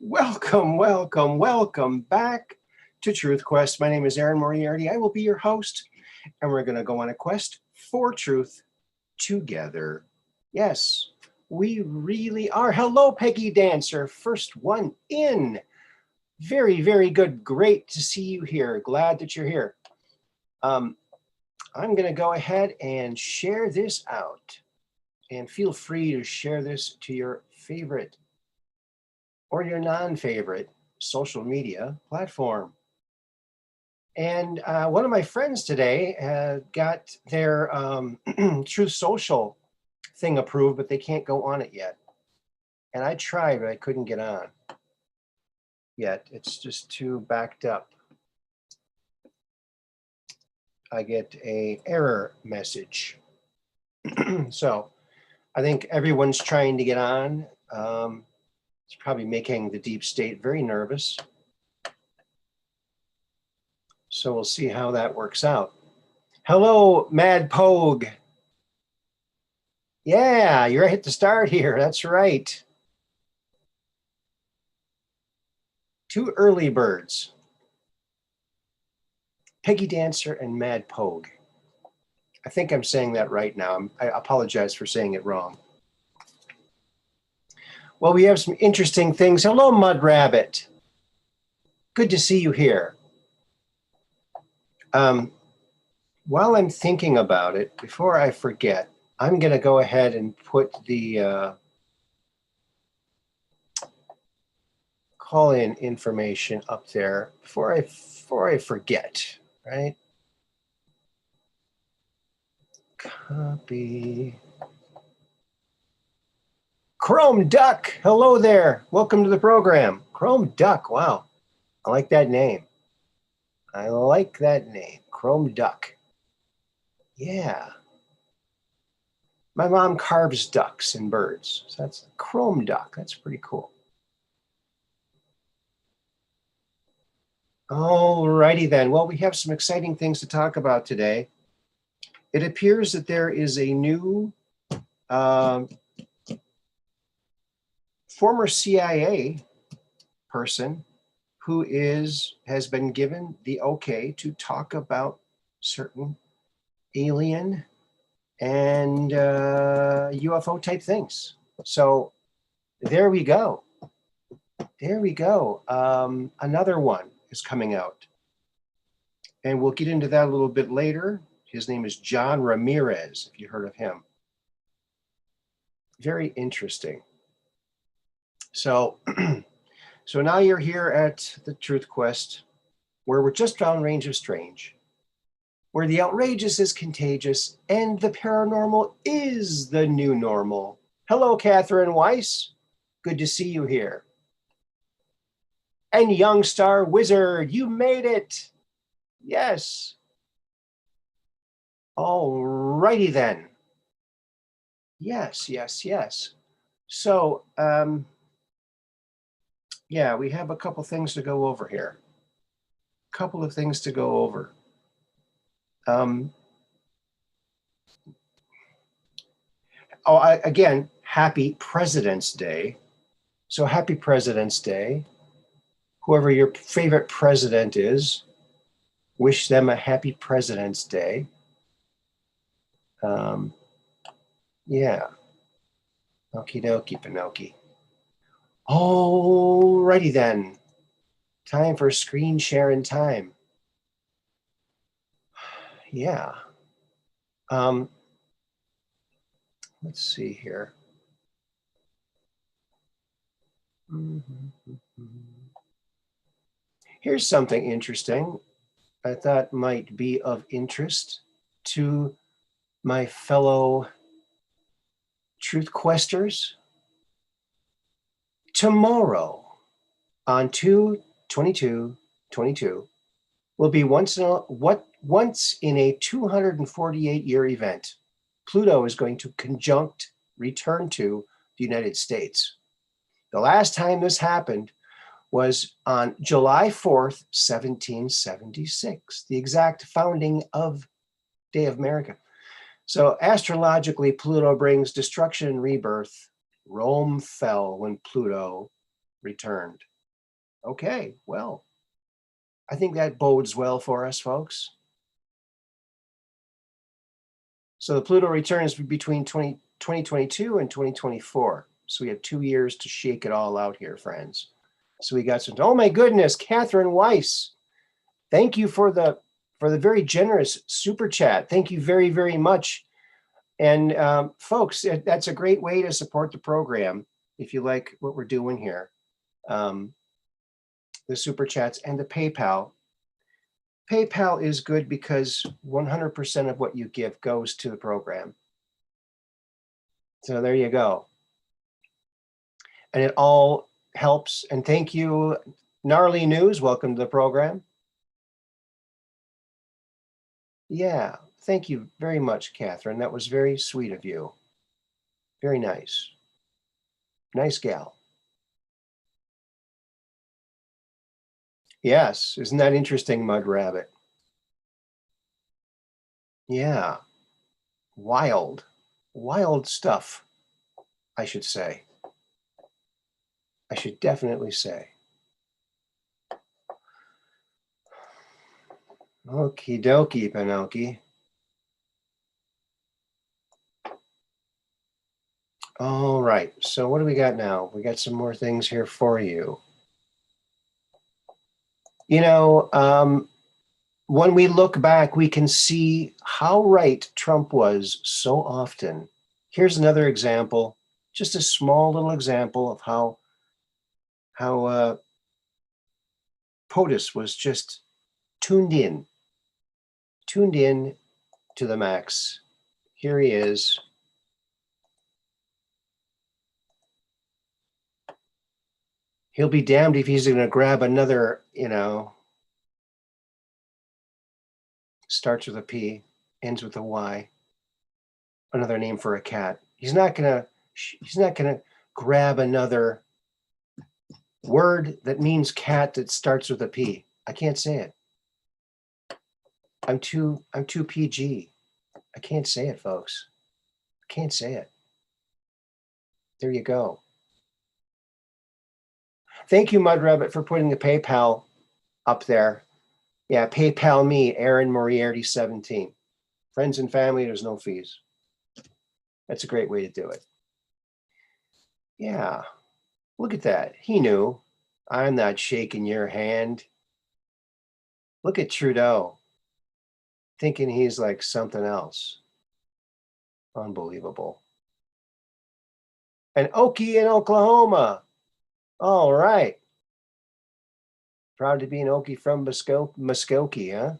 Welcome, welcome, welcome back to Truth Quest. My name is Aaron Moriarity. I will be your host, and we're going to go on a quest for truth together. Yes, we really are. Hello, Peggy Dancer. First one in. Very, very good. Great to see you here. Glad that you're here. I'm going to go ahead and share this out. And feel free to share this to your favorite or your non-favorite social media platform. And one of my friends today got their Truth Social thing approved, but they can't go on it yet. And I tried, but I couldn't get on yet. It's just too backed up. I get an error message. So I think everyone's trying to get on. It's probably making the deep state very nervous. So we'll see how that works out. Hello, Mad Pogue. Yeah, you're at the start here. That's right. Two early birds. Peggy Dancer and Mad Pogue. I think I'm saying that right now. I apologize for saying it wrong. Well, we have some interesting things. Hello, Mud Rabbit. Good to see you here. While I'm thinking about it, before I forget, I'm going to go ahead and put the call-in information up there before I forget, right? Copy. Chrome Duck, hello there. Welcome to the program. Chrome Duck, wow. I like that name. I like that name, Chrome Duck. Yeah. My mom carves ducks and birds. So that's Chrome Duck. That's pretty cool. All righty then. Well, we have some exciting things to talk about today. It appears that there is a new former CIA person who has been given the okay to talk about certain alien and UFO type things. So there we go. There we go. Another one is coming out. And we'll get into that a little bit later. His name is John Ramirez, if you heard of him. Very interesting. So, so now you're here at the Truth Quest, where we're just downrange of strange, where the outrageous is contagious and the paranormal is the new normal. Hello, Catherine Weiss. Good to see you here. And Young Star Wizard, you made it. Yes. All righty then. Yes, yes, yes. So, yeah, we have a couple things to go over here. Couple of things to go over. Again, happy President's Day. So happy President's Day. Whoever your favorite president is, wish them a happy President's Day. Yeah. Okie dokie, Pinocchio. Alrighty then. Time for screen sharing time. Yeah. Let's see here. Here's something interesting I thought might be of interest to my fellow Truth Questers. Tomorrow on 2/22/22 will be once in a 248-year event. Pluto is going to conjunct return to the United States. The last time this happened was on July 4th, 1776, the exact founding of Day of America. So astrologically, Pluto brings destruction and rebirth. Rome fell when Pluto returned. Okay, well, I think that bodes well for us, folks. So the Pluto returns between 2022 and 2024. So we have 2 years to shake it all out here, friends. So we got some, oh my goodness, Catherine Weiss. Thank you for the very generous super chat. Thank you very, very much. And folks, that's a great way to support the program if you like what we're doing here. The super chats and the PayPal. PayPal is good because 100% of what you give goes to the program. So there you go. And it all helps. And thank you, Gnarly News. Welcome to the program. Yeah, thank you very much, Catherine. That was very sweet of you. Very nice. Nice gal. Yes, isn't that interesting, Mud Rabbit? Yeah, wild stuff, I should say. I should definitely say. Okie dokie, Pinocchio. All right, so what do we got now? We got some more things here for you. You know, when we look back, we can see how right Trump was so often. Here's another example, just a small little example of how POTUS was just tuned in to the max. Here he is. He'll be damned if he's going to grab another, you know, starts with a P, ends with a Y, another name for a cat. He's not going to grab another word that means cat that starts with a P. I can't say it. I'm too PG. I can't say it, folks. I can't say it. There you go. Thank you, Mud Rabbit, for putting the PayPal up there. Yeah, PayPal me, Aaron Moriarty 17. Friends and family, there's no fees. That's a great way to do it. Yeah, look at that. He knew. I'm not shaking your hand. Look at Trudeau, thinking he's like something else. Unbelievable. And Okie in Oklahoma. All right. Proud to be an Okie from Muskogee, huh?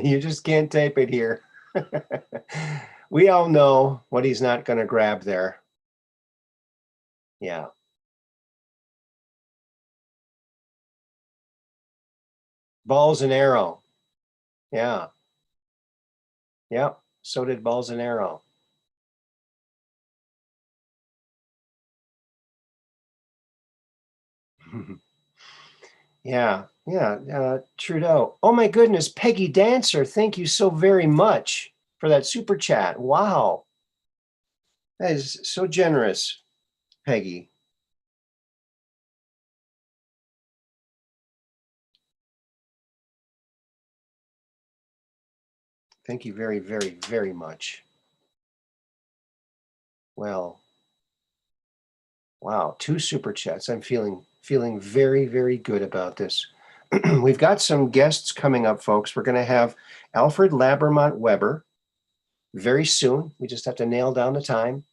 You just can't tape it here. We all know what he's not going to grab there. Yeah. Balls and arrow. Yeah. Yep. So did balls and arrow. Yeah. Yeah. Trudeau. Oh my goodness. Peggy Dancer. Thank you so very much for that super chat. Wow. That is so generous, Peggy. Thank you very, very, very much. Well, wow, 2 super chats. I'm feeling very, very good about this. We've got some guests coming up, folks. We're going to have Alfred Labermont Weber very soon. We just have to nail down the time.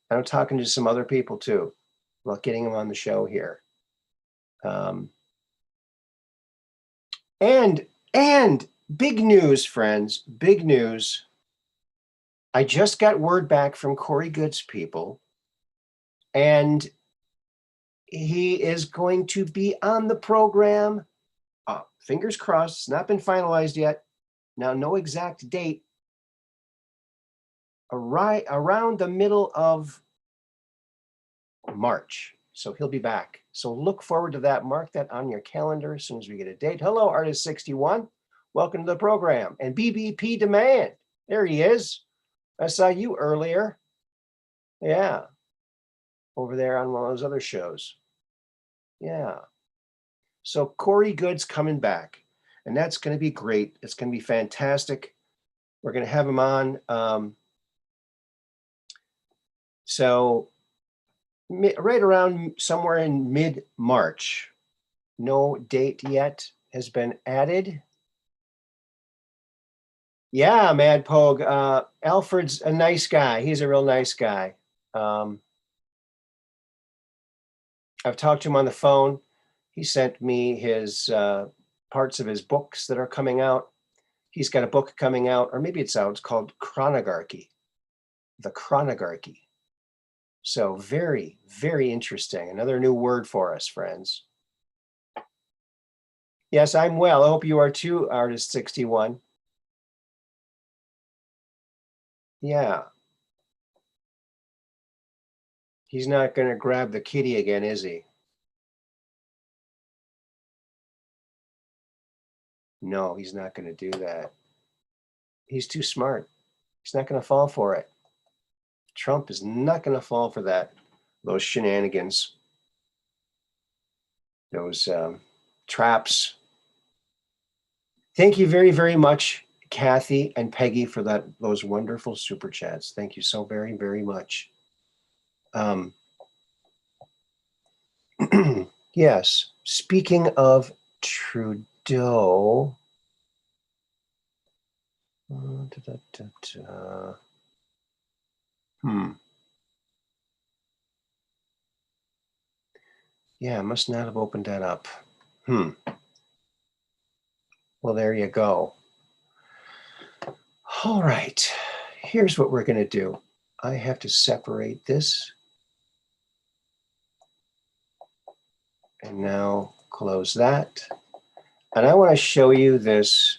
And I'm talking to some other people too about getting them on the show here. And big news, friends, big news. I just got word back from Corey Good's people, and he is going to be on the program. Fingers crossed, it's not been finalized yet. Now, no exact date. Around the middle of March. So he'll be back. So look forward to that. Mark that on your calendar as soon as we get a date. Hello, Artist 61. Welcome to the program. And BBP Demand There he is. I saw you earlier. Yeah. Over there on one of those other shows. Yeah. So Corey Good's coming back, and that's going to be great. It's going to be fantastic. We're going to have him on. So right around somewhere in mid-March. No date yet has been added. Yeah, Mad Pogue. Alfred's a nice guy. He's a real nice guy. I've talked to him on the phone. He sent me his parts of his books that are coming out. He's got a book coming out, or maybe it's out. It's called Chronogarchy. The Chronogarchy. So very, very interesting. Another new word for us, friends. Yes, I'm well. I hope you are too, Artist 61. Yeah. He's not going to grab the kitty again, is he? No, he's not going to do that. He's too smart. He's not going to fall for it. Trump is not going to fall for that. Those shenanigans. Those traps. Thank you very, very much, Kathy and Peggy, for those wonderful super chats. Thank you so very, very much. Yes, speaking of Trudeau. Yeah, I must not have opened that up. Well, there you go. All right, here's what we're going to do. I have to separate this. And now close that. And I want to show you this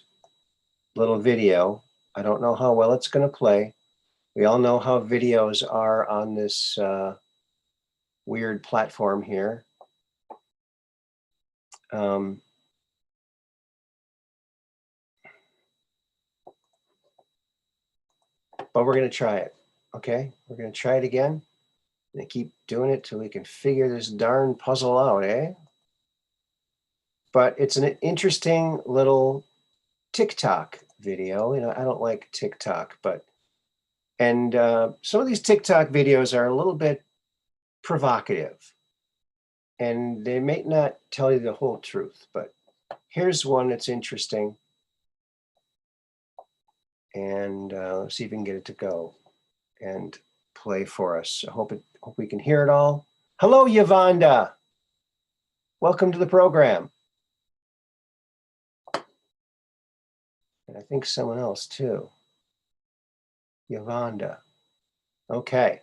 little video. I don't know how well it's going to play. We all know how videos are on this weird platform here. But we're going to try it, okay? We're going to try it again. And keep doing it till we can figure this darn puzzle out, eh? But it's an interesting little TikTok video. You know, I don't like TikTok, but some of these TikTok videos are a little bit provocative, and they may not tell you the whole truth. But here's one that's interesting, and let's see if we can get it to go and play for us. I hope we can hear it all. Hello, Yvonda. Welcome to the program. And I think someone else too. Yvonda. Okay.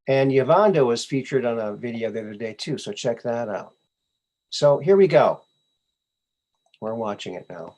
And Yvonda was featured on a video the other day too, so check that out. So here we go. We're watching it now.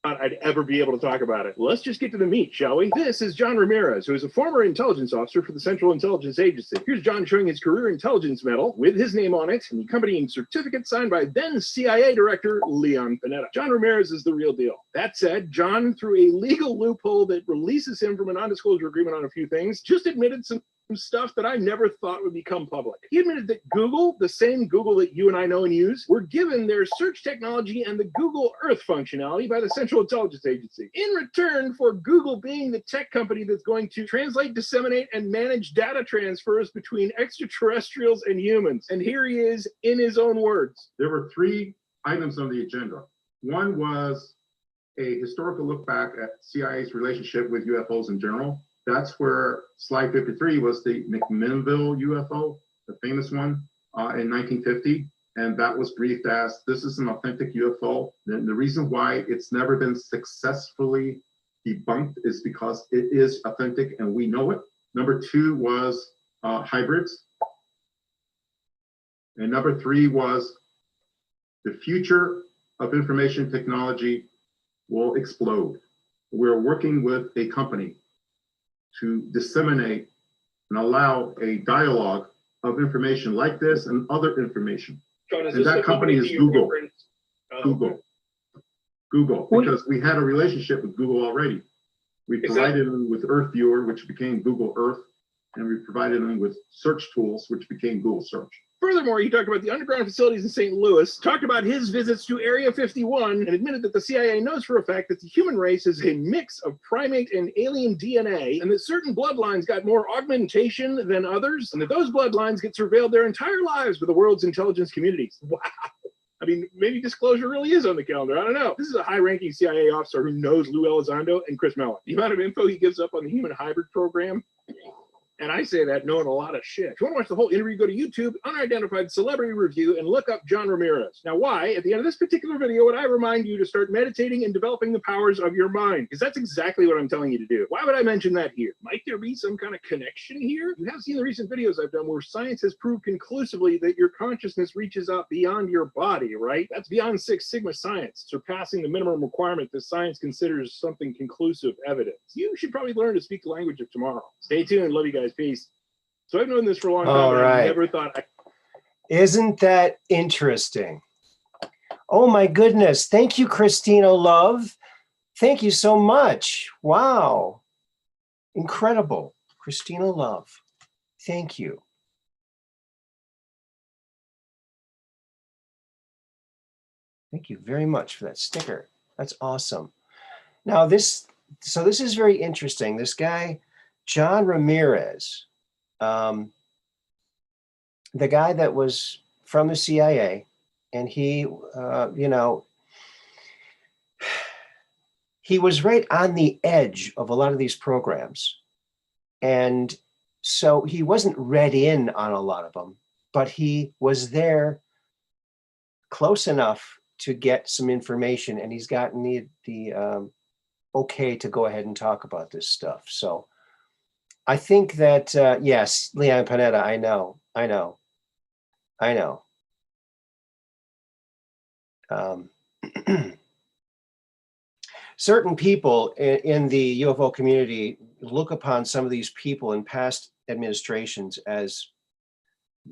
I'd ever be able to talk about it. Let's just get to the meat, shall we? This is John Ramirez, who is a former intelligence officer for the Central Intelligence Agency. Here's John showing his Career Intelligence Medal with his name on it and the accompanying certificate signed by then CIA Director Leon Panetta. John Ramirez is the real deal. That said, John, through a legal loophole that releases him from a non-disclosure agreement on a few things, just admitted some stuff that I never thought would become public. He admitted that Google, the same Google that you and I know and use, were given their search technology and the Google Earth functionality by the Central Intelligence Agency in return for Google being the tech company that's going to translate, disseminate, and manage data transfers between extraterrestrials and humans. And here he is in his own words. There were 3 items on the agenda. One was a historical look back at CIA's relationship with UFOs in general. That's where slide 53 was the Mcmillville Ufo, the famous one in 1950. And that was briefed as, this is an authentic UFO. And the reason why it's never been successfully debunked is because it is authentic and we know it. Number 2 was hybrids. And number 3 was the future of information technology will explode. We're working with a company to disseminate and allow a dialogue of information like this and other information. John, and that company is Google. Google. Because we had a relationship with Google already. We provided them with Earth Viewer, which became Google Earth, and we provided them with search tools, which became Google Search. Furthermore, he talked about the underground facilities in St. Louis, talked about his visits to Area 51, and admitted that the CIA knows for a fact that the human race is a mix of primate and alien DNA, and that certain bloodlines got more augmentation than others, and that those bloodlines get surveilled their entire lives by the world's intelligence communities. Wow. I mean, maybe disclosure really is on the calendar. I don't know. This is a high-ranking CIA officer who knows Lou Elizondo and Chris Mellon. The amount of info he gives up on the human hybrid program, and I say that knowing a lot of shit. If you want to watch the whole interview, go to YouTube, Unidentified Celebrity Review, and look up John Ramirez. Now, why? At the end of this particular video, would I remind you to start meditating and developing the powers of your mind? Because that's exactly what I'm telling you to do. Why would I mention that here? Might there be some kind of connection here? You have seen the recent videos I've done where science has proved conclusively that your consciousness reaches out beyond your body, right? That's beyond Six Sigma science, surpassing the minimum requirement that science considers something conclusive evidence. You should probably learn to speak the language of tomorrow. Stay tuned. Love you guys. Peace. So I've known this for a long time. All right. I never thought Isn't that interesting? Oh my goodness. Thank you, Christina Love. Thank you so much. Wow. Incredible. Christina Love. Thank you. Thank you very much for that sticker. That's awesome. Now this is very interesting. This guy, John Ramirez, the guy that was from the CIA, and he, he was right on the edge of a lot of these programs. And so he wasn't read in on a lot of them, but he was there close enough to get some information, and he's gotten the okay to go ahead and talk about this stuff. So I think that, yes, Leon Panetta, I know. Certain people in the UFO community look upon some of these people in past administrations as,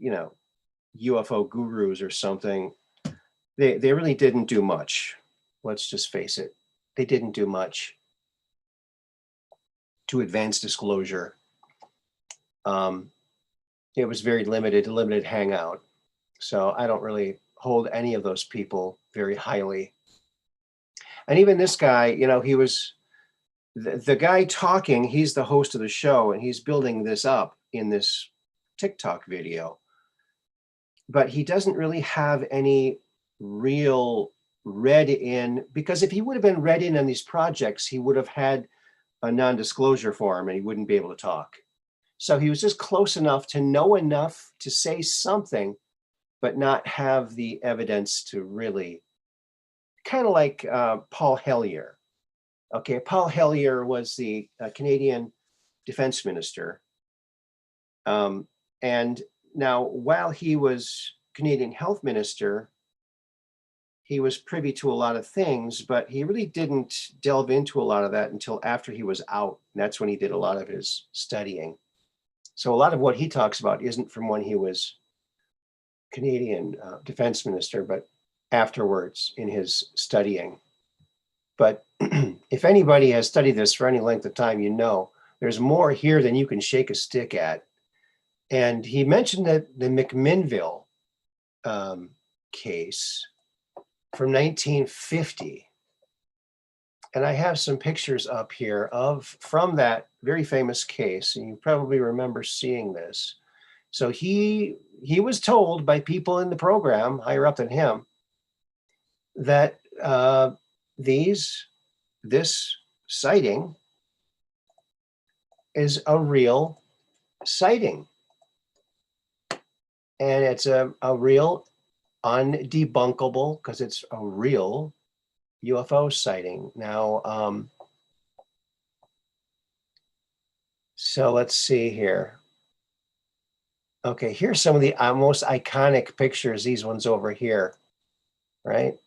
UFO gurus or something. They really didn't do much. Let's just face it. They didn't do much to advance disclosure. It was very limited hangout. So I don't really hold any of those people very highly. And even this guy, he was the guy talking, he's the host of the show, and he's building this up in this TikTok video. But he doesn't really have any real read in, because if he would have been read in on these projects, he would have had a non-disclosure form and he wouldn't be able to talk. So he was just close enough to know enough to say something, but not have the evidence to really, kind of like Paul Hellyer. Okay, Paul Hellyer was the Canadian defense minister. And now, while he was Canadian health minister, he was privy to a lot of things, but he really didn't delve into a lot of that until after he was out. And that's when he did a lot of his studying. So a lot of what he talks about isn't from when he was Canadian defense minister, but afterwards in his studying. But if anybody has studied this for any length of time, there's more here than you can shake a stick at. And he mentioned that the Mcmillville case from 1950. And I have some pictures up here from that very famous case, and you probably remember seeing this. So he was told by people in the program, higher up than him, that this sighting is a real sighting. And it's a real undebunkable, because it's a real UFO sighting. Now, so let's see here. Okay, here's some of the most iconic pictures, these ones over here, right?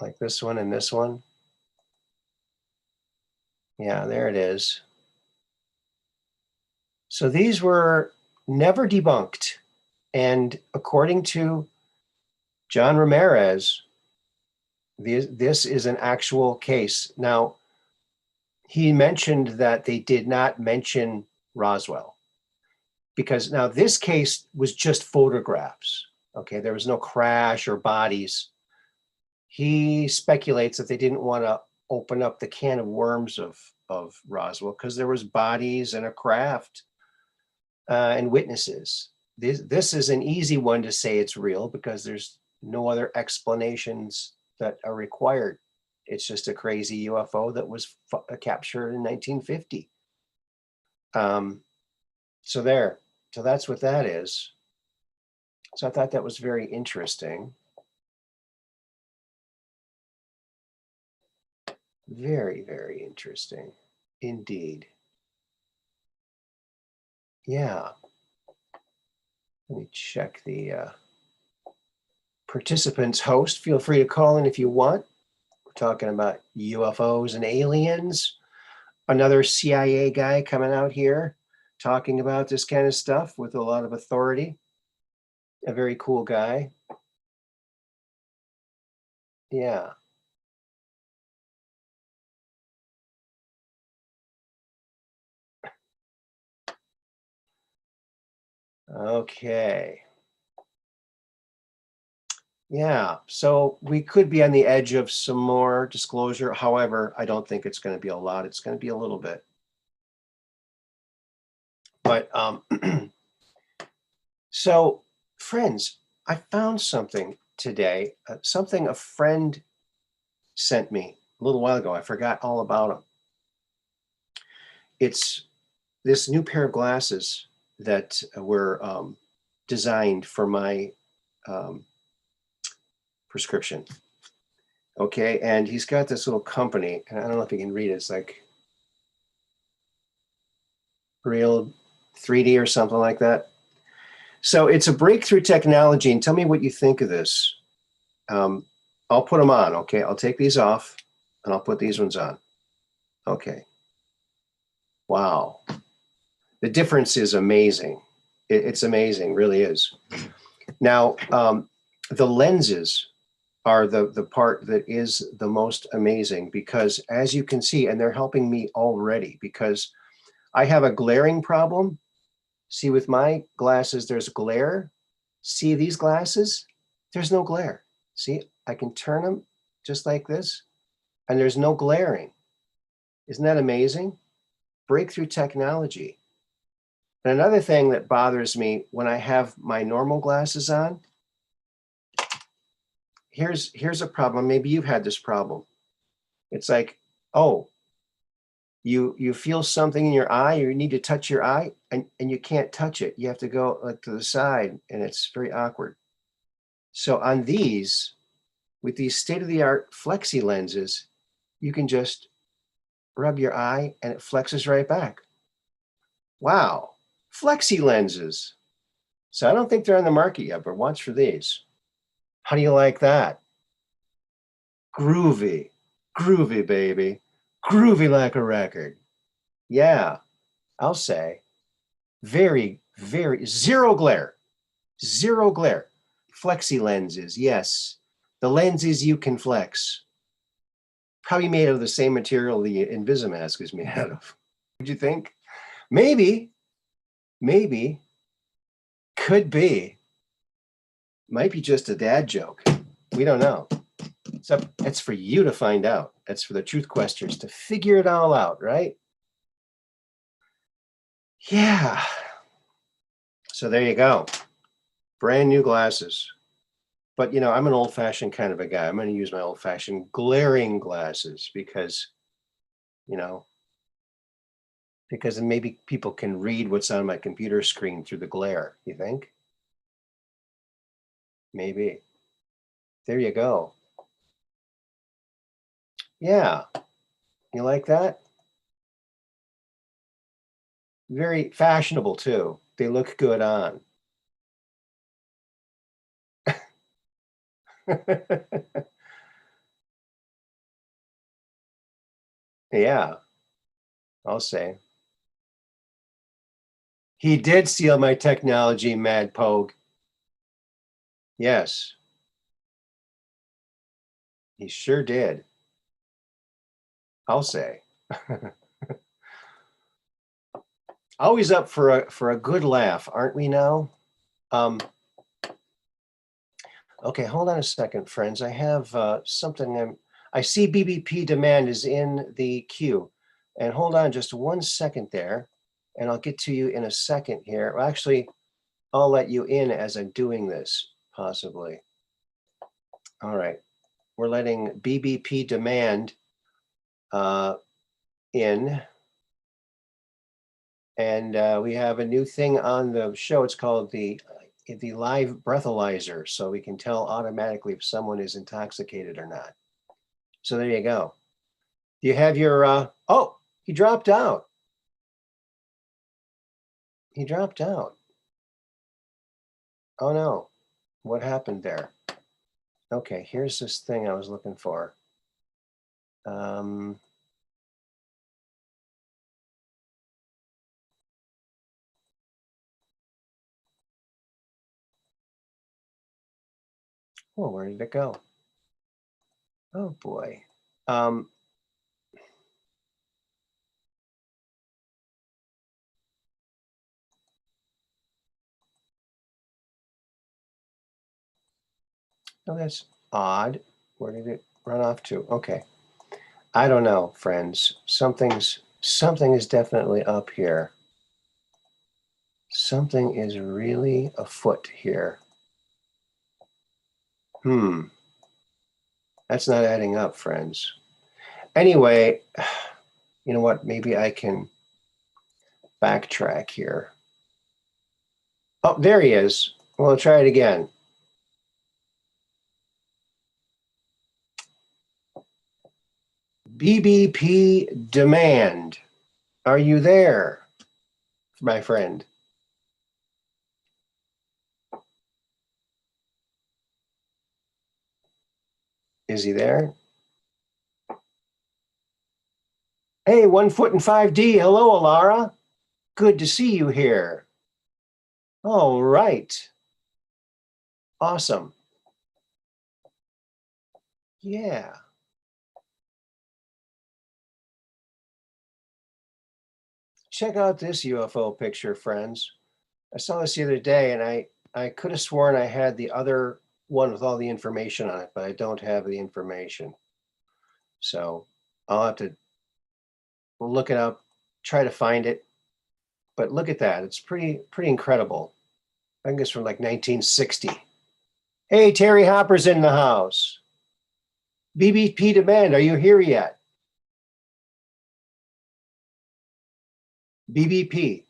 Like this one and this one. Yeah, there it is. So these were never debunked. And according to John Ramirez, this is an actual case. Now, he mentioned that they did not mention Roswell, because now this case was just photographs. Okay, there was no crash or bodies. He speculates that they didn't want to open up the can of worms of Roswell because there was bodies and a craft and witnesses. This is an easy one to say it's real because there's no other explanations that are required. It's just a crazy UFO that was captured in 1950. So that's what that is. So I thought that was very interesting. Very, very interesting indeed. Yeah. Let me check the participants host. Feel free to call in if you want. We're talking about UFOs and aliens. Another CIA guy coming out here talking about this kind of stuff with a lot of authority. A very cool guy. Yeah. Okay. Yeah, so we could be on the edge of some more disclosure. However, I don't think it's going to be a lot. It's going to be a little bit. But so, friends, I found something today, something a friend sent me a little while ago. I forgot all about them. It's this new pair of glasses that were designed for my prescription. Okay, and he's got this little company, and I don't know if you can read it. It's like Real 3D or something like that. So it's a breakthrough technology, and tell me what you think of this. I'll put them on, okay? I'll take these off, and I'll put these ones on. Okay. Wow. The difference is amazing. It's amazing, really is. Now, the lenses are the part that is the most amazing because, as you can see, and they're helping me already because I have a glaring problem. See, with my glasses, there's glare. See these glasses? There's no glare. See, I can turn them just like this, and there's no glaring. Isn't that amazing? Breakthrough technology. And another thing that bothers me when I have my normal glasses on, here's a problem. Maybe you've had this problem. It's like, oh, you feel something in your eye, or you need to touch your eye, and you can't touch it. You have to go like to the side, and it's very awkward. So on these, with these state-of-the-art flexi lenses, you can just rub your eye and it flexes right back. Wow, flexi lenses. So I don't think they're on the market yet, but watch for these. How do you like that? Groovy, groovy, baby. Groovy like a record. Yeah, I'll say. Very, very, zero glare. Zero glare. Flexi lenses, yes. The lenses you can flex. Probably made out of the same material the Invisimask is made out of. Would you think? Maybe. Maybe. Could be. Might be just a dad joke. We don't know. So it's for you to find out. That's for the truth questers to figure it all out, right? Yeah. So there you go. Brand new glasses. But, you know, I'm an old-fashioned kind of a guy. I'm going to use my old-fashioned glaring glasses because, you know, because then maybe people can read what's on my computer screen through the glare, you think? Maybe. There you go. Yeah. You like that? Very fashionable, too. They look good on. Yeah, I'll say. He did steal my technology, Mad Pogue. Yes, he sure did. I'll say. Always up for a good laugh, aren't we now? Okay, hold on a second, friends. I have something. I see BBP demand is in the queue. And hold on just 1 second there, and I'll get to you in a second here. Well, actually, I'll let you in as I'm doing this, possibly. All right. We're letting BBP demand in. And we have a new thing on the show. It's called the live breathalyzer, so we can tell automatically if someone is intoxicated or not. So there you go. Do you have your, oh, he dropped out. He dropped out. Oh no, what happened there? Okay, here's this thing I was looking for. Oh, where did it go? Oh boy. Oh, that's odd. Where did it run off to? Okay. I don't know, friends. Something is definitely up here. Something is really afoot here. That's not adding up, friends. Anyway, you know what? Maybe I can backtrack here. Oh, there he is. Well, try it again. BBP demand. Are you there, my friend? Is he there? Hey, 1 foot and 5D. Hello, Alara. Good to see you here. All right. Awesome. Yeah. Check out this UFO picture, friends. I saw this the other day, and I could have sworn I had the other one with all the information on it, but I don't have the information. So I'll have to look it up, try to find it. But look at that. It's pretty incredible. I think it's from like 1960. Hey, Terry Hopper's in the house. BBP demand, are you here yet? BBP.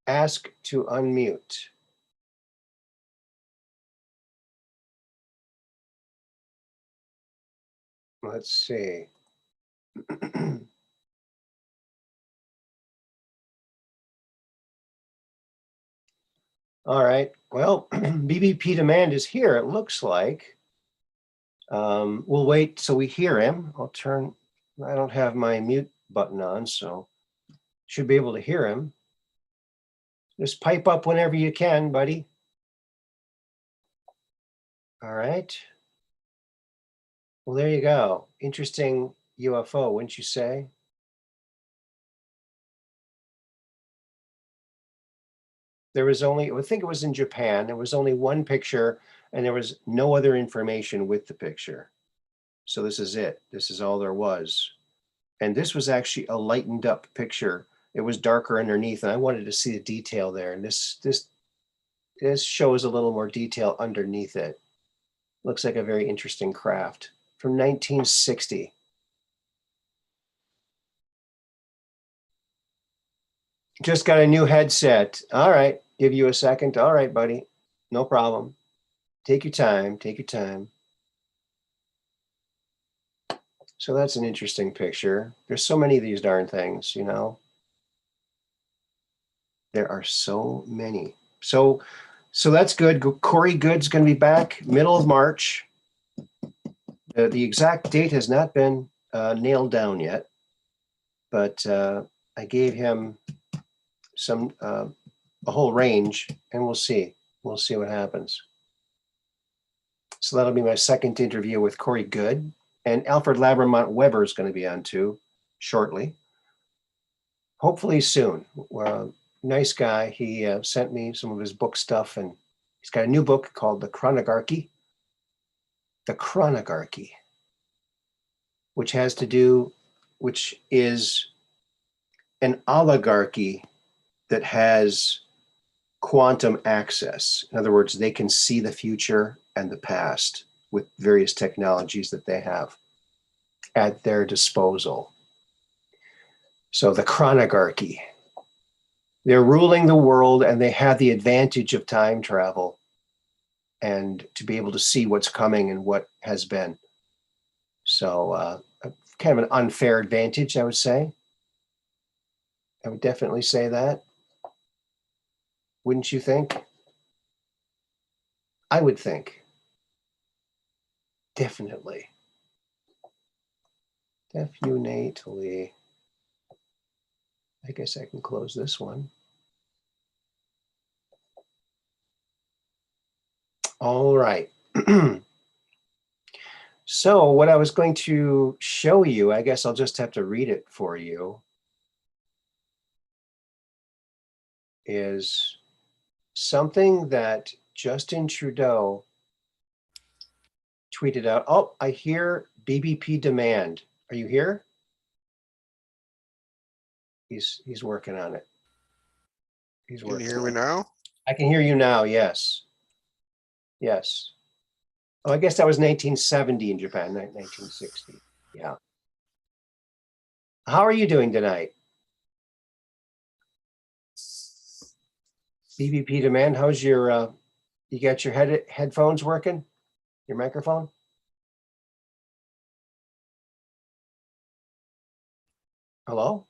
Ask to unmute. Let's see. All right. Well, BBP demand is here, it looks like. We'll wait so we hear him. I don't have my mute button on, so should be able to hear him. Just pipe up whenever you can, buddy. All right. Well, there you go. Interesting UFO, wouldn't you say? There was only, I think it was in Japan, there was only one picture and there was no other information with the picture. So this is it. This is all there was. And this was actually a lightened up picture. It was darker underneath, and I wanted to see the detail there. And this shows a little more detail underneath it. Looks like a very interesting craft from 1960. Just got a new headset. All right, give you a second. All right, buddy, no problem. Take your time, take your time. So that's an interesting picture. There's so many of these darn things, you know. There are so many. So that's good. Corey Good's going to be back middle of March. The exact date has not been nailed down yet, but I gave him some a whole range, and we'll see. We'll see what happens. So that'll be my second interview with Corey Good. And Alfred Labramont Weber is going to be on too shortly. Hopefully soon. Nice guy. He sent me some of his book stuff, and he's got a new book called The Chronigarchy. The Chronigarchy, which is an oligarchy that has quantum access. In other words, they can see the future and the past with various technologies that they have at their disposal. So the Chronigarchy, they're ruling the world, and they have the advantage of time travel and to be able to see what's coming and what has been. So kind of an unfair advantage, I would say. I would definitely say that. Wouldn't you think? I would think. Definitely. Definitely. I guess I can close this one. All right. So what I was going to show you, I guess I'll just have to read it for you, is something that Justin Trudeau tweeted out. Oh, I hear BBP demand. Are you here? He's working on it. He's working. Can you hear me now? I can hear you now. Yes. Yes. Oh, I guess that was 1970 in Japan, 1960. Yeah. How are you doing tonight? BBP demand. How's your? You got your headphones working? Your microphone? Hello?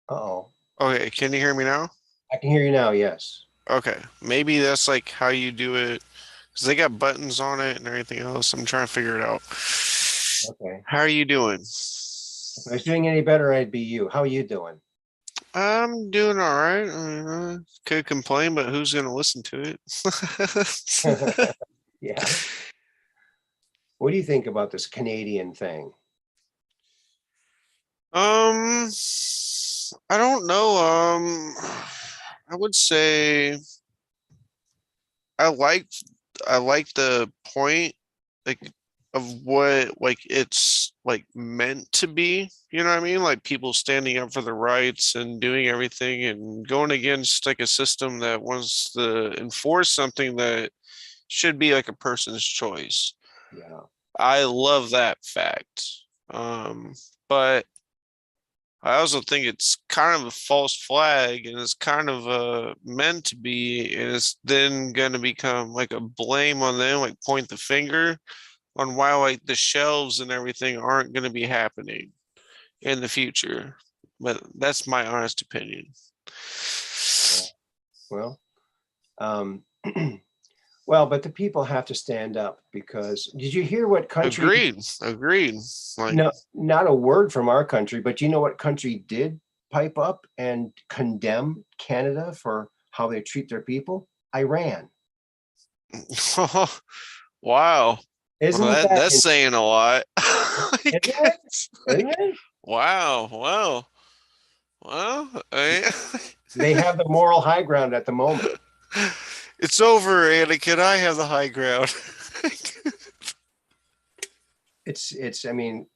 Uh-oh. Okay, can you hear me now? I can hear you now, yes. Okay, maybe that's like how you do it, because they got buttons on it and everything else. I'm trying to figure it out. Okay. How are you doing? If I was doing any better, I'd be you. How are you doing? I'm doing all right. I mean, could complain, but who's going to listen to it? Yeah. What do you think about this Canadian thing? I don't know. I would say I like the point, like, of what like it's like meant to be. You know what I mean? Like people standing up for the rights and doing everything and going against like a system that wants to enforce something that should be like a person's choice. Yeah. I love that fact. But I also think it's kind of a false flag, and it's kind of meant to be, and it's then going to become like a blame on them, like point the finger on why like the shelves and everything aren't going to be happening in the future. But that's my honest opinion. Well, well, but the people have to stand up, because did you hear what country? Agreed. Like, No, not a word from our country, but you know what country did pipe up and condemn Canada for how they treat their people? Iran. wow. Isn't Well, that that's saying a lot. Isn't it? Isn't it? Wow. Well, They have the moral high ground at the moment. It's over, Anakin. I have the high ground. I mean,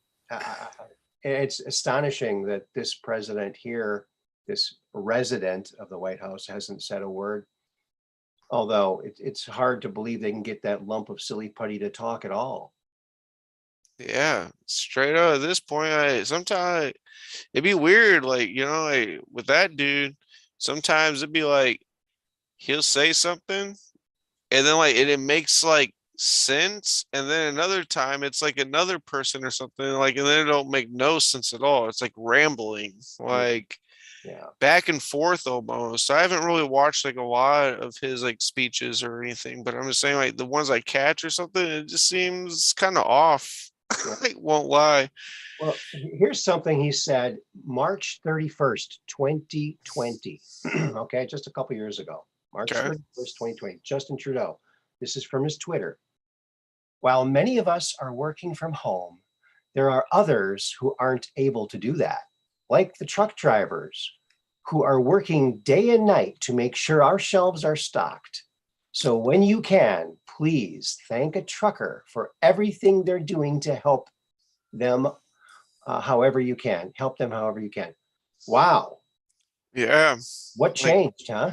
it's astonishing that this president here, this resident of the White House, hasn't said a word. Although it's hard to believe they can get that lump of silly putty to talk at all. Yeah, straight up at this point, sometimes it'd be weird, like, like with that dude, sometimes it'd be like he'll say something and then like it makes like sense, and then another time it's like another person or something, like, and then it don't make no sense at all. It's like rambling, like back and forth almost. I haven't really watched like a lot of his like speeches or anything, but I'm just saying, like, the ones I catch or something, it just seems kind of off. I won't lie. Well, here's something he said March 31st, 2020. Okay, just a couple years ago. March 31st, 2020. Justin Trudeau. This is from his Twitter. While many of us are working from home, there are others who aren't able to do that, like the truck drivers who are working day and night to make sure our shelves are stocked. So when you can, please thank a trucker for everything they're doing to help them however you can. Help them however you can. Wow. Yeah. What Like, changed, huh?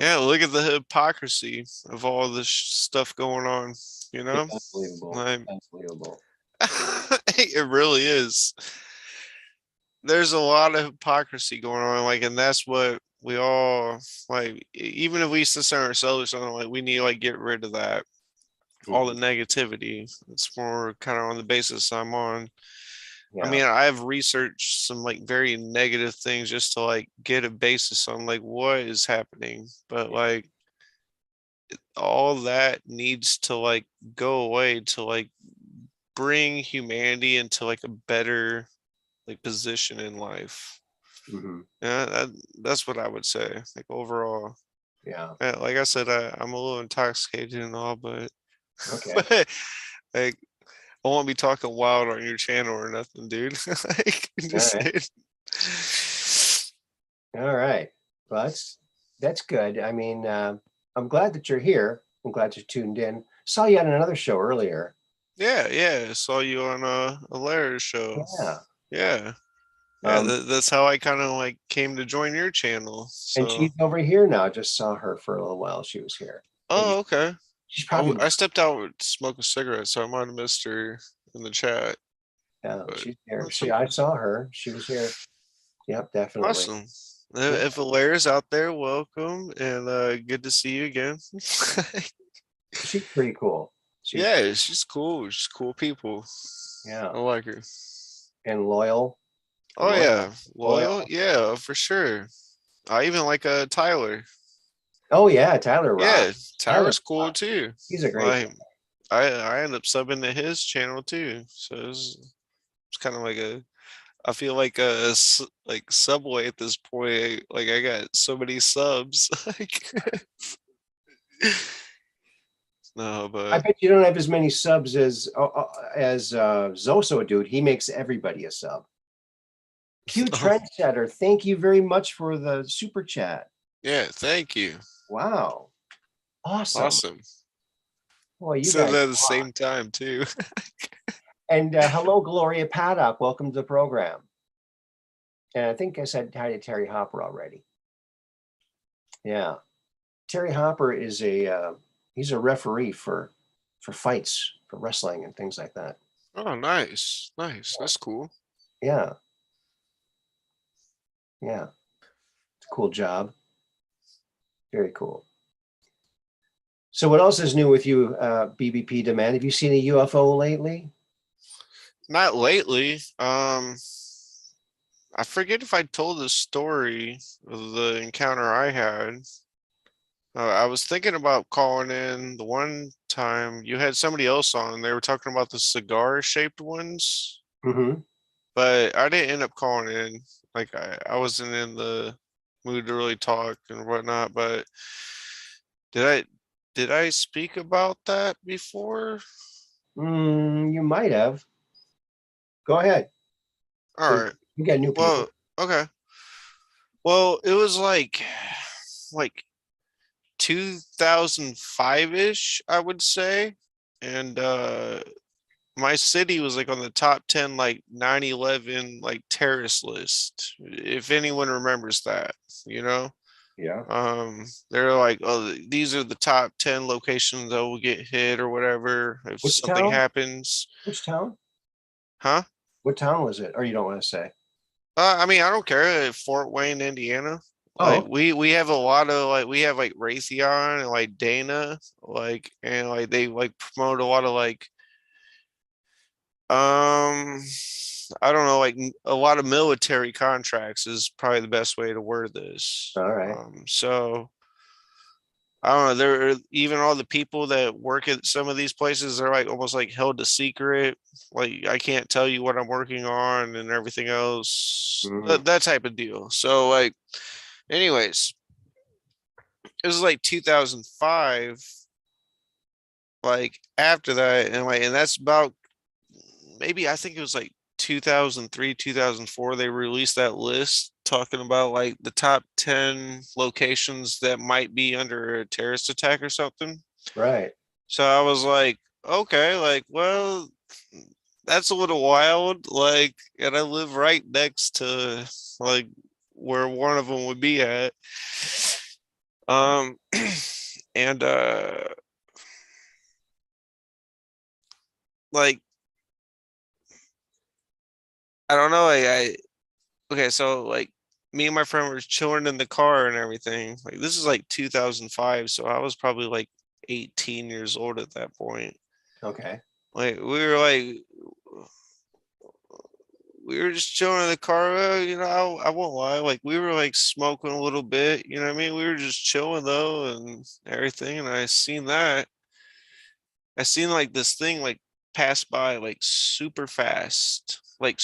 yeah, look at the hypocrisy of all this stuff going on, you know? It's unbelievable. Like, Unbelievable. it really is. There's a lot of hypocrisy going on, like, and that's what we all like. Even if we censor ourselves or something, like, we need to like get rid of that, all the negativity. It's more kind of on the basis I'm on. I Yeah. mean, I've researched some like very negative things just to like get a basis on like what is happening, but like all that needs to like go away to like bring humanity into like a better like position in life. Mhm. Yeah, that's what I would say. Like overall, Yeah. like I said, I'm a little intoxicated and all, but Okay. but like I won't be talking wild on your channel or nothing, dude. Like just All right. All right. Well, that's good. I mean, I'm glad that you're here. I'm glad you tuned in. Saw you on another show earlier. yeah. I saw you on a Larry's show. Yeah. Yeah. Yeah, Um, that's how I kind of like came to join your channel. and So, she's over here now. Just saw her for a little while. She was here. Maybe oh, okay. she's probably I stepped out to smoke a cigarette, so I might have missed her in the chat. yeah, But she's here. that's I okay. saw her. She was here. Yep, definitely. Awesome. Yeah. If Alaire's out there, welcome and good to see you again. She's pretty cool. She's Yeah, she's cool. She's cool people. yeah, I like her. and loyal. Oh yeah, loyal. Loyal. Yeah, for sure. I even like Tyler. Oh yeah, Tyler Rock. Yeah, Tyler Tyler's cool Rock. too. He's a great Like guy. I end up subbing to his channel too. So it's kind of like I feel like like Subway at this point. Like I got so many subs. Like no, I but bet you don't have as many subs as Zoso dude. He makes everybody a sub. Q Trendsetter, thank you very much for the super chat. yeah, thank you. Wow. Awesome. Awesome. Boy, you Said guys that at the rock. same time too. And hello, Gloria Paddock. Welcome to the program. And I think I said hi to Terry Hopper already. Yeah. Terry Hopper is he's a referee for fights, for wrestling and things like that. Oh, nice. Nice. That's cool. Yeah. Yeah. It's a cool job. Very cool. So what else is new with you, BBP Demand? Have you seen a UFO lately? Not lately. I forget if I told the story of the encounter I had. I was thinking about calling in the one time you had somebody else on. And they were talking about the cigar shaped ones, Mm-hmm. but I didn't end up calling in. Like I wasn't in the mood to really talk and whatnot. But did I speak about that before? You might have. Go ahead. All right. You got new people. Well, okay. Well, it was like 2005-ish, I would say. And my city was like on the top 10 like 9/11 like terrorist list. If anyone remembers that, you know. Yeah. They're like, oh, these are the top 10 locations that will get hit or whatever if Which something town? happens. Which town? Huh? What town was it? Or you don't want to say? I mean, I don't care. Fort Wayne, Indiana. Like Oh, we have a lot of like we have like Raytheon and like Dana, like and like they like promote a lot of like um I don't know, like a lot of military contracts is probably the best way to word this. all right. So I don't know. There are even all the people that work at some of these places are like almost like held a secret. Like I can't tell you what I'm working on and everything else. Mm. That type of deal. So like, anyways, it was like 2005, like after that, and that's about maybe I think it was like 2003, 2004. They released that list talking about like the top 10 locations that might be under a terrorist attack or something. Right. So I was like, okay, like, well, that's a little wild. Like, and I live right next to like where one of them would be at. Um, and like I don't know, I okay, so like me and my friend were chilling in the car and everything. Like this is like 2005, so I was probably like 18 years old at that point. Okay. Like we were just chilling in the car. You know, I won't lie. Like we were like smoking a little bit. You know what I mean? We were just chilling though and everything. And I seen that. I seen like this thing like pass by like super fast, like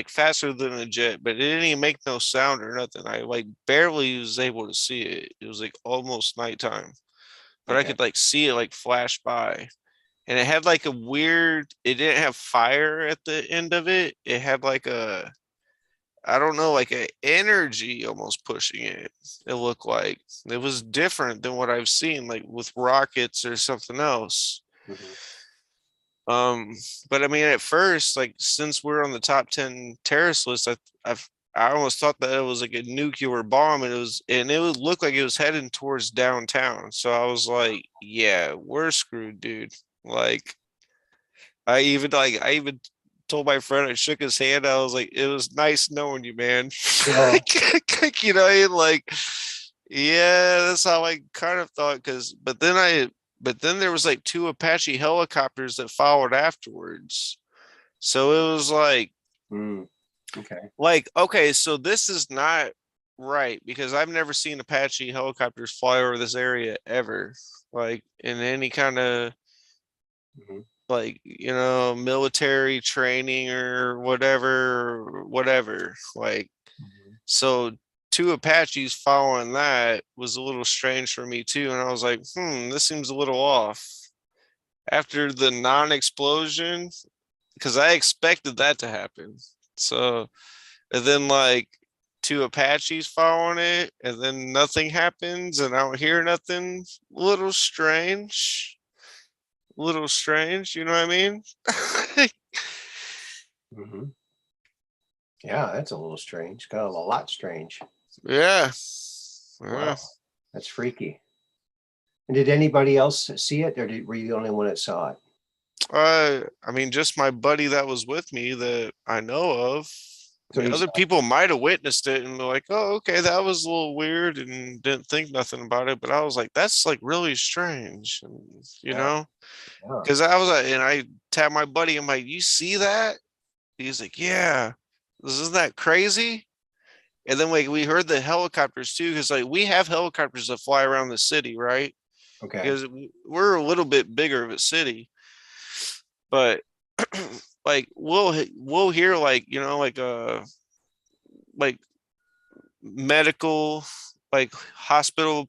faster than a jet. But it didn't even make no sound or nothing. I like barely was able to see it. It was like almost nighttime, but I Okay. could like see it like flash by. And it had like a weird, it didn't have fire at the end of it. It had like a, I don't know, like a energy almost pushing it. It looked like it was different than what I've seen, like with rockets or something else. Mhm. Um, but I mean, at first, like since we're on the top 10 terrorist list, I almost thought that it was like a nuclear bomb, and it would look like it was heading towards downtown. So I was like, yeah, we're screwed, dude. Like I even told my friend, I shook his hand. I was like, it was nice knowing you, man. Yeah. You know, like, yeah, that's how I kind of thought. But then there was like two Apache helicopters that followed afterwards. So it was Mm. Okay. okay, so this is not right because I've never seen Apache helicopters fly over this area ever, like in any kind of Mhm. like military training or whatever like. Mhm. So two Apaches following that was a little strange for me too, and I was like, this seems a little off after the non-explosion, because I expected that to happen. So and then like two Apaches following it and then nothing happens and I don't hear nothing. Little strange, you know what I mean? Mhm. Yeah, that's a little strange. Kind of a lot strange. Yeah. Wow, Yeah. that's freaky. And did anybody else see it, or were you the only one that saw it? I mean, just my buddy that was with me that I know of. I So mean, he's other people might have witnessed it and be like, "Oh, okay, that was a little weird," and didn't think nothing about it. But I was like, "That's like really strange," and, yeah, yeah. because I was and I tapped my buddy. I'm like, "You see that?" He's like, "Yeah, isn't that crazy?" And then like we heard the helicopters too, because like we have helicopters that fly around the city, right? Okay. Because we're a little bit bigger of a city, but like we'll hear like like medical like hospital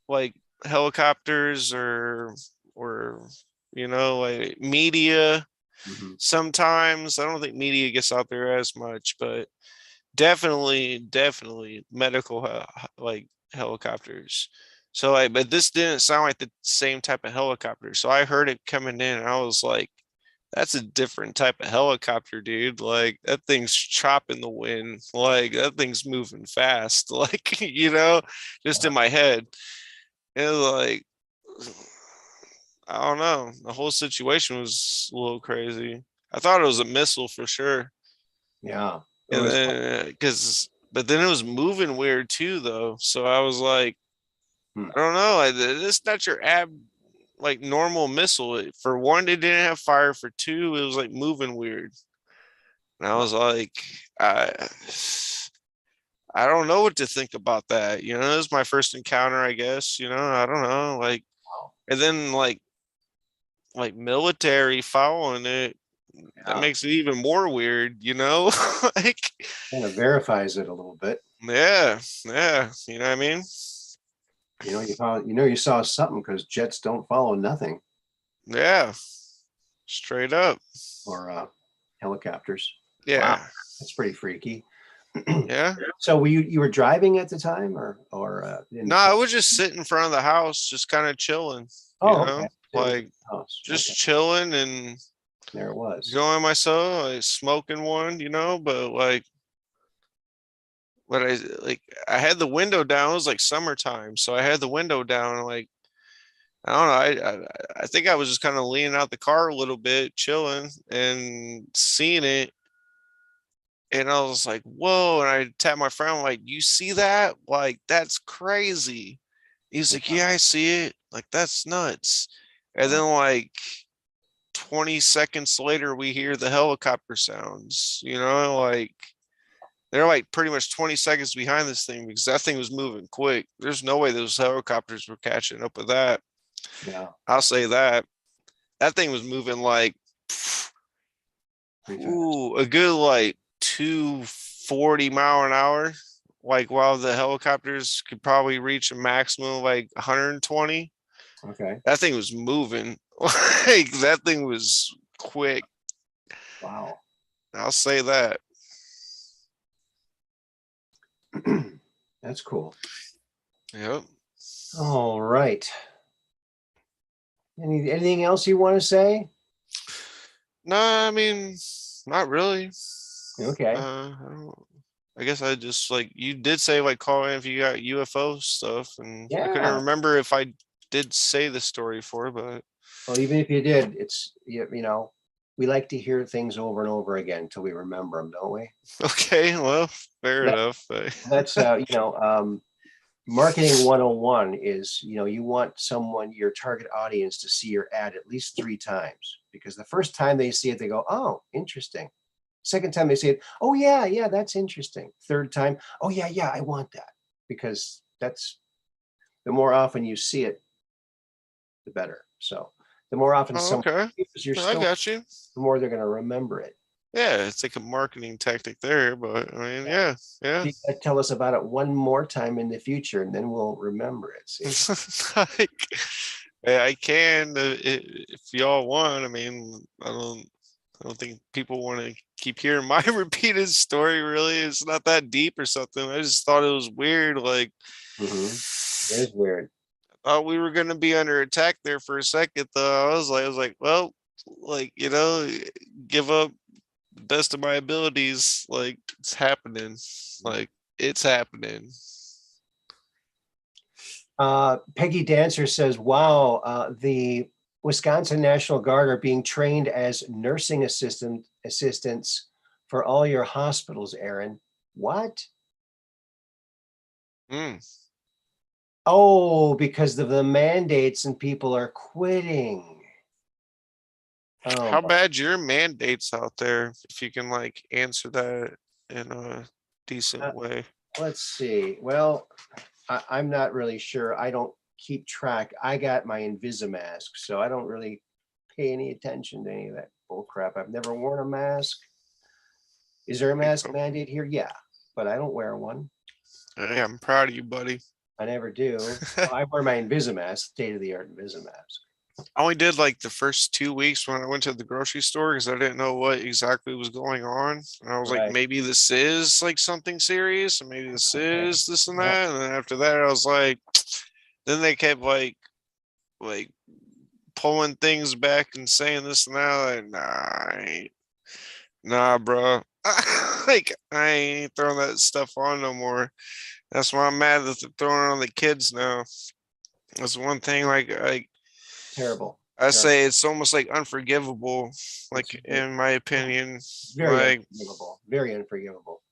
like helicopters or like media. Hmm. Sometimes I don't think media gets out there as much, but definitely medical like helicopters. So like, but this didn't sound like the same type of helicopter. So I heard it coming in and I was like, that's a different type of helicopter, dude. Like that thing's chopping the wind. Like that thing's moving fast. Like, just in my head. It was like, I don't know. The whole situation was a little crazy. I thought it was a missile for sure. Yeah, it And was. then, but then it was moving weird too, though. So I was like, Hmm. I don't know. This is not your like normal missile. For one, it didn't have fire. For two, it was like moving weird. And I Wow. was like, I, I don't know what to think about that. This is my first encounter, I guess. I don't know. Like, and then like military following it, that Yeah, makes it even more weird. Like, kind of verifies it a little bit. yeah, you know what I mean? You saw something because jets don't follow nothing. Yeah. Straight up. or helicopters. Yeah. Wow, that's pretty freaky. Yeah. So were you were driving at the time, or in No, I was just sitting in front of the house, just kind of chilling, Oh, okay. So it was like the house. just Okay. chilling and There it was. enjoying myself, like smoking one, but like, I had the window down. It was like summertime, so I had the window down. And like, I don't know, I think I was just kind of leaning out the car a little bit, chilling and seeing it. And I was like, whoa. And I tapped my friend, like, you see that? Like, that's crazy. He's like, Wow. yeah, I see it. Like, that's nuts. And Wow. then, like, 20 seconds later, we hear the helicopter sounds, like they're like pretty much 20 seconds behind this thing because that thing was moving quick. There's no way those helicopters were catching up with that. Yeah. I'll say that. That thing was moving like, Pretty fast. ooh, a good like 240 mile an hour. Like while the helicopters could probably reach a maximum of like 120. Okay. That thing was moving. Like that thing was quick. Wow. I'll say that. That's cool. Yep. All right. Anything else you want to say? No, I mean, not really. Okay. I guess I just like you did say like call in if you got UFO stuff, and I couldn't Yeah. remember if I did say the story for, but Well, even if you did, it's we like to hear things over and over again until we remember them, don't we? okay, well, fair That- enough. That's marketing 101 is, you want your target audience to see your ad at least 3 times, because the first time they see it, they go, oh, interesting. Second time they see it, oh yeah, that's interesting. Third time, oh yeah, I want that, because that's the more often you see it, the better. So the more often Oh, someone okay, hears your I story, got you. the more they're going to remember it. Yeah, it's like a marketing tactic there, but I mean, yeah. You gotta tell us about it one more time in the future, and then we'll remember it. See? Like, yeah, I can if y'all want. I mean, I don't think people want to keep hearing my repeated story. Really, it's not that deep or something. I just thought it was weird. Like, It is weird. thought we were gonna be under attack there for a second. Though I was like, well, like give up the best of my abilities. Like it's happening. Like it's happening. Peggy Dancer says, wow, the Wisconsin National Guard are being trained as nursing assistants for all your hospitals, Aaron. What? Mm. Oh, because of the mandates and people are quitting. Oh, How bad your mandates out there? If you can like answer that in a decent way. let's see. Well, I'm not really sure. I don't keep track. I got my Invisimask, so I don't really pay any attention to any of that bull crap. I've never worn a mask. Is there a mask mandate here? Yeah, but I don't wear one. Hey, I'm proud of you, buddy. I never do. I wear my Invisimask, state-of-the-art Invisimask. I only did like the first 2 weeks when I went to the grocery store because I didn't know what exactly was going on. And I was like, Right. maybe this is like something serious, and maybe this Okay. is this and Yeah. that. And then after that, I was like, then they kept like pulling things back and saying this and that. Like, nah, bro. Like I ain't throwing that stuff on no more. That's why I'm mad that they're throwing it on the kids now. That's one thing. Like Terrible. I say, it's almost like unforgivable. Like in my opinion, Very like unforgivable. Very unforgivable.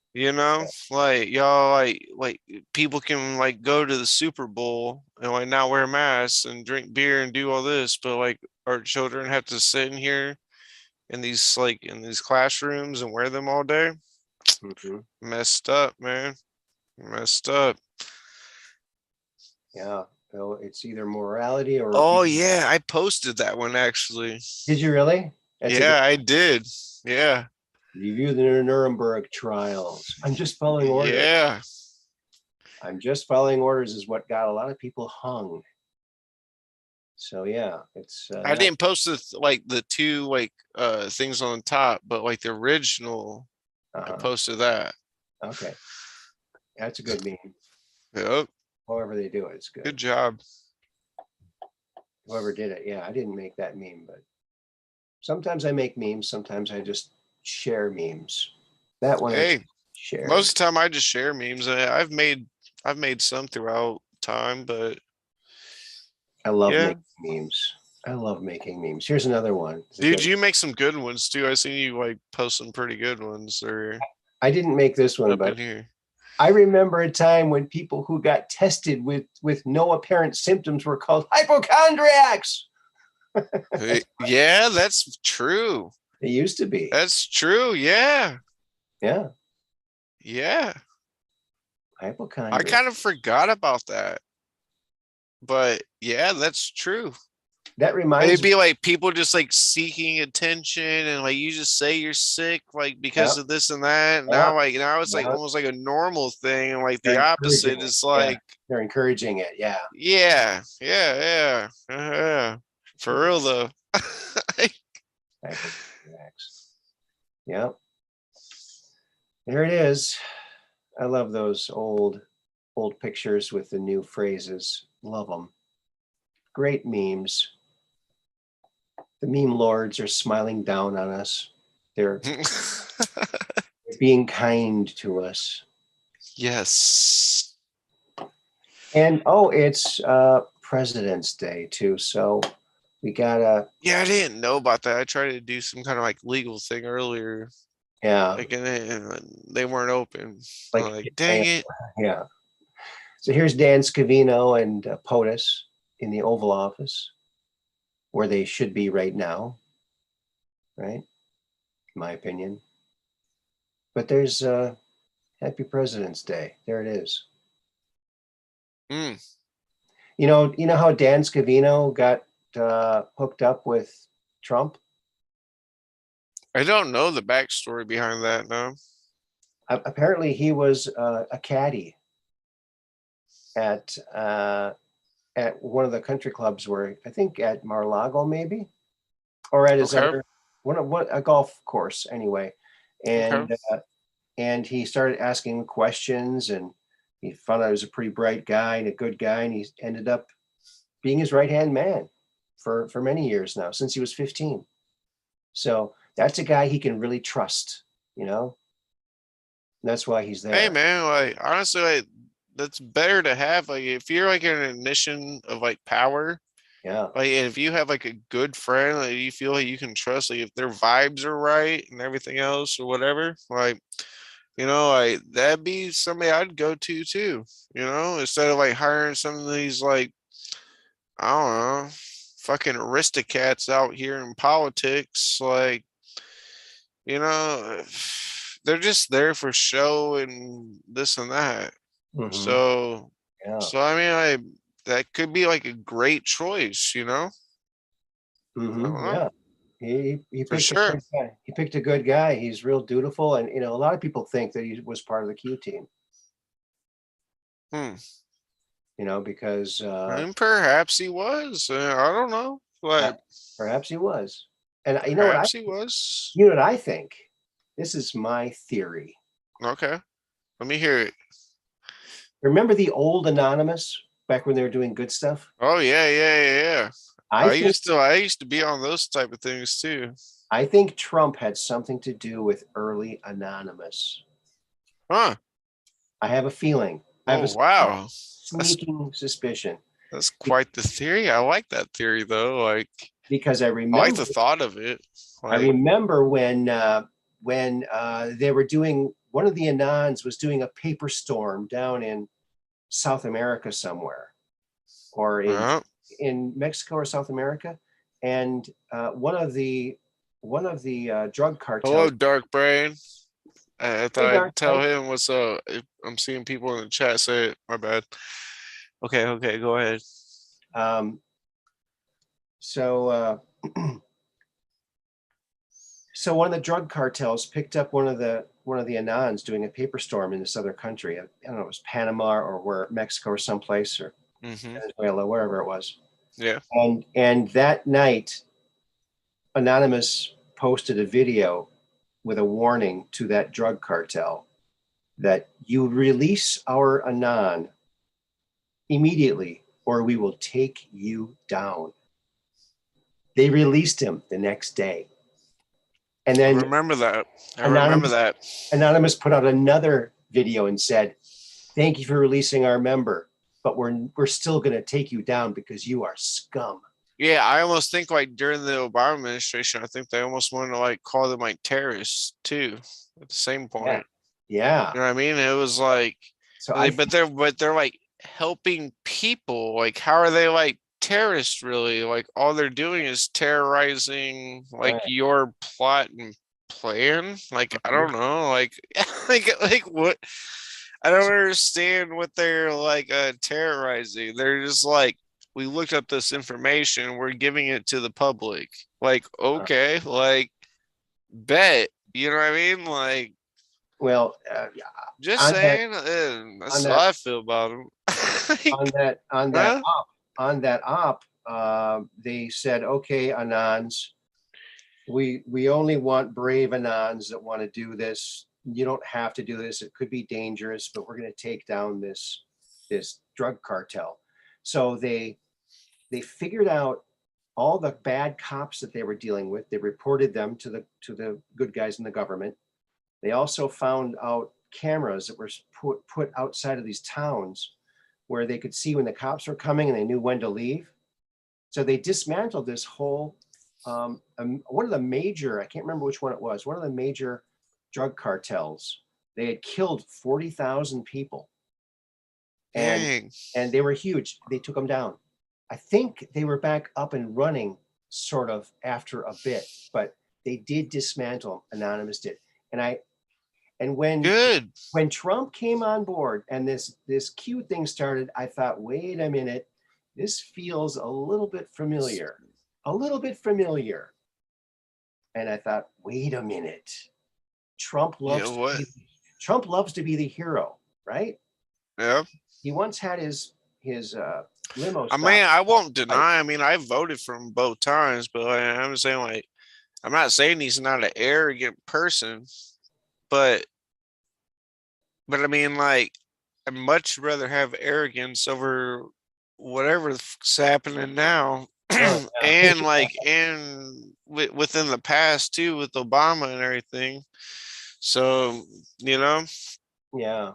like y'all like people can like go to the Super Bowl and like not wear masks and drink beer and do all this, but like our children have to sit in here in these classrooms and wear them all day. Mhm. Messed up, man. Messed up. Yeah. So it's either morality or. Oh yeah, I posted that one actually. Did you really? That's Yeah, I did. Yeah. Review the Nuremberg Trials. I'm just following orders. Yeah. I'm just following orders is what got a lot of people hung. So yeah, it's I didn't post like the two like things on top, but like the original, I posted that. Okay, that's a good meme. Yep. However they do it, it's Good good. job. Whoever did it, yeah, I didn't make that meme, but sometimes I make memes. Sometimes I just share memes. That one I Hey, share. most of the time I just share memes. I've made some throughout time, but I love yeah. making memes. I love making memes. Here's another one. It's a Dude, good- you make some good ones too. I seen you like post some pretty good ones or I didn't make this one, up but in here. I remember a time when people who got tested with no apparent symptoms were called hypochondriacs. Yeah, that's true. They used to be. That's true. Yeah. Yeah, Yeah. I hypochondriac. kind of forgot about that. But yeah, that's true. That reminds It'd me. be like people just like seeking attention and like you just say you're sick like because of this and that. And now it's like Yeah. almost like a normal thing. And like They're the opposite encouraging is it. Yeah. like They're encouraging it. Yeah. yeah. For real though. Hypochondriacs. Yeah. There it is. I love those old pictures with the new phrases. Love them. Great memes. The meme lords are smiling down on us. They're being kind to us. Yes. And it's President's Day too. So we gotta. Yeah, I didn't know about that. I tried to do some kind of like legal thing earlier. Yeah. Like and they weren't open. Like, I'm like, dang it. Yeah. So here's Dan Scavino and POTUS in the Oval Office, where they should be right now, right? In my opinion. But there's Happy President's Day. There it is. Mm. You know how Dan Scavino got hooked up with Trump? I don't know the backstory behind that, no. Apparently, he was a caddy at one of the country clubs where I think at Mar-a-Lago maybe, or at his other a golf course anyway, and he started asking questions and he found out he was a pretty bright guy and a good guy, and he ended up being his right-hand man for many years now, since he was 15. So that's a guy he can really trust, and that's why he's there. Hey man, like honestly, like that's better to have. Like if you're like in a mission of like power, Yeah. like and if you have like a good friend that you feel like you can trust, like if their vibes are right and everything else or whatever, like like that'd be somebody I'd go to too. Instead of like hiring some of these like I don't know, fucking aristocrats out here in politics, like they're just there for show and this and that. Mhm. So, Yeah. I mean, that could be like a great choice, Mhm. know. Yeah. He For picked a sure. good guy. He picked a good guy. He's real dutiful, and a lot of people think that he was part of the Q team. Because And perhaps he was. I don't know. Like perhaps he was. And perhaps he was. You know what I think? This is my theory. Okay. Let me hear it. Remember the old Anonymous back when they were doing good stuff? Oh yeah. I used to be on those type of things too. I think Trump had something to do with early Anonymous. Huh. I have a feeling. I have wow. Sneaking suspicion. That's quite the theory. I like that theory though. Like because I remember I like the thought of it. I remember when they were doing, one of the Anons was doing a paper storm down in South America somewhere, or in Mexico or South America, and one of the drug cartels. Hello, Dark Brain. I thought I'd tell him what's up. I'm seeing people in the chat say it. My bad. Okay, go ahead. So one of the drug cartels picked up one of the Anons doing a paper storm in this other country. I don't know, it was Panama or Mexico or someplace, or Venezuela, wherever it was. Yeah. And that night, Anonymous posted a video with a warning to that drug cartel that you release our Anon immediately or we will take you down. They released him the next day. And I then remember that. I remember that. Anonymous put out another video and said, thank you for releasing our member, but we're still going to take you down because you are scum. Yeah, I almost think like during the Obama administration, I think they almost wanted to like call them like terrorists too at the same point. Yeah. You know what I mean? It was like, So but they're like helping people. Like, how are they like terrorists really? Like all they're doing is terrorizing like your plot and plan. Like, I don't know. Like, like what? I don't understand what they're like terrorizing. They're just like, we looked up this information, we're giving it to the public. Like, okay, like bet. You know what I mean? Like, well, just saying, that's how I feel about them. on that op, they said, okay, Anons, we only want brave Anons that want to do this. You don't have to do this. It could be dangerous, but we're going to take down this drug cartel. So they figured out all the bad cops that they were dealing with. They reported them to the good guys in the government. They also found out cameras that were put outside of these towns where they could see when the cops were coming and they knew when to leave. So they dismantled this whole, one of the major, I can't remember which one it was, one of the major drug cartels. They had killed 40,000 people. And they were huge. They took them down. I think they were back up and running sort of after a bit, but they did dismantle them. Anonymous did. And when Trump came on board and this Q thing started, I thought, wait a minute, this feels a little bit familiar. And I thought, wait a minute. Trump loves to be the hero, right? Yeah. He once had his limo. I mean, I won't deny. I mean, I voted for him both times, but I'm saying like, I'm not saying he's not an arrogant person, but I mean, like, I'd much rather have arrogance over whatever's happening now. And like, and within the past too, with Obama and everything. So, you know. Yeah.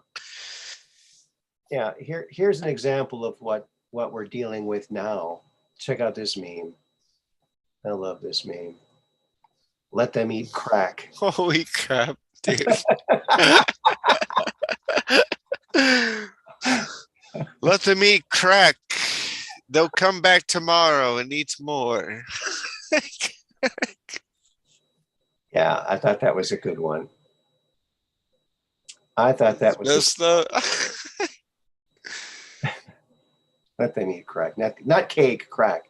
Here's an example of what we're dealing with now. Check out this meme. I love this meme. Let them eat crack. Holy crap, dude. Let them eat crack. They'll come back tomorrow and eat more. Yeah, I thought that was a good one. I thought that was let them eat crack, not cake, crack.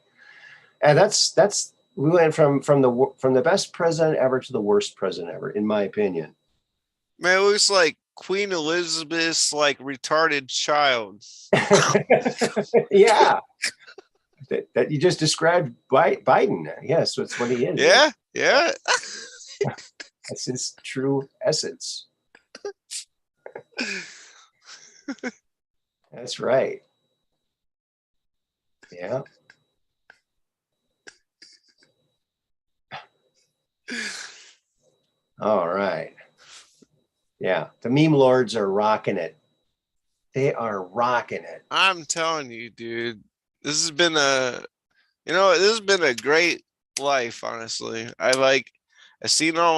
And that's we went from the best president ever to the worst president ever, in my opinion. Man, it looks like Queen Elizabeth's like retarded child. Yeah. That you just described Biden. Yes, that's what he is. Yeah, yeah. That's his true essence. That's right. Yeah. All right. Yeah, the meme lords are rocking it. They are rocking it. I'm telling you, dude. This has been a great life, honestly. I seen all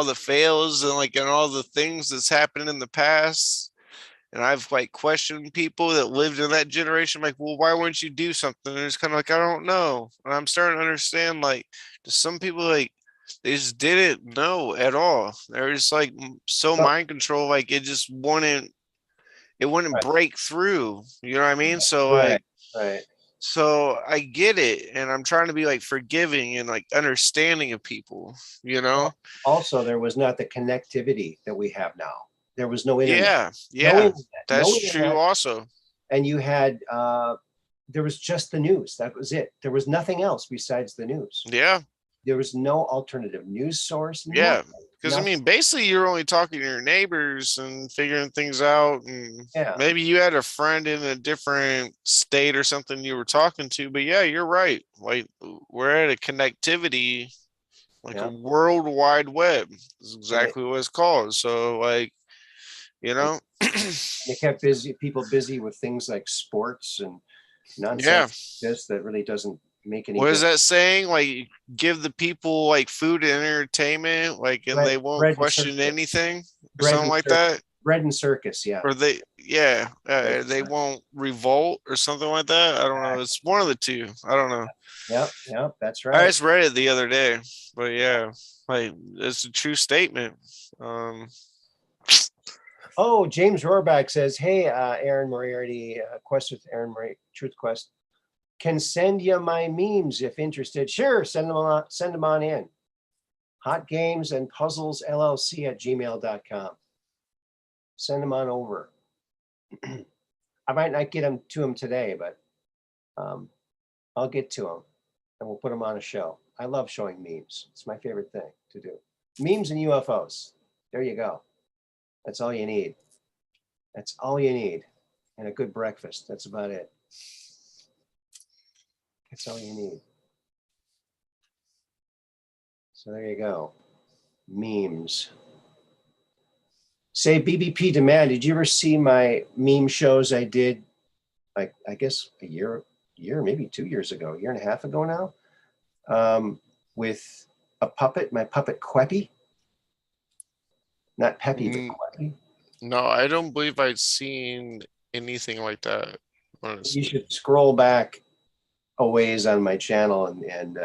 the fails and all the things that's happened in the past. And I've like questioned people that lived in that generation, like, well, why wouldn't you do something? And it's kind of like, I don't know. And I'm starting to understand, like, some people like they just didn't know at all. They're just like so mind control, like it wouldn't break through. You know what I mean? So right. So I get it, and I'm trying to be like forgiving and like understanding of people, you know. Also, there was not the connectivity that we have now. There was no internet. Yeah, no internet, that's true. Also, and you had there was just the news. That was it. There was nothing else besides the news. Yeah. There was no alternative news source. Yeah. Nothing. Because I mean, basically, you're only talking to your neighbors and figuring things out. And Yeah. maybe you had a friend in a different state or something you were talking to. But yeah, you're right. Like, we're at a connectivity, like a world wide web is exactly what it's called. So, like, you know, they kept people busy with things like sports and nonsense. Yeah. This that really doesn't make any. What is that saying? Like, give the people like food and entertainment, like, and they won't question anything, or something like that. Bread and circus, yeah. Or they won't revolt or something like that. I don't know. It's one of the two. I don't know. Yep, that's right. I just read it the other day, but yeah, like, it's a true statement. Oh, James Rohrback says, "Hey, Aaron Moriarty, Quest with Aaron Moriarty, Truth Quest. Can send you my memes if interested. Sure, send them on in. Hot Games and Puzzles LLC at gmail.com. Send them on over. I might not get them to them today, but I'll get to them and we'll put them on a show. I love showing memes. It's my favorite thing to do. Memes and UFOs. There you go. That's all you need. That's all you need. And a good breakfast. That's about it. That's all you need. So there you go. Memes. Say BBP Demand. Did you ever see my meme shows I did, like, I guess a year, maybe 2 years ago, a year and a half ago now, with a puppet, my puppet Queppy? Not Peppy, but Queppy. No, I don't believe I'd seen anything like that, honestly. You should scroll back a ways on my channel, and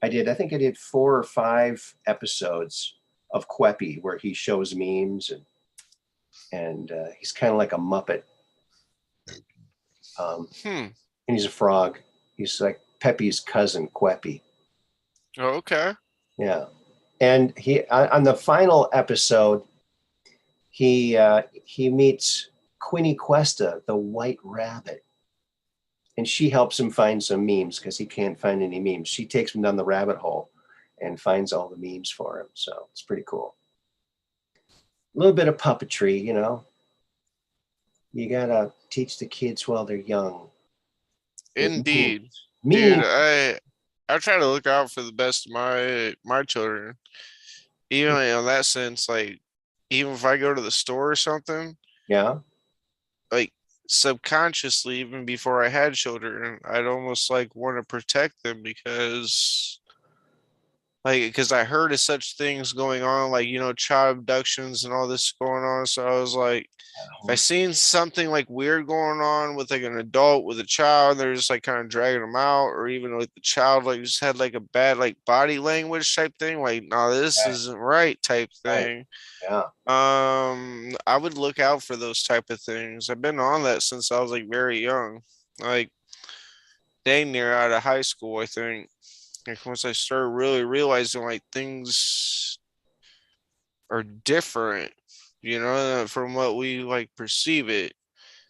I think I did 4 or 5 episodes of Queppy where he shows memes, and he's kind of like a Muppet. And he's a frog. He's like Peppy's cousin, Queppy. Oh, okay. Yeah. And he on the final episode, he meets Quinny Cuesta, the white rabbit. And she helps him find some memes because he can't find any memes. She takes him down the rabbit hole and finds all the memes for him. So it's pretty cool. A little bit of puppetry, you know. You got to teach the kids while they're young. Indeed. Dude, I try to look out for the best of my children. Even in that sense, like, even if I go to the store or something, yeah, like, subconsciously, even before I had children, I'd almost like want to protect them because I heard of such things going on, like, you know, child abductions and all this going on. So I was like, if I seen something like weird going on with like an adult with a child, they're just like kind of dragging them out, or even like the child like just had like a bad like body language type thing, like, no, this isn't right type thing. Yeah. I would look out for those type of things. I've been on that since I was like very young, like dang near out of high school, I think. Like, once I started really realizing like things are different, you know, from what we like perceive it.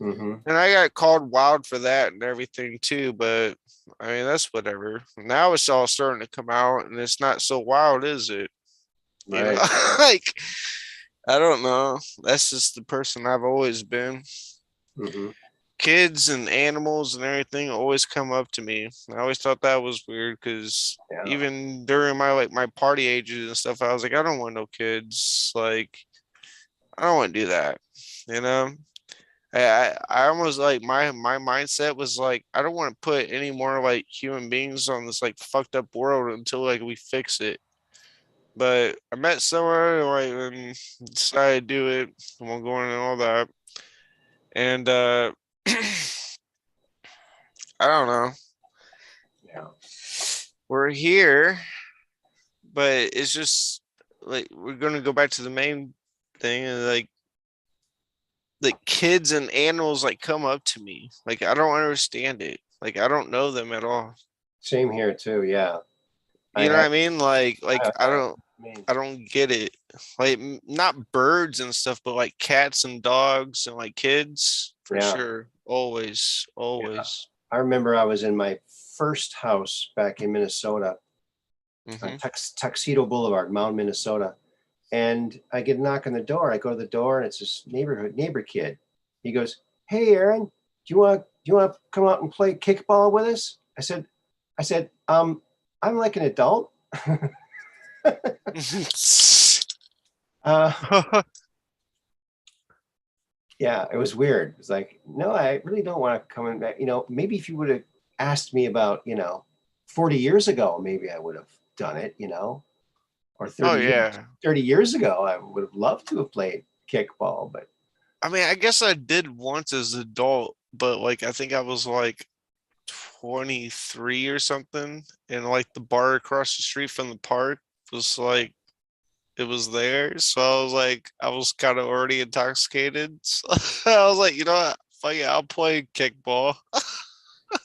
Mm-hmm. And I got called wild for that and everything too, but I mean, that's whatever. Now it's all starting to come out and it's not so wild, is it? You know? Like, I don't know. That's just the person I've always been. Mm-hmm. Kids and animals and everything always come up to me. I always thought that was weird because even during my party ages and stuff, I was like, I don't want no kids. Like, I don't want to do that. You know, I almost like my mindset was like, I don't want to put any more like human beings on this like fucked up world until like we fix it. But I met someone like and decided to do it. I won't go into all that. And I don't know. Yeah. We're here, but it's just like we're gonna go back to the main thing, and like the kids and animals like come up to me. Like, I don't understand it. Like, I don't know them at all. Same here too, yeah. You know what I mean? Like I don't get it. Like, not birds and stuff, but like cats and dogs and like kids for sure. Always. I remember I was in my first house back in Minnesota, Hmm. on Tuxedo Boulevard, Mound, Minnesota. And I get a knock on the door. I go to the door, and it's this neighbor kid. He goes, "Hey, Aaron, do you want to come out and play kickball with us?" I said, I'm like an adult. uh, yeah, it was weird. It's like, no, I really don't want to come in back. Maybe if you would have asked me about, 40 years ago, maybe I would have done it, or Oh 30 years ago, I would have loved to have played kickball, but I mean, I guess I did once as an adult, but like I think I was like 23 or something, and like the bar across the street from the park was like it was there. So I was kind of already intoxicated. So I was like, you know what? Fuck it, I'll play kickball.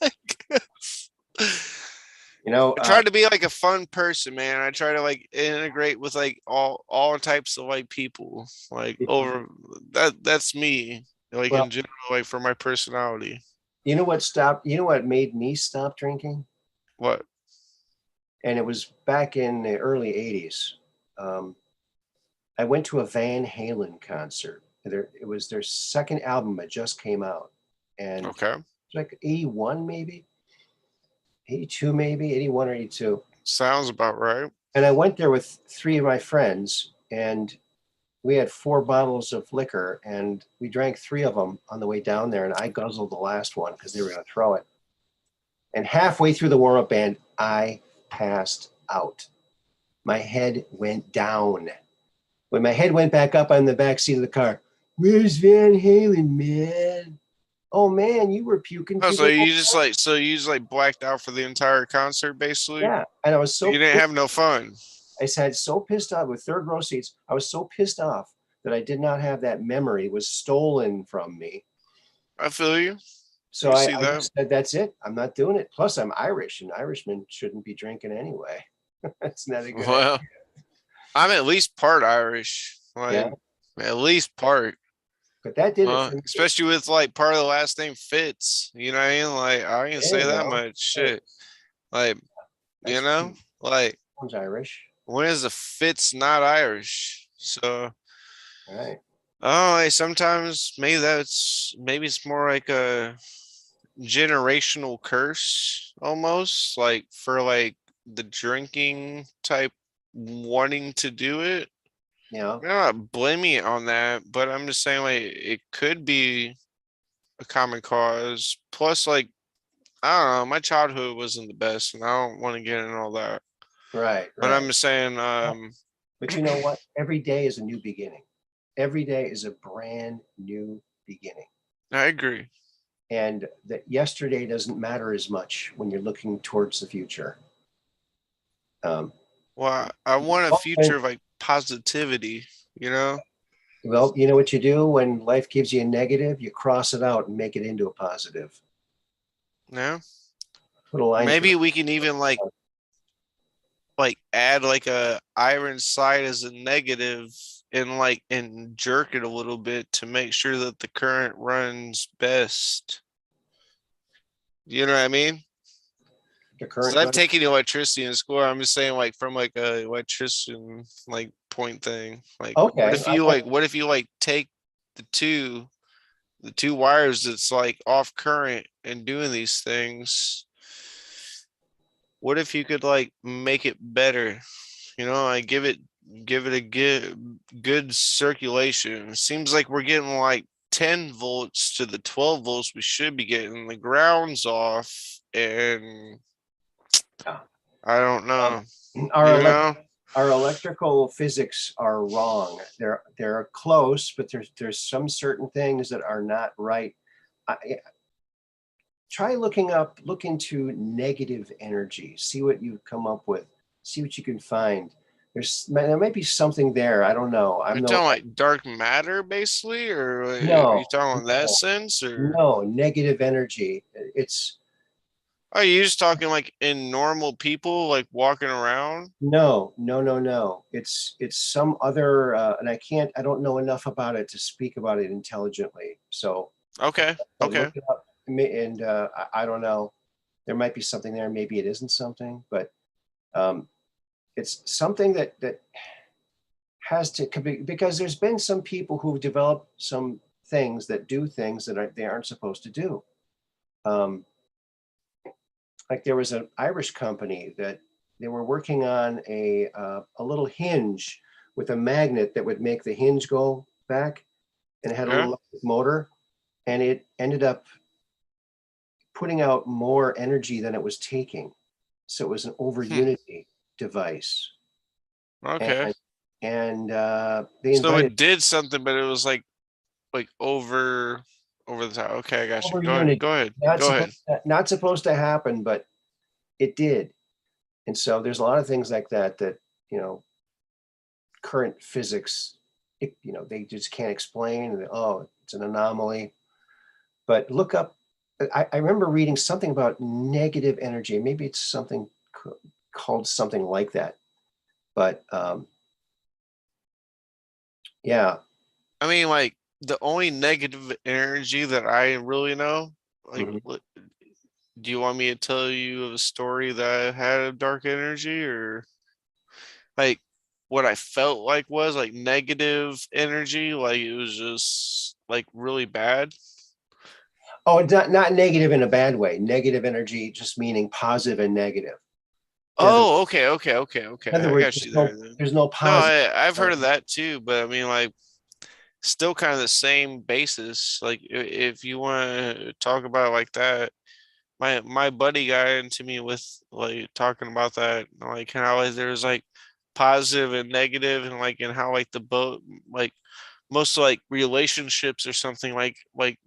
Like, I tried to be like a fun person, man. I try to like integrate with like all types of like people. Like over that's me. Like well, in general, like for my personality. you know what made me stop drinking? What? And it was back in the early 80s. I went to a Van Halen concert. It was their second album that just came out. And Okay. it's like 81, maybe 82, maybe 81 or 82. Sounds about right. And I went there with three of my friends, and we had 4 bottles of liquor, and we drank 3 of them on the way down there. And I guzzled the last one because they were going to throw it. And halfway through the warm-up band, I passed out. My head went down. When my head went back up on the back seat of the car, "Where's Van Halen, man? Oh man, you were puking." Oh, so you just like blacked out for the entire concert, basically? Yeah, and I was so you didn't have no fun. I said so pissed off with third row seats. I was so pissed off that I did not have that memory. It was stolen from me. I feel you. So see I that. just said, that's it. I'm not doing it. Plus, I'm Irish, and Irishmen shouldn't be drinking anyway. That's not a good Well, idea. I'm at least part Irish. Like Yeah. at least part. But that did it for me. Especially with like part of the last name Fitz. You know what I mean? Like I ain't gonna say that much shit. Like That's like one's Irish. when is the Fitz not Irish? So All right. oh, sometimes maybe it's more like a generational curse almost, like for like the drinking type wanting to do it. Yeah. I'm not blaming it on that, but I'm just saying like it could be a common cause. Plus, like I don't know, my childhood wasn't the best, and I don't want to get into all that. Right. But I'm just saying, but you know what? Every day is a new beginning. Every day is a brand new beginning. I agree. And that yesterday doesn't matter as much when you're looking towards the future. Well, I want a future of like positivity, you know? Well, you know what you do when life gives you a negative? You cross it out and make it into a positive. Yeah. Put a line. Maybe we can even like add like a iron side as a negative and jerk it a little bit to make sure that the current runs best. You know what I mean? So I've taken electricity in school. I'm just saying like from like a electrician like point thing. Like okay. What if you take the two wires that's like off current and doing these things? What if you could like make it better? Like give it a good circulation. It seems like we're getting like 10 volts to the 12 volts we should be getting. The ground's off, and I don't know. Our electrical physics are wrong. They're close, but there's some certain things that are not right. Try look into negative energy. See what you come up with. See what you can find. There might be something there. I don't know. You're talking like dark matter, basically, or no, are you talking in that sense, or no negative energy? Are you just talking like in normal people, like walking around? No. It's some other, and I don't know enough about it to speak about it intelligently. So okay. Look it up. and I don't know. There might be something there. Maybe it isn't something, but it's something that has to be, because there's been some people who've developed some things that do things that they aren't supposed to do. Like there was an Irish company that they were working on a little hinge with a magnet that would make the hinge go back, and it had a little electric motor, and it ended up putting out more energy than it was taking. So it was an over unity device. Okay. And they So invited it did something, but it was like over the top. Okay, I got you. over Go ahead. unity. Go ahead. Not Go ahead. not supposed to happen, but it did. And so there's a lot of things like that current physics, they just can't explain. And, oh, it's an anomaly. But look up. I remember reading something about negative energy. Maybe it's something called something like that. But yeah. I mean, like the only negative energy that I really know, like, do you want me to tell you of a story that had a dark energy, or like what I felt like was like negative energy, like it was just like really bad? Oh, not negative in a bad way. Negative energy just meaning positive and negative. Oh, okay. In other I words, got you there. there's no No, positive. I've heard of that too, but I mean, like, still kind of the same basis. Like, if you want to talk about it like that, my buddy got into me with like talking about that, like how like, there's like positive and negative, and like and how like the boat, like most like relationships or something like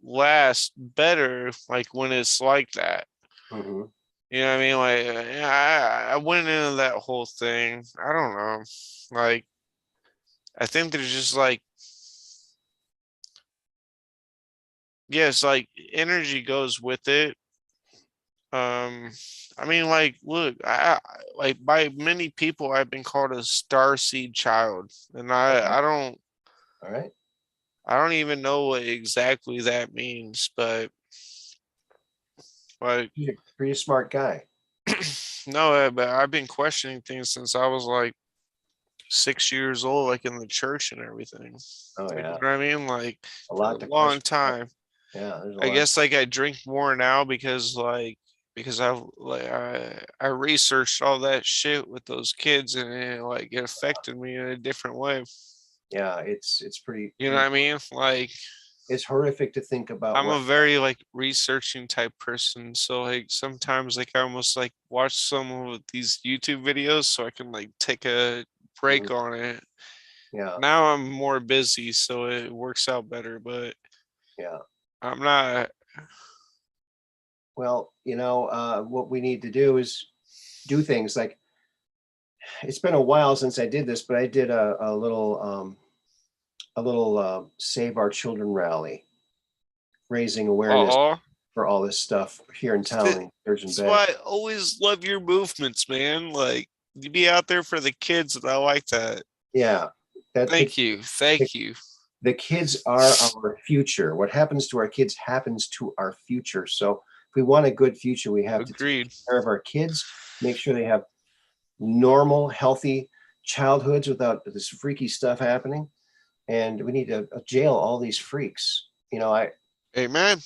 last better like when it's like that. Mhm. You know what I mean? Like I went into that whole thing. I don't know. Like I think there's just like, yes, like energy goes with it. I mean, like, look, like by many people, I've been called a starseed child, and I don't, All right. I don't even know what exactly that means, but like, You're a pretty smart guy. no, but I've been questioning things since I was like 6 years old, like in the church and everything. Oh Like, you yeah, know what I mean? Like a for lot a to long question. time. Yeah, there's a I lot. guess like I drink more now because I researched all that shit with those kids, and it affected me in a different way. Yeah, it's pretty. You know what I mean? Like It's horrific to think about I'm what. a very like researching type person, so like sometimes like I almost like watch some of these YouTube videos so I can like take a break on it. Yeah, Now I'm more busy, so it works out better, but yeah. I'm not. Well, what we need to do is do things like, it's been a while since I did this, but I did a little Save Our Children rally, raising awareness Oh, for all this stuff here in town in Sturgeon that's Bay. why I always love your movements, man. Like you be out there for the kids, and I like that. Yeah, Thank you, thank you. the kids are our future. What happens to our kids happens to our future. So if we want a good future, we have to take Agreed. care of our kids, make sure they have normal, healthy childhoods without this freaky stuff happening. And we need to jail all these freaks. Amen.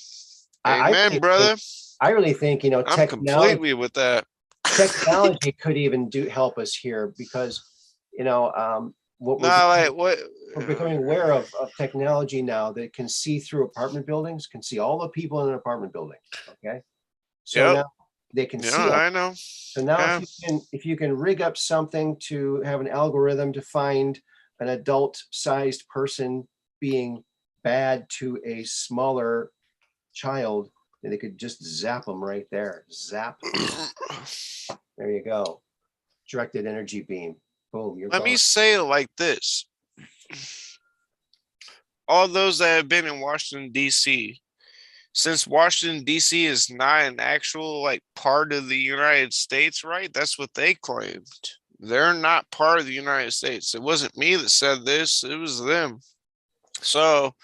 I Amen, brother. I really think, I'm completely with that. technology could even help us here, because, what No, like what? we're becoming aware of technology now that can see through apartment buildings, can see all the people in an apartment building. Okay. So Yep. now they can Yeah, see them. I know. So now Yeah. if you can rig up something to have an algorithm to find an adult sized person being bad to a smaller child, then they could just zap them right there. Zap. There you go. Directed energy beam. Boom, you're Let gone. me say it like this. All those that have been in Washington, D.C., since Washington, D.C. is not an actual like part of the United States, right? That's what they claimed. They're not part of the United States. It wasn't me that said this, it was them. So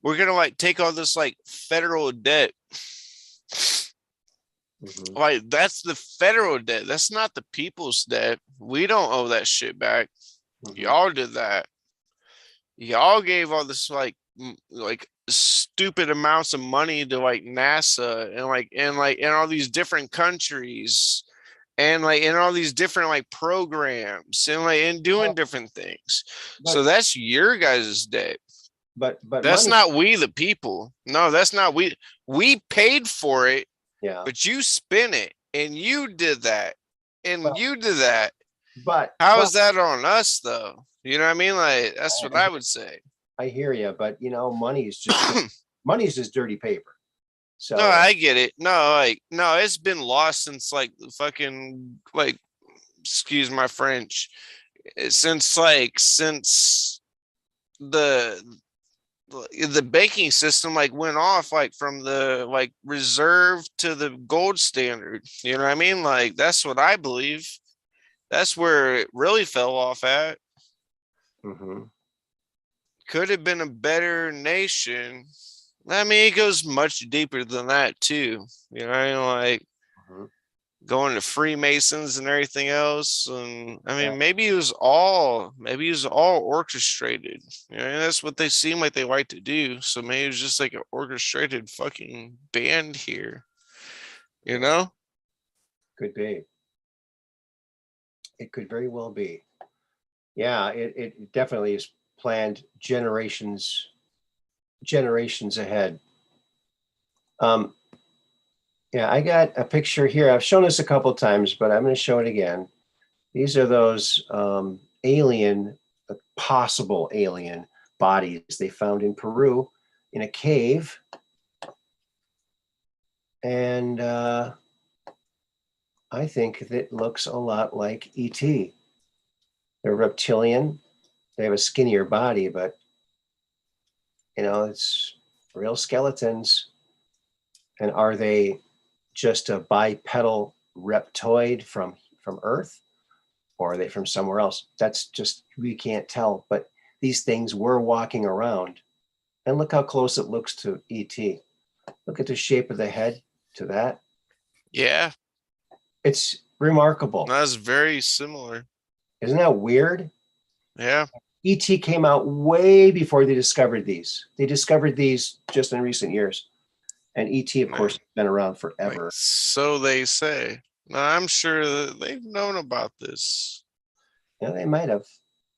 we're gonna like take all this like federal debt Mhm. Like, that's the federal debt. That's not the people's debt. We don't owe that shit back. Mhm. Y'all did that. Y'all gave all this like stupid amounts of money to like NASA and all these different countries and like in all these different like programs and doing different things. So But that's your guys' debt. but That's money. not we the people. No, that's not we. We paid for it, Yeah. but you spent it and you did that and Well, you did that. but How is that on us though? You know what I mean? Like, that's what I, I would say. I hear you, but money is just money is just dirty paper. No, So I get it. No, it's been lost since like the fucking like, excuse my French, since the the banking system like went off like from the like reserve to the gold standard. You know what I mean? Like, that's what I believe. That's where it really fell off at. mhm. Could have been a better nation. I mean, it goes much deeper than that too. You know what I mean? Like, Mhm. going to Freemasons and everything else. And I Yeah. mean, maybe it was all orchestrated. You know, that's what they seem like they like to do. So maybe it's just like an orchestrated fucking band here. You know? Could be. It could very well be. Yeah, it definitely is planned generations ahead. Um, yeah, I got a picture here. I've shown this a couple times, but I'm going to show it again. These are those possible alien bodies they found in Peru in a cave. And I think it looks a lot like ET. They're reptilian. They have a skinnier body, but it's real skeletons. And are they just a bipedal reptoid from Earth, or are they from somewhere else? That's just, we can't tell. But these things were walking around, and look how close it looks to ET. Look at the shape of the head to that. Yeah. It's remarkable. That's very similar. Isn't that weird? Yeah. ET came out way before they discovered these. They discovered these just in recent years. And ET, of course, has been around forever. So they say. No, I'm sure that they've known about this. Yeah, they might have.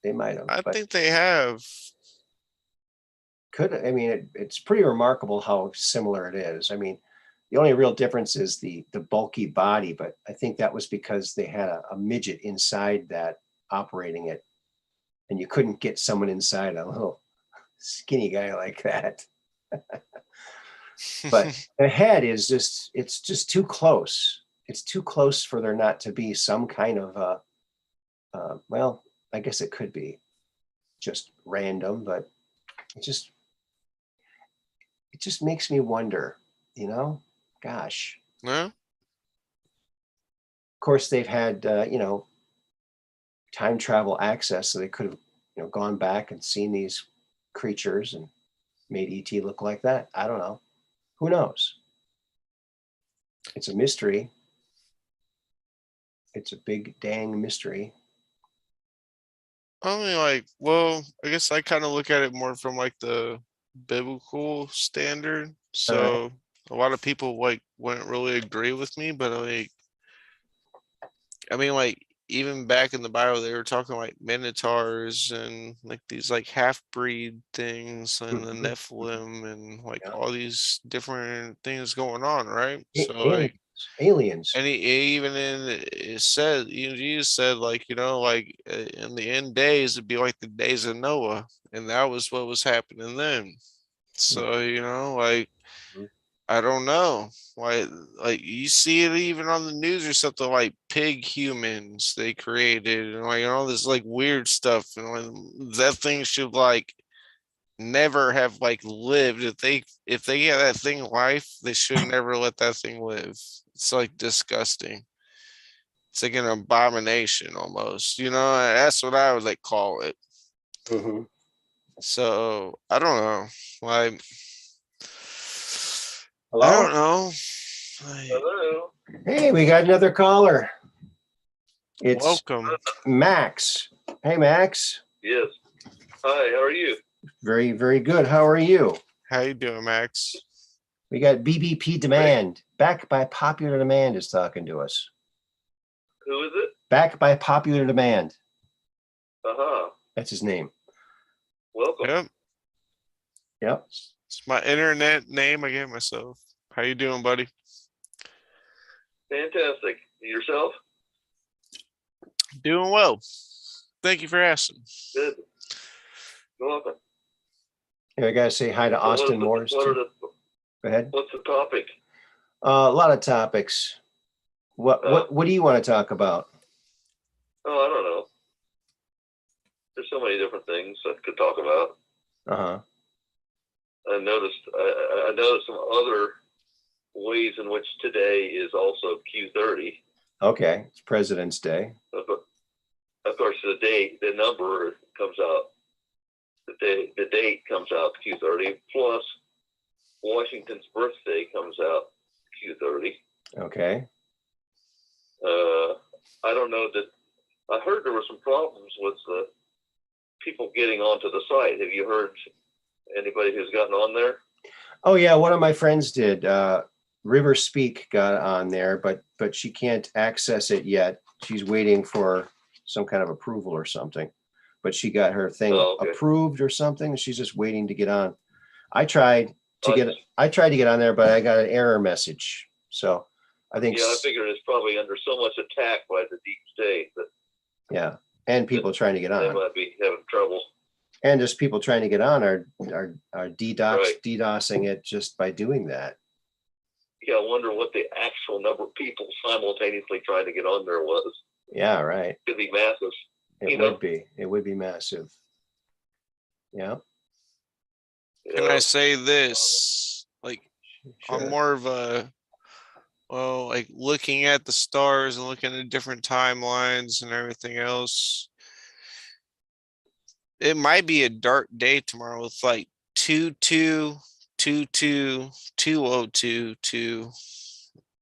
They might have. I But think they have. it's pretty remarkable how similar it is. I mean, the only real difference is the bulky body, but I think that was because they had a midget inside that operating it, and you couldn't get someone inside a little skinny guy like that. But the head is it's just too close. It's too close for there not to be some kind of well, I guess it could be just random, but it just makes me wonder, gosh. Yeah. Of course, they've had time travel access, so they could have gone back and seen these creatures and made ET look like that. I don't know. Who knows? It's a mystery. It's a big dang mystery. Only like, well, I guess I kind of look at it more from like the biblical standard. So a lot of people like wouldn't really agree with me, but like, I mean, like, even back in the Bible, they were talking like minotaurs and like these like half breed things and the Mhm. Nephilim and like Yeah. all these different things going on, right? So like, Aliens. and even in it said, Jesus said, like, like in the end days, it'd be like the days of Noah, and that was what was happening then. So, like, Mhm. I don't know. Like you see it even on the news or something, like pig humans they created and like all this like weird stuff, and like, that thing should like never have like lived. If they get that thing life, they should never let that thing live. It's like disgusting. It's like an abomination almost. That's what I would like call it. Mhm. So I don't know. Like, I Hello? don't know. Like, Hello. Hey, we got another caller. It's Welcome. Max. Hey, Max. Yes. Hi, how are you? Very, very good. How are you? How you doing, Max? We got BBP Demand. Back by Popular Demand is talking to us. Who is it? Back by Popular Demand. Uh-huh. That's his name. Welcome. Yep. Yep. It's my internet name I gave myself. How you doing, buddy? Fantastic. Yourself? Doing well. Thank you for asking. Good. You're welcome. Here, I got to say hi to Austin Morris. Go ahead. What's the topic? A lot of topics. What do you want to talk about? Oh, I don't know. There's so many different things I could talk about. Uh-huh. I noticed some other ways in which today is also Q30. Okay. It's President's Day. Of course, the number comes out. The date comes out Q30. Plus, Washington's birthday comes out Q30. Okay. I don't know that. I heard there were some problems with the people getting onto the site. Have you heard anybody who's gotten on there? Oh yeah, one of my friends did. River Speak got on there, but she can't access it yet. She's waiting for some kind of approval or something. But she got her thing approved or something. She's just waiting to get on. I tried to get on there, but I got an error message. So I think I figured it's probably under so much attack by the deep state that and people trying to get on. They might be having trouble. And just people trying to get on are DDoSing it just by doing that. Yeah, I wonder what the actual number of people simultaneously trying to get on there was. Yeah, right. It could be massive. It would be massive. Yeah. Can I say this? Like, Sure. I'm more of a, like looking at the stars and looking at different timelines and everything else. It might be a dark day tomorrow with like 22222022.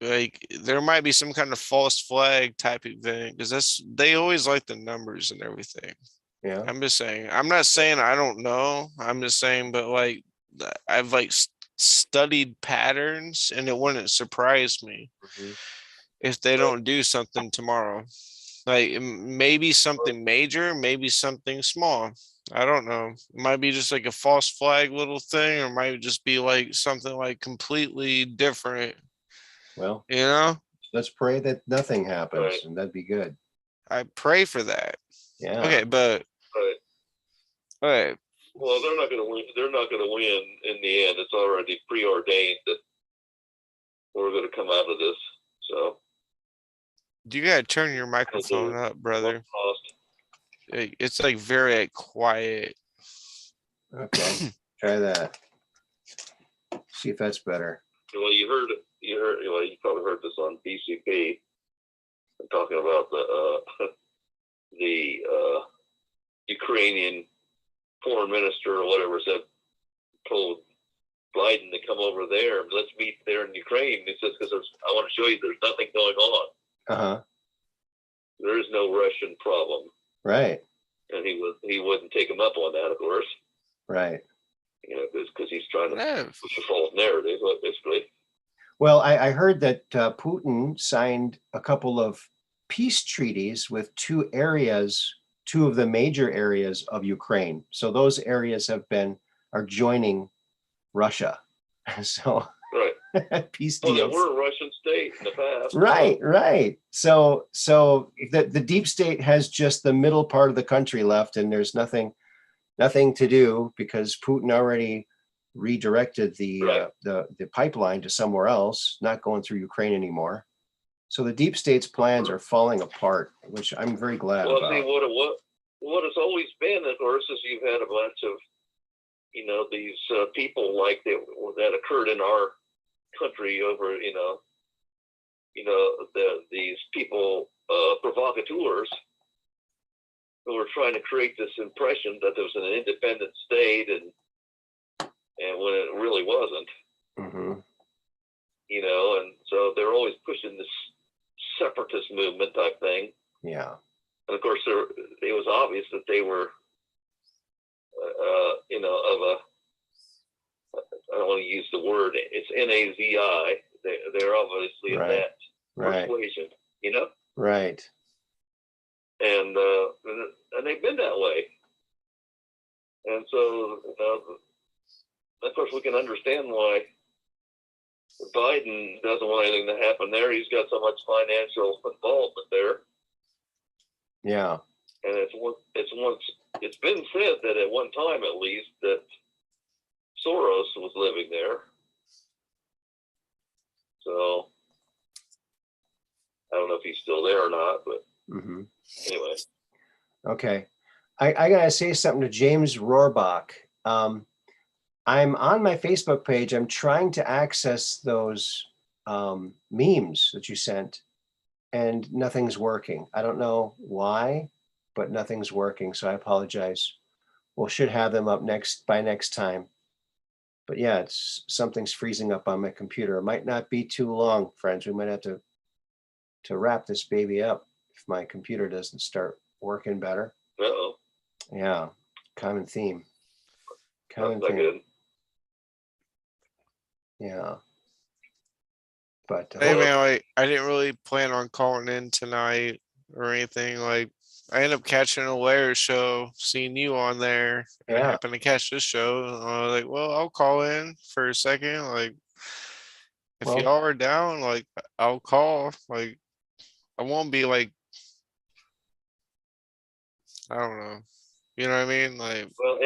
Like there might be some kind of false flag type event because they always like the numbers and everything. Yeah. I'm just saying. I'm not saying I don't know. I'm just saying, but like I've like studied patterns, and it wouldn't surprise me if they don't do something tomorrow. Like maybe something major, maybe something small. I don't know. It might be just like a false flag little thing, or it might just be like something like completely different. Well, let's pray that nothing happens, and that'd be good. I pray for that. Yeah. Okay, but all right. Well, they're not going to win. They're not going to win in the end. It's already preordained that we're going to come out of this. So. You gotta turn your microphone up, brother. It's like very quiet. Okay, try that. See if that's better. Well, you probably heard this on BCP. I'm talking about the Ukrainian foreign minister or whatever told Biden to come over there. Let's meet there in Ukraine. He says because I want to show you there's nothing going on. There is no Russian problem. Right. And he wouldn't take him up on that, of course. Right. Because he's trying to push a false narrative, basically. Well, I heard that Putin signed a couple of peace treaties with two of the major areas of Ukraine. So those areas are joining Russia. So peace deals. Well, they were a Russian state in the past. Right. So the deep state has just the middle part of the country left, and there's nothing to do because Putin already redirected the pipeline to somewhere else, not going through Ukraine anymore. So the deep state's plans are falling apart, which I'm very glad about. See, what it's always been, of course, is you've had a bunch of these people like that occurred in our country over these people provocateurs who were trying to create this impression that there was an independent state and when it really wasn't. you know, and so they're always pushing this separatist movement type thing. Yeah. And of course, it was obvious that they were, you know, of a, I don't want to use the word, it's Nazi. They're obviously of that persuasion, you know? Right. And they've been that way. And so, of course, we can understand why Biden doesn't want anything to happen there. He's got so much financial involvement there. Yeah. And it's been said that at one time, at least, that Soros was living there. So I don't know if he's still there or not, but anyway. Okay. I gotta say something to James Rohrbach. I'm on my Facebook page. I'm trying to access those memes that you sent, and nothing's working. I don't know why, but nothing's working. So I apologize. We'll should have them up by next time. But yeah, it's something's freezing up on my computer. It might not be too long, friends. We might have to wrap this baby up if my computer doesn't start working better. Uh-oh. Yeah, common theme. That's not good. Yeah. But Hey man, like I didn't really plan on calling in tonight or anything. Like I ended up catching a layer show, seeing you on there, and I Yeah. happened to catch this show. And I was like, well, I'll call in for a second. Like if Well- y'all are down, like I'll call. Like I won't be like, I don't know. You know what I mean? Like Well,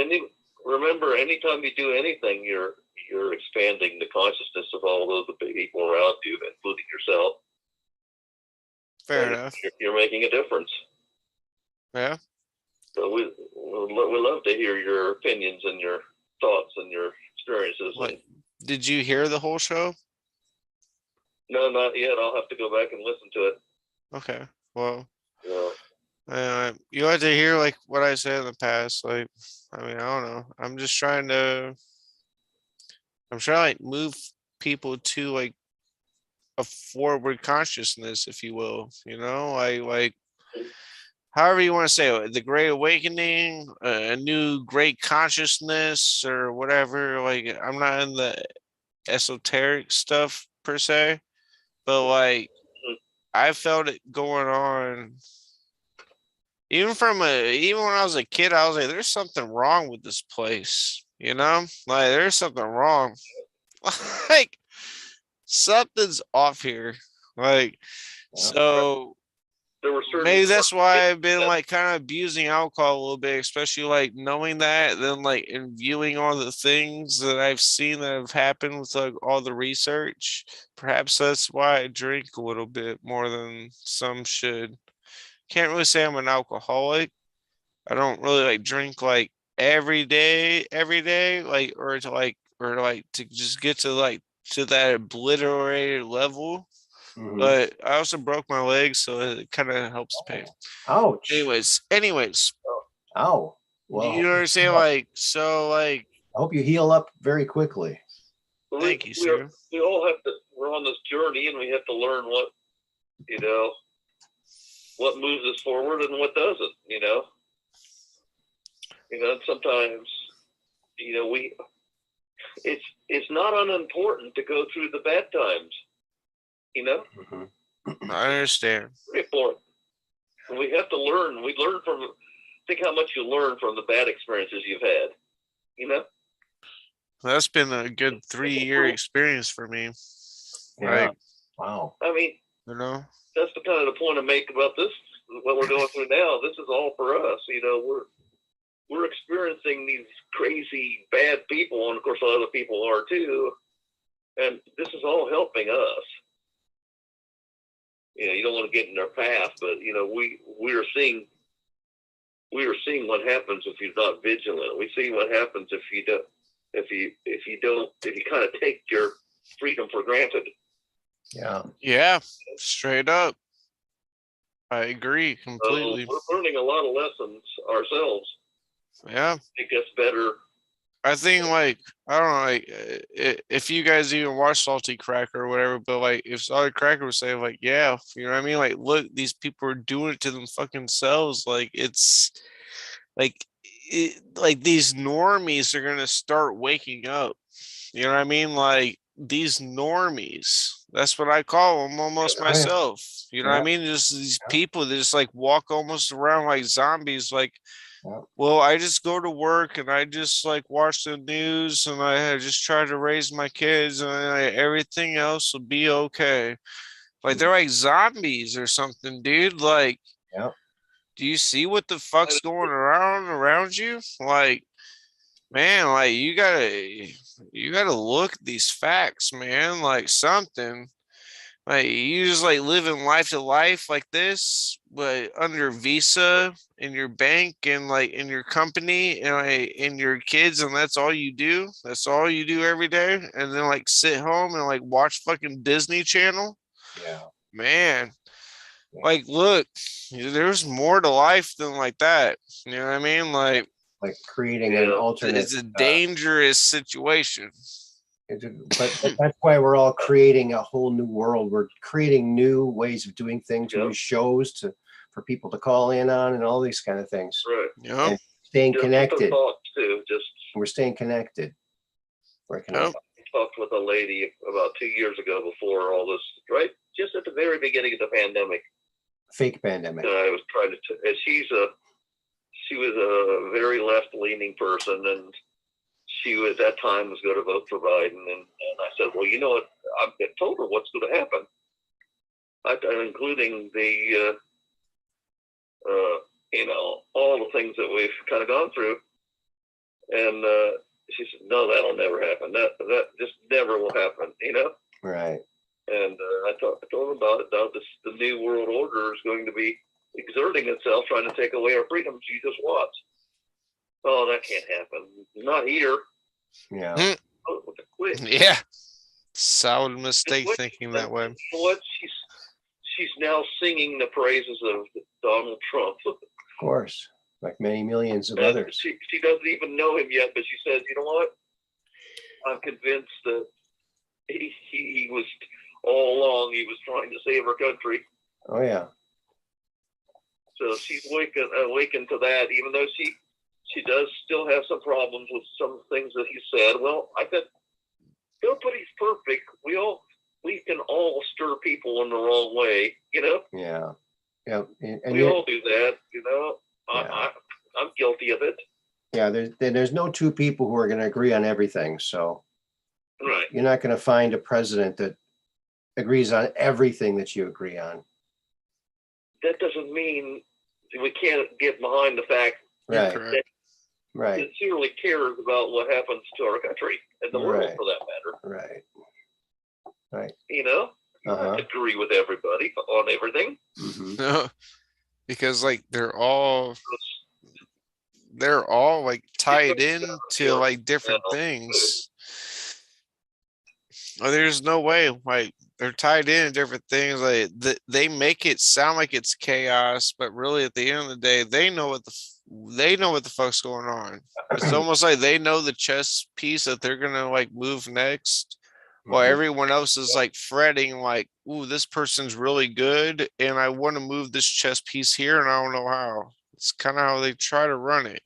remember, anytime you do anything, you're expanding the consciousness of all those people around you, including yourself. fair And enough. You're making a difference. Yeah. So we love to hear your opinions and your thoughts and your experiences. Like, did you hear the whole show? No, not yet. I'll have to go back and listen to it. Okay. Well, Yeah. you had to hear like what I said in the past. Like, I mean, I don't know. I'm trying to like move people to like a forward consciousness, if you will. You know, like however you want to say it, the Great Awakening, a new great consciousness, or whatever. Like, I'm not in the esoteric stuff per se, but like I felt it going on. Even even when I was a kid, I was like, "There's something wrong with this place," you know. Like, there's something wrong. Like, something's off here. Like, so There were certain maybe that's why I've been like kind of abusing alcohol a little bit, especially like knowing that, then like in viewing all the things that I've seen that have happened with like all the research. Perhaps that's why I drink a little bit more than some should. Can't really say I'm an alcoholic. I don't really like drink like every day, like or to just get to like to that obliterated level. But I also broke my leg, so it kind of helps pay. Ouch. Anyways. Oh. Well, you know what I'm saying? Like, so like I hope you heal up very quickly. Thank you, sir. We all have to, we're on this journey and we have to learn what, you know, what moves us forward and what doesn't, you know. You know, sometimes, you know, it's not unimportant to go through the bad times, you know. I understand. Very important. And we have to learn. We learn from, think how much you learn from the bad experiences you've had, you know. That's been a good 3-year experience for me. Yeah. Like, wow. I mean, you know, that's the kind of the point I make about this, what we're going through now. This is all for us, you know. We're experiencing these crazy bad people, and of course, other people are too. And this is all helping us. You know, you don't want to get in their path, but you know, we are seeing what happens if you're not vigilant. We see what happens if you kind of take your freedom for granted. Yeah, straight up. I agree completely. We're learning a lot of lessons ourselves. Yeah. Make us better I think like I don't know, like if you guys even watch Salty Cracker or whatever, but like if Salty Cracker was saying like, yeah, you know what I mean? Like, look, these people are doing it to them fucking selves. Like it's like like these normies are gonna start waking up. You know what I mean? Like these normies. That's what I call them almost Oh, yeah. myself. You know what I Yeah. mean? Just these Yeah. people that just like walk almost around like zombies, like Yeah. well, I just go to work and I just like watch the news and I just try to raise my kids and everything else will be okay. Like they're like zombies or something, dude. Like, Yeah. do you see what the fuck's going around you? Like, man, like you gotta look at these facts, man. Like something. Like you just like living life to life like this, but under Visa in your bank and like in your company and like in your kids, and that's all you do. That's all you do every day, and then like sit home and like watch fucking Disney Channel. Yeah. Man, Yeah. like look, there's more to life than like that. You know what I mean? Like creating an alternate. It's a dangerous situation. But that's why we're all creating a whole new world. We're creating new ways of doing things, new shows for people to call in on, and all these kind of things. Right. Yeah. And staying Just connected. thought too. Just We're staying connected. Yep. talked with a lady about 2 years ago before all this, right? Just at the very beginning of the pandemic. Fake pandemic. I was trying to, and she was a very left-leaning person, and she was at that time was going to vote for Biden, and I said, well, you know what? I told her what's going to happen, including the all the things that we've kind of gone through, and she said, no, that'll never happen. That just never will happen, Right. And I told her about it. Now the new world order is going to be exerting itself, trying to take away our freedoms. You just watch. Oh, that can't happen. Not here. Yeah. Oh, quit. Yeah. Solid mistake thinking that way. What she's now singing the praises of Donald Trump. Of course, like many millions of And others. She doesn't even know him yet, but she says, you know what? I'm convinced that he was all along. He was trying to save our country. Oh yeah. So she's awakened to that, even though she does still have some problems with some things that he said. Well, I said, nobody's perfect. We can all stir people in the wrong way, Yeah. Yeah. And we all do that, Yeah. I'm guilty of it. Yeah. There's no two people who are going to agree on everything. So Right. you're not going to find a president that agrees on everything that you agree on. That doesn't mean we can't get behind the fact Right. that Right. sincerely cares about what happens to our country and the world, Right. for that matter. Right. Right. You don't agree with everybody on everything. Mm-hmm. No, because like they're all like tied in to like different things. There's no way like they're tied in different things. Like they make it sound like it's chaos, but really at the end of the day, they know what the fuck's going on. It's almost like they know the chess piece that they're gonna like move next, while everyone else is like fretting, like, "Ooh, this person's really good, and I want to move this chess piece here, and I don't know how." It's kind of how they try to run it.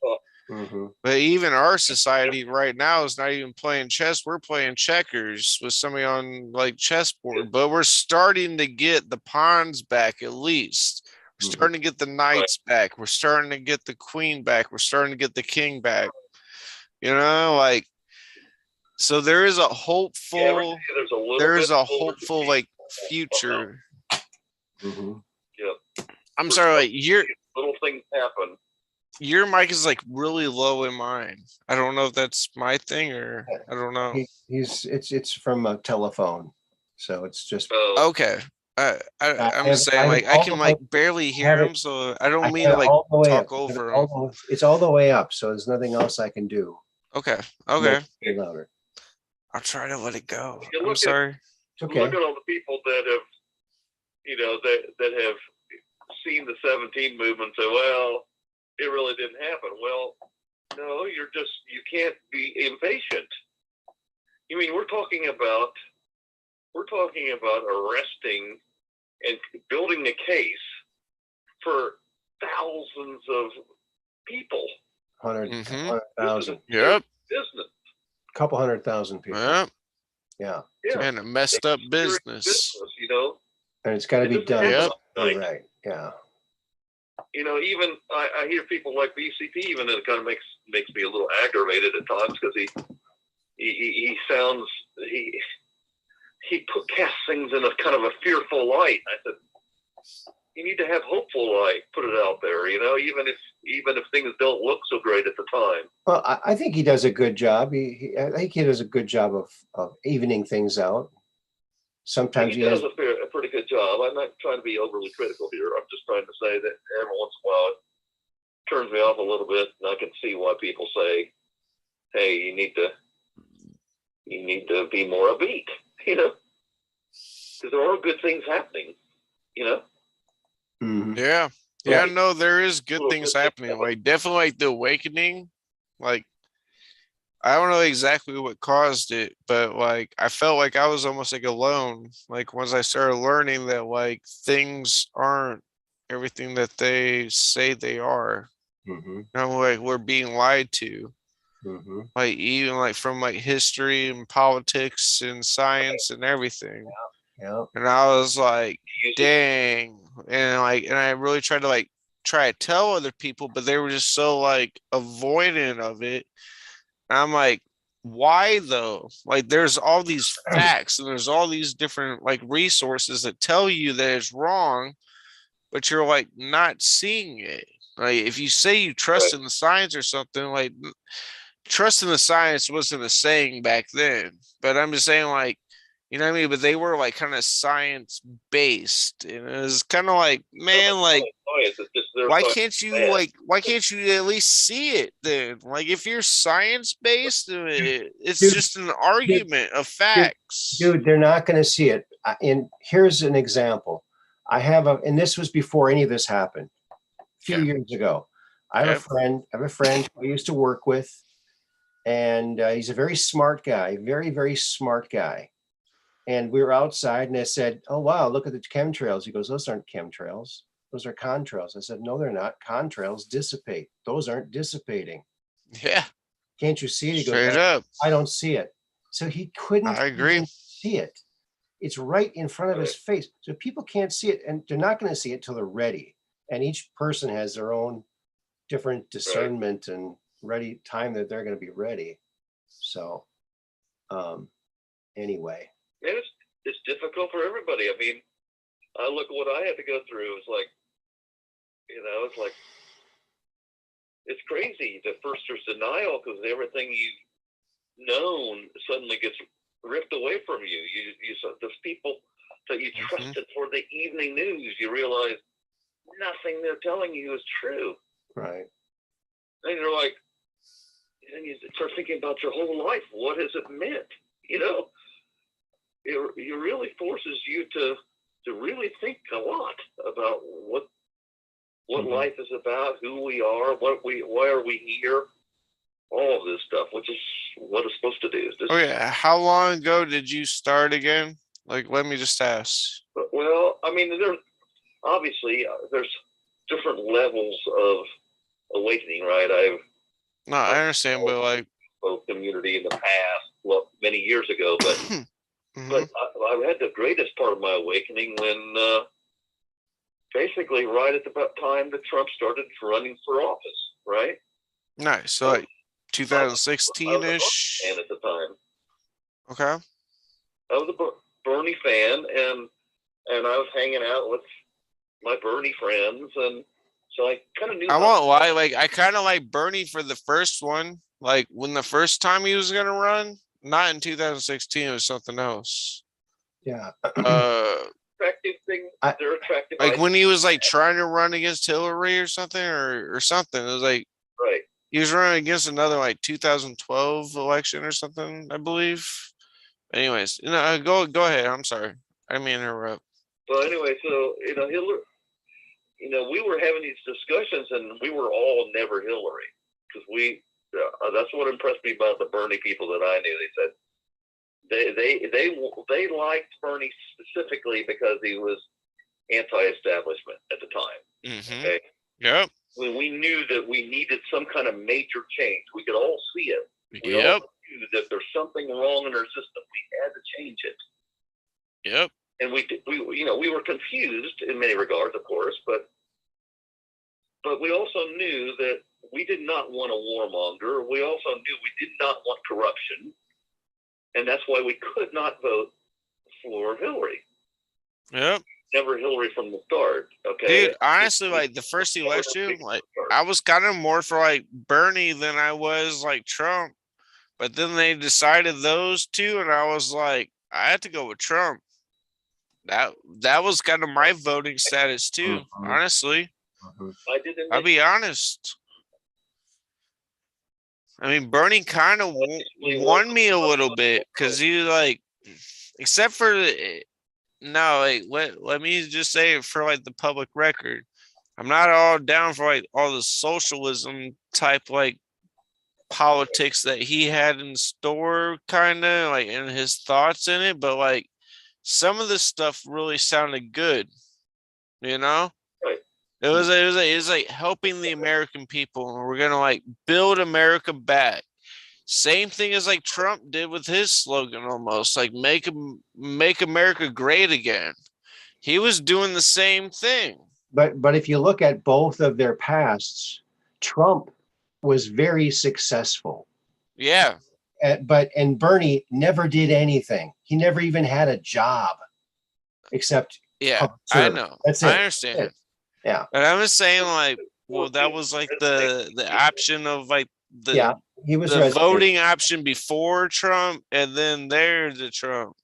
Mm-hmm. But even our society right now is not even playing chess. We're playing checkers with somebody on like chessboard. But we're starting to get the pawns back at least. We're starting to get the knights back. We're starting to get the queen back. We're starting to get the king back. Like so there is a hopeful like future. Mm-hmm. Yeah. I'm sorry, like little things happen. your mic is like really low in mine. I don't know if that's my thing or I don't know. It's from a telephone, so it's just Okay. I'm just saying, like I can like barely hear him, so I don't mean to like talk over him. It's all the way up, so there's nothing else I can do. Okay. Make it louder. I'll try to let it go. You I'm sorry. It's okay. Look at all the people that have, that have seen the 17 movement and say, well, it really didn't happen. Well, No, you can't be impatient. You mean we're talking about arresting and building a case for thousands of people. 100,000. Yep. Business. Couple 100,000 people. Yep. Yeah. Yeah. And a messed up Serious business. you know. And it's got to be It doesn't done. happen Yep. overnight. Right. Yeah. You know, even I hear people like BCP, even it kind of makes me a little aggravated at times because he sounds he casts things in a kind of a fearful light. I said, you need to have hopeful light, put it out there, you know, even if things don't look so great at the time. Well, I think he does a good job. I think he does a good job of evening things out. Sometimes He does a pretty good job. I'm not trying to be overly critical here. I'm just trying to say that every once in a while it turns me off a little bit, and I can see why people say, "Hey, you need to be more upbeat," you know, because there are good things happening, you know. Mhm. Yeah. Yeah, Right. no, there is good Little things bit happening. Like definitely like the awakening. Like I don't know exactly what caused it, but like I felt like I was almost like alone. Like once I started learning that like things aren't everything that they say they are. Mhm. You know, like we're being lied to. Mhm. Like even like from like history and politics and science and everything. Yeah. And I was like, dang. And I really tried to like try to tell other people, but they were just so like avoidant of it. And I'm like, why though? Like there's all these facts and there's all these different like resources that tell you that it's wrong, but you're like not seeing it. Like if you say you trust in the science or something, like trust in the science wasn't a saying back then. But I'm just saying like, you know what I mean? But they were like kind of science based. And it was kind of like, man, like Science, it's just their why science can't you bad. like why can't you at least see it then? Like if you're science based, it's Dude, just an argument of facts. Dude, they're not going to see it. And here's an example. And this was before any of this happened. A few Okay. years ago. I have a friend I used to work with, and he's a very smart guy, very, very smart guy. And we were outside, and I said, "Oh wow, look at the chemtrails." He goes, "Those aren't chemtrails. Those are contrails." I said, "No, they're not. Contrails dissipate. Those aren't dissipating. Yeah, Can't you see it?" He goes, straight up. "I don't see it." So he couldn't I agree. even see it. It's right in front of his face. So people can't see it, and they're not going to see it till they're ready. And each person has their own different discernment and ready time that they're going to be ready. So anyway. And it's difficult for everybody. I mean, I look at what I had to go through. It's like, you know, it's crazy. The first there's denial because everything you've known suddenly gets ripped away from you. There's people that you trusted for the evening news. You realize nothing they're telling you is true. Right. And you're like, and you start thinking about your whole life. What has it meant? You know, it really forces you to really think a lot about what life is about, who we are, why are we here, all of this stuff, which is what it's supposed to do. Oh yeah, how long ago did you start again? Like, let me just ask. Well, I mean, there's different levels of awakening, right? I understand, but like, community in the past, well, many years ago, but but I had the greatest part of my awakening when basically right at the time that Trump started running for office, right? Nice. So like 2016-ish. And at the time, Okay. I was a Bernie fan, and I was hanging out with my Bernie friends, and so I kind of knew. I won't lie, like I kind of like Bernie for the first one. Like when the first time he was gonna run, not in 2016, it was something else. Yeah. Attractive thing. They're attractive. Like when he was like trying to run against Hillary or something, or something. It was like he was running against another like 2012 election or something, I believe. Anyways, go ahead. I'm sorry, I didn't mean to interrupt. Well, anyway, so Hillary. We were having these discussions, and we were all never Hillary because we That's what impressed me about the Bernie people that I knew. They said they liked Bernie specifically because he was anti-establishment at the time. Mm-hmm. Okay. Yep. When we knew that we needed some kind of major change, we could all see it. We all Yep. knew that there's something wrong in our system. We had to change it. Yep. And we were confused in many regards, of course, but we also knew that we did not want a warmonger. We also knew we did not want corruption, and that's why we could not vote for Hillary. Yep. Never Hillary from the start. Okay, Dude, honestly, like the first election, like I was kind of more for like Bernie than I was like Trump. But then they decided those two, and I was like, I had to go with Trump. That was kind of my voting status too, honestly. I'll be honest. I mean, Bernie kind of won me a little bit because he like, except for no, like let me just say it for like the public record. I'm not all down for like all the socialism type like politics that he had in store, kind of like in his thoughts in it, but like some of the stuff really sounded good, you know. Right. It was like helping the American people. We're gonna like build America back. Same thing as like Trump did with his slogan, almost like make America great again. He was doing the same thing. But if you look at both of their pasts, Trump was very successful. Yeah. And Bernie never did anything. He never even had a job, except yeah. I know. That's it. I understand. That's it. Yeah. And I'm just saying, like, well, that was like the option of like he was the voting option before Trump, and then there's the Trump.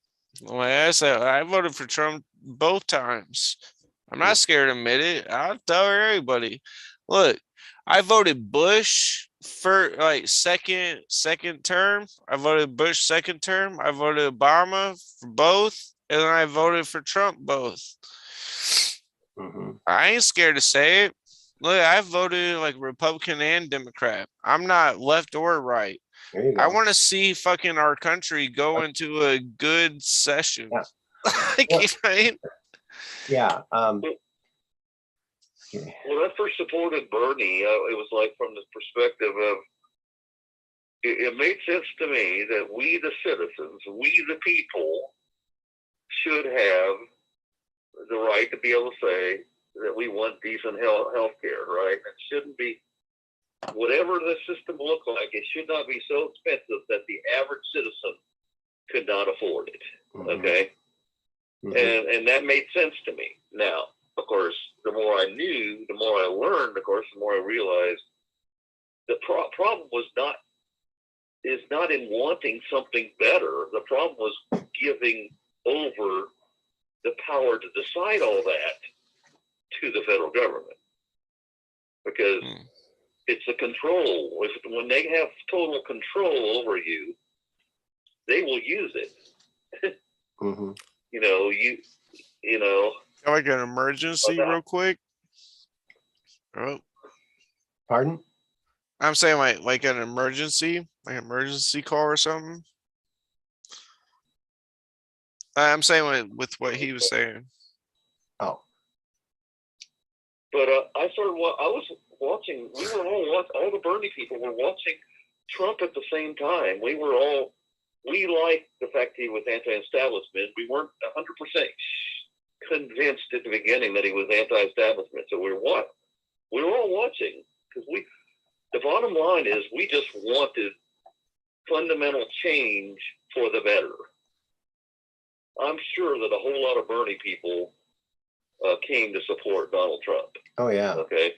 Like I said, I voted for Trump both times. I'm not scared to admit it. I'll tell everybody. Look, I voted Bush for like second term. I voted Bush second term. I voted Obama for both, and then I voted for Trump both. I ain't scared to say it. Look, I voted like Republican and Democrat. I'm not left or right. I want to see fucking our country go into a good session. Yeah. Like, you know? Yeah. When I first supported Bernie, it was like from the perspective of it made sense to me that we, the citizens, we, the people, should have the right to be able to say that we want decent health care, right? It shouldn't be, whatever the system looked like, it should not be so expensive that the average citizen could not afford it, okay? And that made sense to me. Now, of course, the more I knew, the more I learned, of course, the more I realized the problem is not in wanting something better. The problem was giving over the power to decide all that to the federal government, because it's a control. When they have total control over you, they will use it. You know. Like an emergency, real quick. Oh, pardon? I'm saying like an emergency call or something. I'm saying with what he was saying. Oh. But I was watching. We were all the Bernie people were watching Trump at the same time. We liked the fact he was anti-establishment. We weren't 100% convinced at the beginning that he was anti-establishment. So we were all watching, because the bottom line is we just wanted fundamental change for the better. I'm sure that a whole lot of Bernie people came to support Donald Trump. Oh yeah. Okay.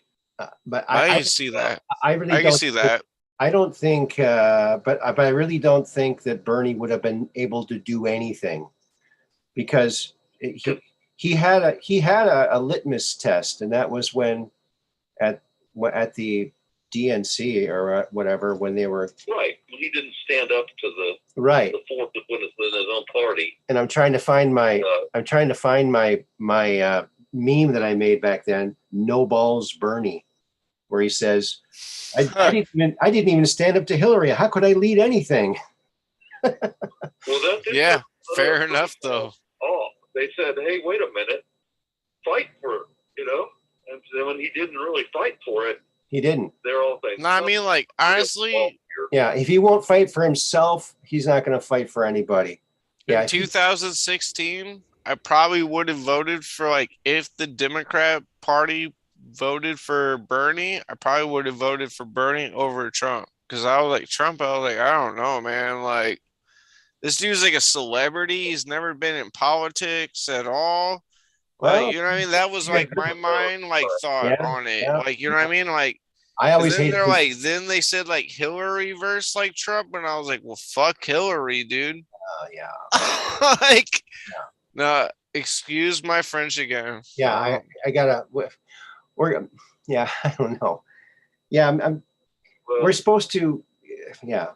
But I can see that. I really can don't see that. I don't think, but I really don't think that Bernie would have been able to do anything, because he had a litmus test, and that was when at the DNC or whatever, when they were right. He didn't stand up to the fourth within his own party. And I'm trying to find my meme that I made back then. No balls, Bernie. where he says, I didn't even stand up to Hillary. How could I lead anything? Well, that did Yeah, come fair enough, though. Oh, they said, hey, wait a minute, fight for it, And then when he didn't really fight for it, He didn't. they're all thinking. No, I mean, like, honestly, Yeah, if he won't fight for himself, he's not going to fight for anybody. Yeah, in 2016, I probably would have voted for, like, if the Democrat Party voted for Bernie, I probably would have voted for Bernie over Trump. Because I was like, Trump, I was like, I don't know, man. Like, this dude's like a celebrity. He's never been in politics at all. well, Like, you know what I mean? That was like my mind, like, thought yeah, on it. yeah, Like, you know what I mean? Like, I always then hated they're his- like, then they said like Hillary versus like Trump, and I was like, well, fuck Hillary, dude. yeah. Like, no, excuse my French again. Yeah, I gotta. We're yeah. I don't know. Yeah, we're supposed to. Yeah.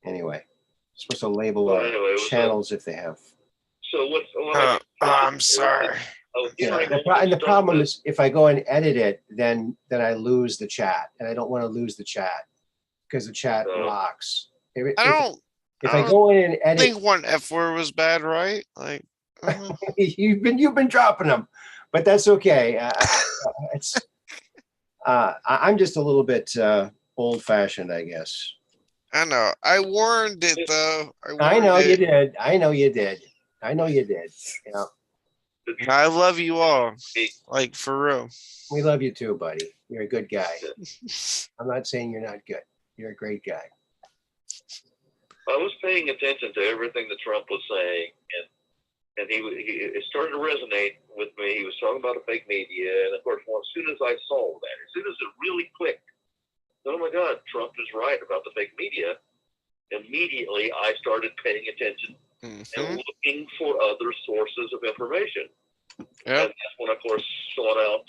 Anyway, supposed to label our channels if they have. So what's? I'm sorry. Yeah, and the problem is if I go and edit it, then I lose the chat, and I don't want to lose the chat because the chat locks. If I go in and I edit, think one F word was bad, right? Like, you've been dropping them, but that's okay. I'm just a little bit old fashioned, I guess. I know. I warned it though. I know you did. I know you did. Yeah. I love you all. Like, for real. We love you too, buddy. You're a good guy. I'm not saying you're not good. You're a great guy. I was paying attention to everything that Trump was saying, and it started to resonate with me. He was talking about the fake media, and of course, as soon as I saw that, as soon as it really clicked, oh my God, Trump is right about the fake media. Immediately, I started paying attention and looking for other sources of information. Yep. And that's when, of course, sought out,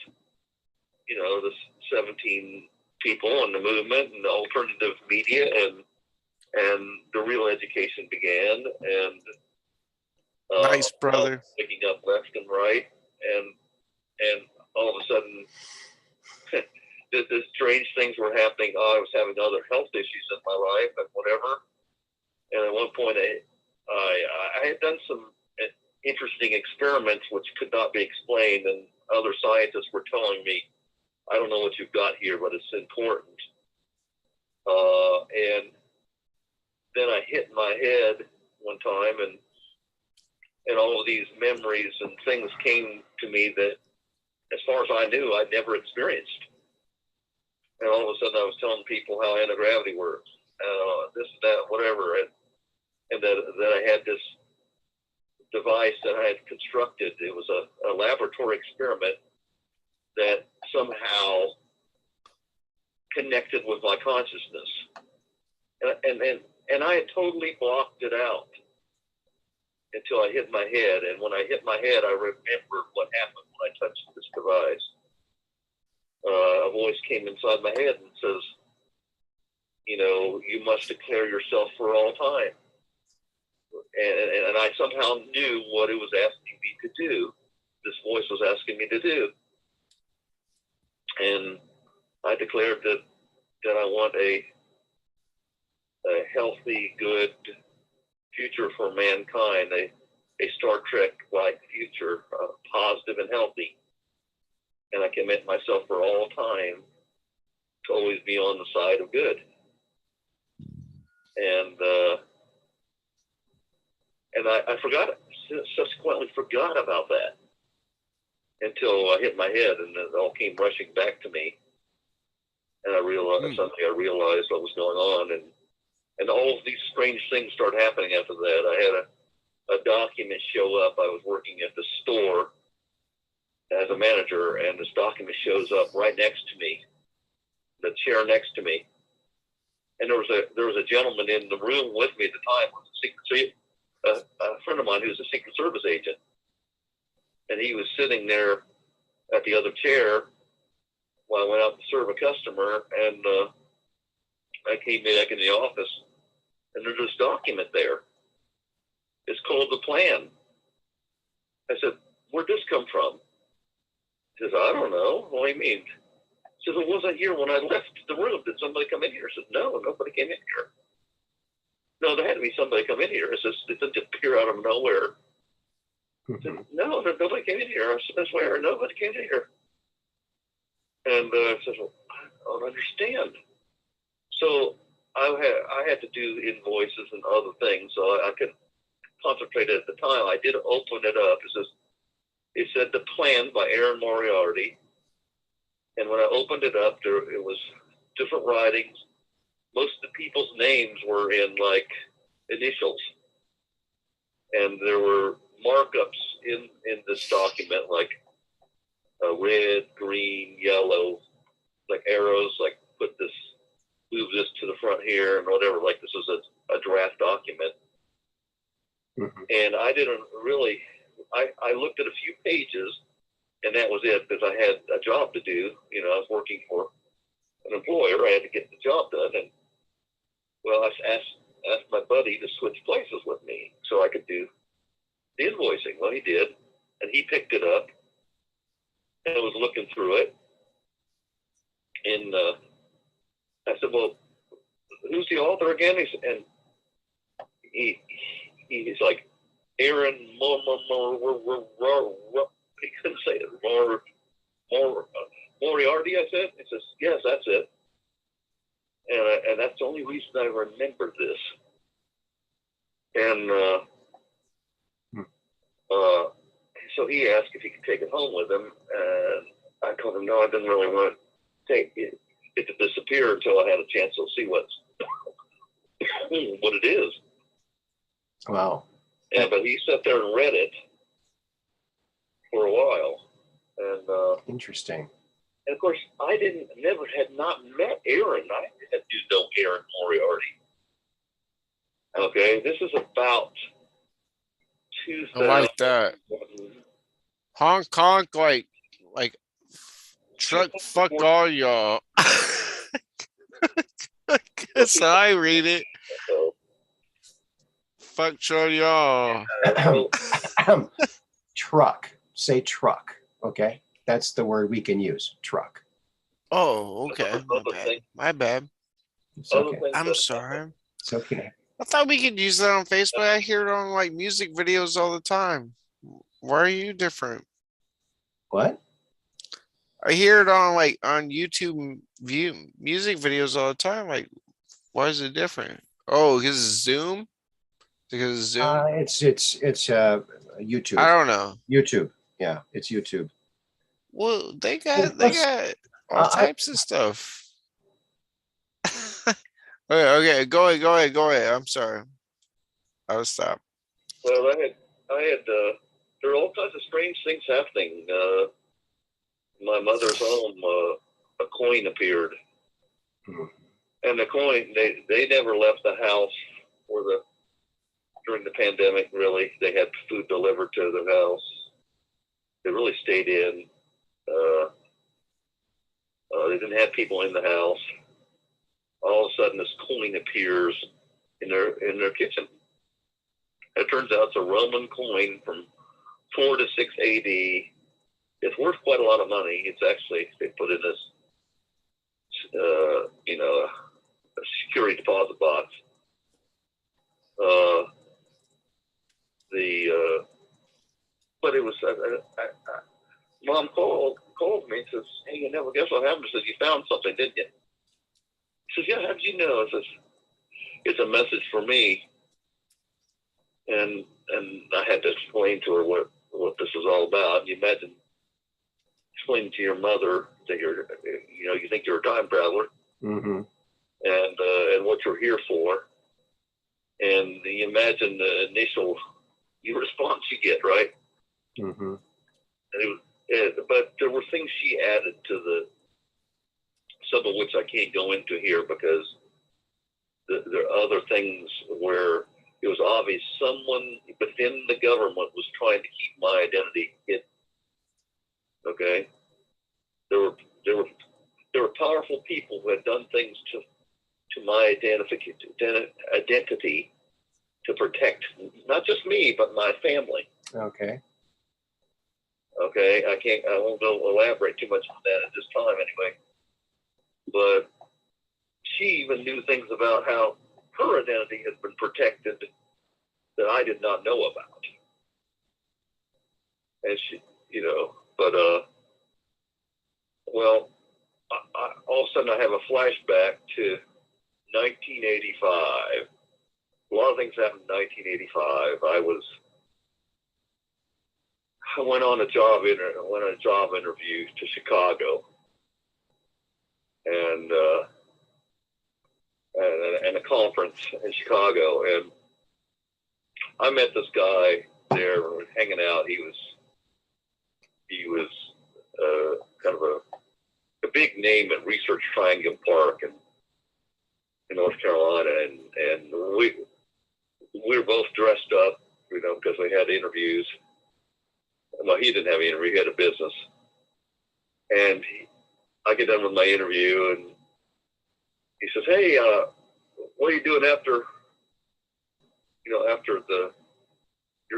the 17 people in the movement and the alternative media, and the real education began, and nice, brother. Picking up left and right, and all of a sudden, the strange things were happening. I was having other health issues in my life and whatever. And at one point, I had done some interesting experiments which could not be explained, and other scientists were telling me, I don't know what you've got here, but it's important. And then I hit my head one time, and all of these memories and things came to me that, as far as I knew, I'd never experienced. And all of a sudden, I was telling people how anti-gravity works, this, that, whatever, and that I had this device that I had constructed. It was a laboratory experiment that somehow connected with my consciousness, and I had totally blocked it out until I hit my head. And when I hit my head, I remembered what happened when I touched this device. A voice came inside my head and says, you must declare yourself for all time. And I somehow knew what it was asking me to do. This voice was asking me to do. And I declared that I want a healthy, good future for mankind, a Star Trek-like future, positive and healthy. And I commit myself for all time to always be on the side of good. And I subsequently forgot about that until I hit my head, and it all came rushing back to me. And suddenly I realized what was going on, and all of these strange things started happening after that. I had a document show up. I was working at the store as a manager, and this document shows up right next to me, the chair next to me. And there was a gentleman in the room with me at the time, a friend of mine who's a Secret Service agent, and he was sitting there at the other chair while I went out to serve a customer, and I came back in the office, and there's this document there. It's called the plan. I said, "Where'd this come from?" He says, "I don't know." What do you mean? Says, "Well, was I here when I left the room? Did somebody come in here?" I said, "No, nobody came in here." "No, there had to be somebody come in here." It says, "It didn't just appear out of nowhere." I said, "No, nobody came in here." I said, "I swear, nobody came in here." And I said, "Well, I don't understand." So I had to do invoices and other things, so I could concentrate at the time. I did open it up. It said "The Plan" by Aaron Moriarty. And when I opened it up, it was different writings. Most of the people's names were in like initials. And there were markups in this document, like red, green, yellow, like arrows, like move this to the front here and whatever, like this was a draft document. Mm-hmm. And I didn't really, I looked at a few pages and that was it, because I had a job to do. You know, I was working for an employer. I had to get the job done. And well, I asked my buddy to switch places with me so I could do the invoicing. Well, he did, and he picked it up and was looking through it. And I said, "Well, who's the author again?" And he's like, "Aaron he couldn't say it. Moriarty," I said. He says, "Yes, that's it." And that's the only reason I remember this. And so he asked if he could take it home with him, and I told him no, I didn't really want to take it to disappear until I had a chance to see what it is. Wow. And but he sat there and read it for a while, and Interesting. and of course I had not met Aaron. I do know Aaron Moriarty. Okay, this is about 2000. I like that. Honk honk, like truck fuck all y'all. That's how I read it. Fuck y'all. Truck. Say truck. Okay. That's the word we can use. Truck. Oh, okay. My bad. It's okay. I'm sorry. It's okay. I thought we could use that on Facebook. I hear it on like music videos all the time. Why are you different? What? I hear it on YouTube music videos all the time. Like, why is it different? Oh, because it's Zoom? Because it's Zoom? It's YouTube. I don't know. YouTube. Yeah, it's YouTube. Well, they got all types of stuff. Okay, go ahead. I'm sorry. I'll stop. Well, I had there are all kinds of strange things happening. My mother's home, a coin appeared, and the coin they never left the house during the pandemic. Really, they had food delivered to their house. They really stayed in. They didn't have people in the house. All of a sudden, this coin appears in their kitchen. It turns out it's a Roman coin from 4 to 6 AD. It's worth quite a lot of money. It's actually, they put in this, a security deposit box. But it was, Mom called me and says, "Hey, you never guess what happened?" She says, "You found something, didn't you?" She says, "Yeah, how did you know?" I says, "It's a message for me." And I had to explain to her what this is all about. You imagine explaining to your mother that you think you're a time traveler, and what you're here for, and you imagine the initial response you get, right? And but there were things she added to some of which I can't go into here because there are other things where it was obvious someone within the government was trying to keep my identity hidden. Okay, there were powerful people who had done things to my identity to protect not just me but my family. Okay. Okay, I won't go elaborate too much on that at this time anyway. but she even knew things about how her identity has been protected that I did not know about. And she, but well, all of a sudden I have a flashback to 1985. A lot of things happened in 1985. I went on a job interview to Chicago, and a conference in Chicago, and I met this guy there hanging out. He was kind of a big name at Research Triangle Park in North Carolina, and we were both dressed up, because we had interviews. Well, he didn't have an interview; he had a business. And I get done with my interview, and he says, "Hey, what are you doing after your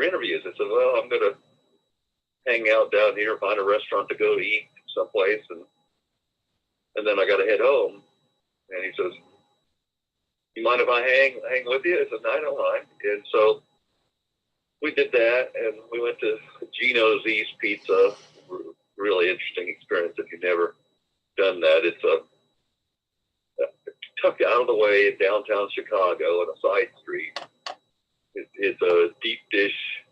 interviews?" I said, "Well, I'm going to hang out down here, find a restaurant to go to eat someplace, and then I got to head home." And he says, "You mind if I hang with you?" I said, "No, I don't mind." And so we did that, and we went to Gino's East Pizza. Really interesting experience if you've never done that. It's tucked out of the way in downtown Chicago on a side street. It's a deep dish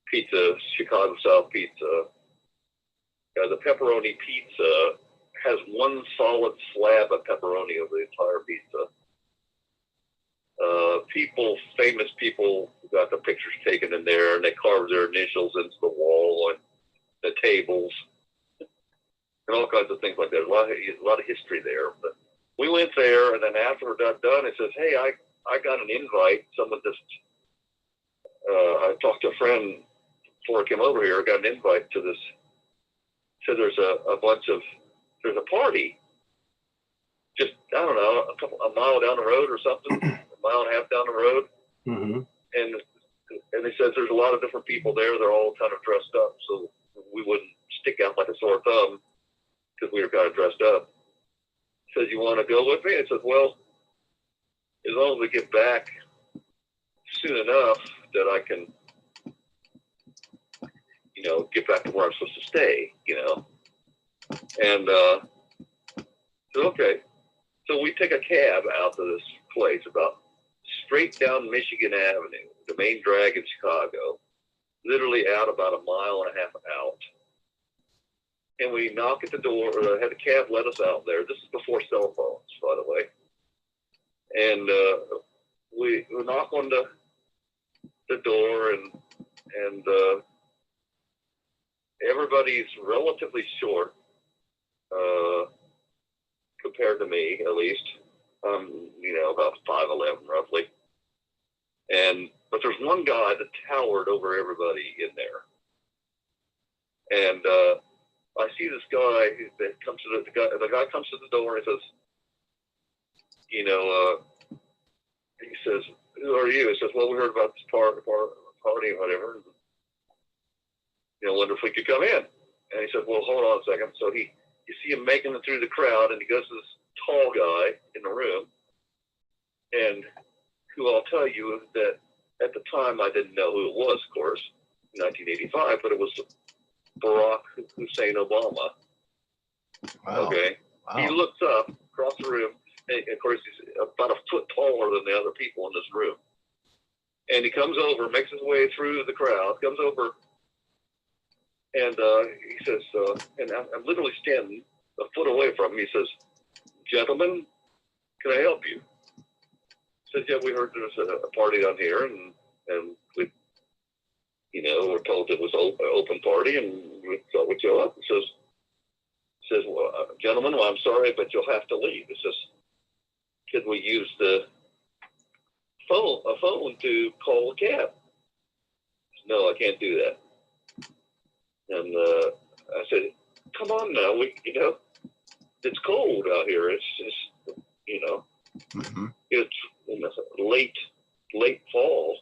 pizza, Chicago style pizza. The pepperoni pizza has one solid slab of pepperoni over the entire pizza. Famous people got the pictures taken in there, and they carved their initials into the wall and the tables and all kinds of things like that. A lot of history there. But we went there, and then after we got done, it says, "Hey, I got an invite. Someone just I talked to a friend before I came over here. I got an invite to this. So there's a party. Just, I don't know, a mile down the road or something, a mile and a half down the road." Mm-hmm. And they said there's a lot of different people there. They're all kind of dressed up, so we wouldn't stick out like a sore thumb because we were kind of dressed up. He says, "You want to go with me?" I said, "Well, as long as we get back soon enough that I can, get back to where I'm supposed to stay, And said, "Okay." So we take a cab out to this place about straight down Michigan Avenue, the main drag in Chicago, literally out about a mile and a half out. And we knock at the door, had the cab let us out there. This is before cell phones, by the way. And we knock on the door, and everybody's relatively short, compared to me, at least. About 5'11", roughly. But there's one guy that towered over everybody in there. And I see this guy that comes to the guy comes to the door and says, he says, "Who are you?" He says, "Well, we heard about this party or whatever. Wonder if we could come in." And he said, "Well, hold on a second." So you see him making it through the crowd, and he goes to this tall guy in the room, and who I'll tell you that at the time I didn't know who it was, of course, in 1985, but it was Barack Hussein Obama. Wow. Okay. Wow. He looks up across the room, and of course he's about a foot taller than the other people in this room. And he comes over, makes his way through the crowd, comes over, and he says, and I'm literally standing a foot away from him. He says, "Gentlemen, can I help you?" I said, "Yeah, we heard there was a party down here, and we, we're told it was an open party, and we thought we'd show up." He says, "Well, gentlemen, I'm sorry, but you'll have to leave." He says, "Could we use a phone to call a cab?" I said, "No, I can't do that." And I said, "Come on now, it's cold out here. It's just, Mm-hmm. it's in the late fall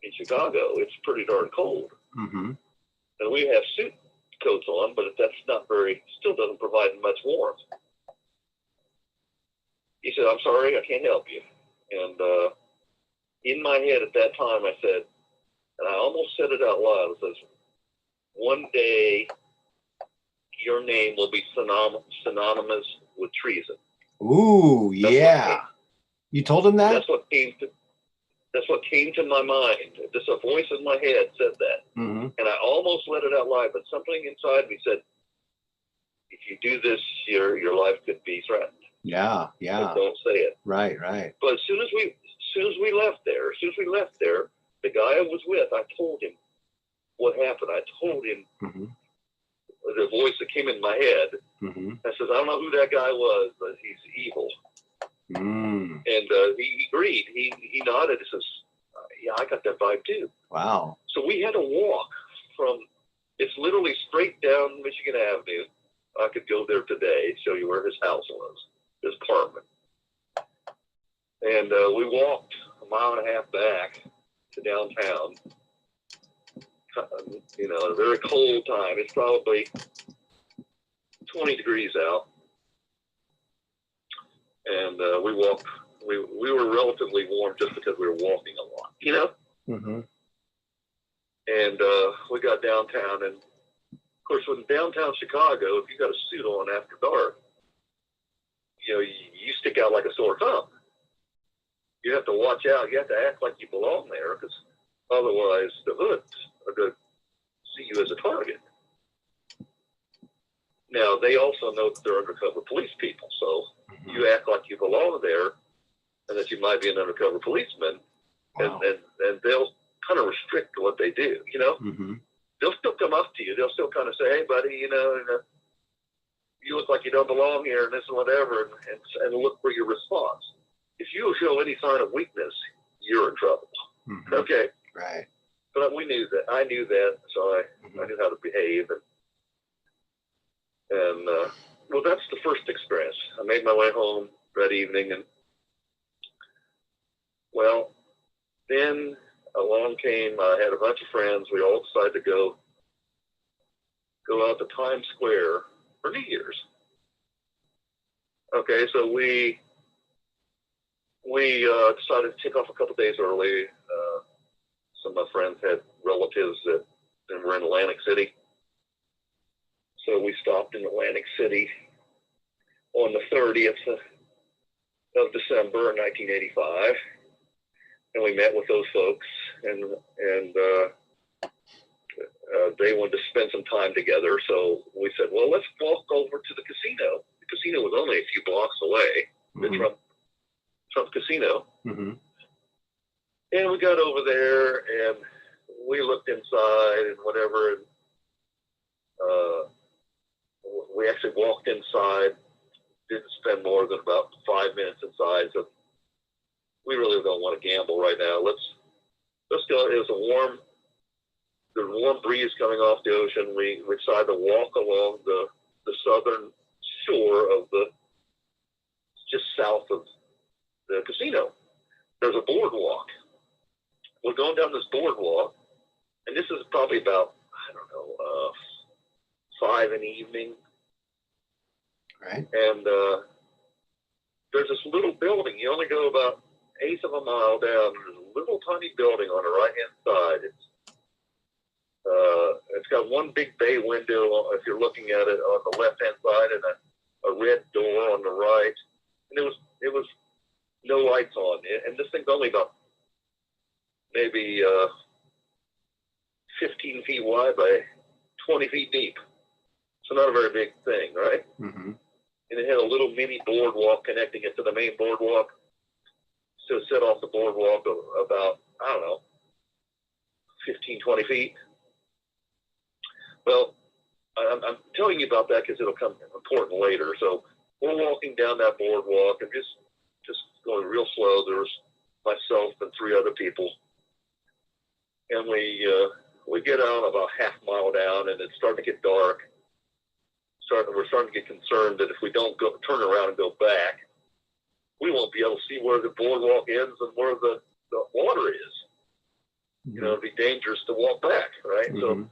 in Chicago. It's pretty darn cold." Mm-hmm. And we have suit coats on, but that's still doesn't provide much warmth. I'm sorry, I can't help you. And in my head at that time, I said, and I almost said it out loud, it says, one day your name will be synonymous with treason. Ooh, yeah. You told him that? That's what came to my mind. Just a voice in my head said that. Mm-hmm. And I almost let it out loud, but something inside me said, if you do this, your life could be threatened. Yeah, yeah. So don't say it. Right. But as soon as we left there, the guy I was with, I told him what happened. I told him Mm-hmm. the voice that came in my head. Mm-hmm. I says, I don't know who that guy was, but he's evil. Mm. And he agreed. He nodded. He says, yeah, I got that vibe too. Wow. So we had to walk it's literally straight down Michigan Avenue. I could go there today, show you where his house was, his apartment. And we walked a mile and a half back to downtown. A very cold time. It's probably 20 degrees out. And we walked. We were relatively warm just because we were walking a lot, Mm-hmm. And we got downtown, and of course, in downtown Chicago, if you got a suit on after dark, you stick out like a sore thumb. You have to watch out. You have to act like you belong there, because otherwise, the hoods are going to see you as a target. Now, they also know that they're undercover police people, so Mm-hmm. you act like you belong there, and that you might be an undercover policeman, Wow. and they'll kind of restrict what they do, Mm-hmm. They'll still come up to you. They'll still kind of say, hey, buddy, you look like you don't belong here, and this and whatever, and look for your response. If you show any sign of weakness, you're in trouble. Mm-hmm. Okay? Right. But we knew that. I knew that, so I knew how to behave. And well, that's the first experience. I made my way home that evening, and well, then along came, I had a bunch of friends. We all decided to go out to Times Square for New Year's. Okay, so we decided to take off a couple days early. Some of my friends had relatives that were in Atlantic City. So we stopped in Atlantic City on the 30th of December in 1985. And we met with those folks, and they wanted to spend some time together. So we said, well, let's walk over to the casino. The casino was only a few blocks away, the Trump Casino. Mm-hmm. And we got over there, and we looked inside and whatever, and we actually walked inside, didn't spend more than about 5 minutes inside, so we really don't want to gamble right now. Let's go. It was a warm breeze coming off the ocean. We decided to walk along the southern shore of just south of the casino. There's a boardwalk. We're going down this boardwalk, and this is probably about, 5 in the evening. Right. And there's this little building. You only go about 1/8 of a mile down. There's a little tiny building on the right-hand side. It's got one big bay window if you're looking at it on the left-hand side, and a red door on the right. And it was no lights on. And this thing's only about maybe 15 feet wide by 20 feet deep. So not a very big thing, right? Mm-hmm. And it had a little mini boardwalk connecting it to the main boardwalk. So it set off the boardwalk about, 15, 20 feet. Well, I'm telling you about that because it'll come important later. So we're walking down that boardwalk and just going real slow. There was myself and 3 other people. And we get out about half mile down, and it's starting to get dark. We're starting to get concerned that if we don't turn around and go back, we won't be able to see where the boardwalk ends and where the water is. Mm-hmm. It'd be dangerous to walk back, right? Mm-hmm. So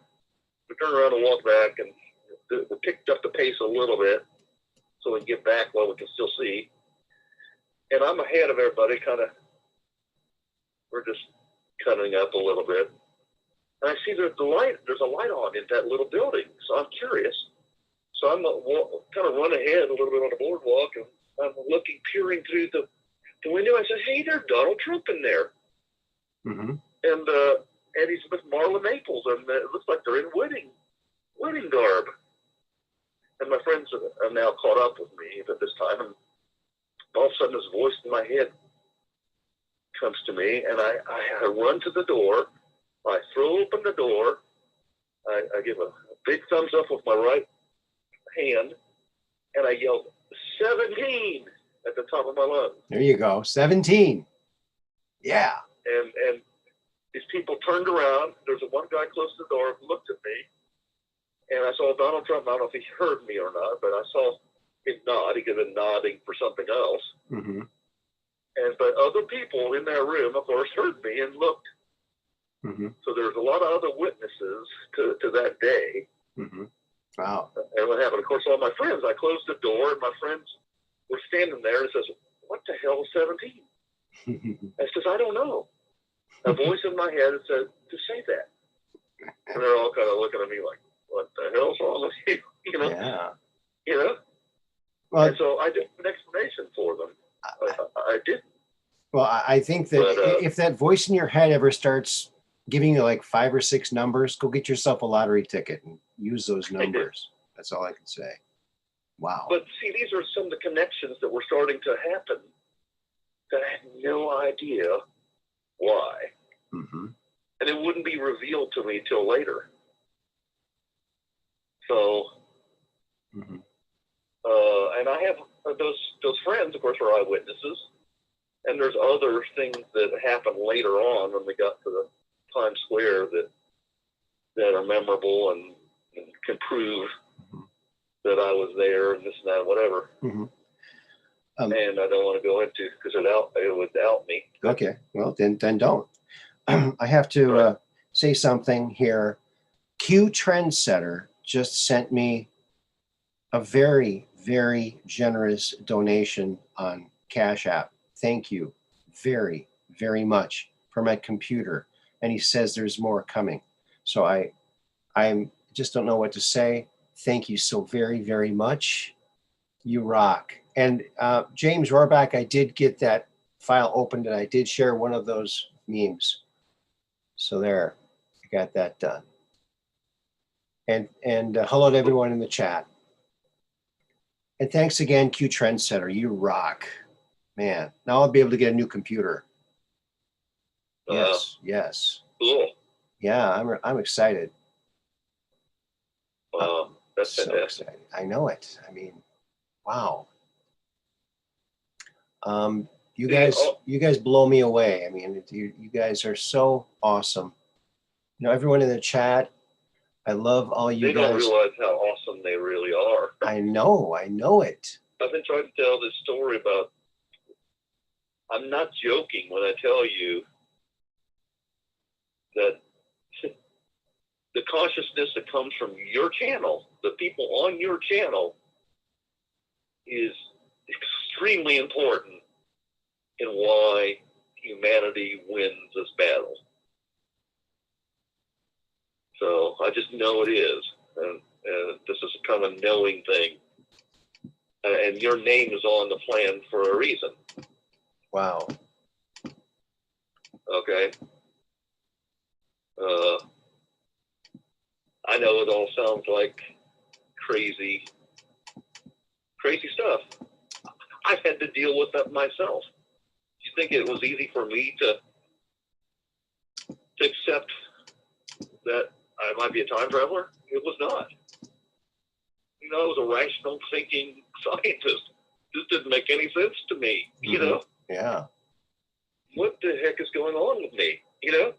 we turn around and walk back, and we picked up the pace a little bit so we can get back while we can still see. and I'm ahead of everybody, we're just cutting up a little bit. And I see there's a light on in that little building. So I'm curious. So I'm kind of run ahead a little bit on the boardwalk, and I'm looking, peering through the window. I said, "Hey, there's Donald Trump in there." Mm-hmm. And he's with Marla Maples, and it looks like they're in wedding garb. And my friends are now caught up with me at this time, and all of a sudden this voice in my head comes to me, and I run to the door. I throw open the door. I give a big thumbs up with my right hand, and I yell, 17 at the top of my lungs. There you go. 17. Yeah. And these people turned around. There's one guy close to the door who looked at me, and I saw Donald Trump. I don't know if he heard me or not, but I saw him nod. He could have been nodding for something else. Mm-hmm. But other people in that room, of course, heard me and looked. Mm-hmm. So there's a lot of other witnesses to that day. Mm-hmm. Wow. And what happened? Of course, all my friends, I closed the door, and my friends were standing there, and says, "What the hell is 17? I says, "I don't know." A voice in my head said to say that. And they're all kind of looking at me like, "What the hell's wrong with you?" Yeah. Well, and so I did an explanation for them. I did. Well, I think that if that voice in your head ever starts giving you like 5 or 6 numbers, go get yourself a lottery ticket and use those numbers. That's all I can say. Wow. But see, these are some of the connections that were starting to happen that I had no idea why. Mm-hmm. And it wouldn't be revealed to me till later. So, Mm-hmm. And I have those friends, of course, are eyewitnesses. And there's other things that happened later on when we got to the Times Square that are memorable and can prove that I was there and this and that, whatever. Mm-hmm. And I don't want to go into because it would out me. Okay, well then don't. I have to say something here. Q Trendsetter just sent me a very, very generous donation on Cash App. Thank you very, very much for my computer. And he says there's more coming. So I just don't know what to say. Thank you so very, very much. You rock. And James Rohrback, I did get that file opened and I did share one of those memes. So there, I got that done. And hello to everyone in the chat. And thanks again, Q Trendsetter. You rock. Man, now I'll be able to get a new computer. Yes, yes. Cool. Yeah, I'm excited. That's so fantastic. excited. I know it. I mean, wow. You guys blow me away. I mean, you guys are so awesome. You know, everyone in the chat, I love all you guys. They don't realize how awesome they really are. I know it. I've been trying to tell this story about, I'm not joking when I tell you that the consciousness that comes from your channel, the people on your channel, is extremely important in why humanity wins this battle. So I just know it is. And this is kind of a knowing thing. And your name is on the plan for a reason. Wow. Okay. I know it all sounds like crazy stuff. I've had to deal with that myself. You think it was easy for me to accept that I might be a time traveler? It was not. You know, I was a rational thinking scientist. This didn't make any sense to me, you know? Yeah. What the heck is going on with me? You know?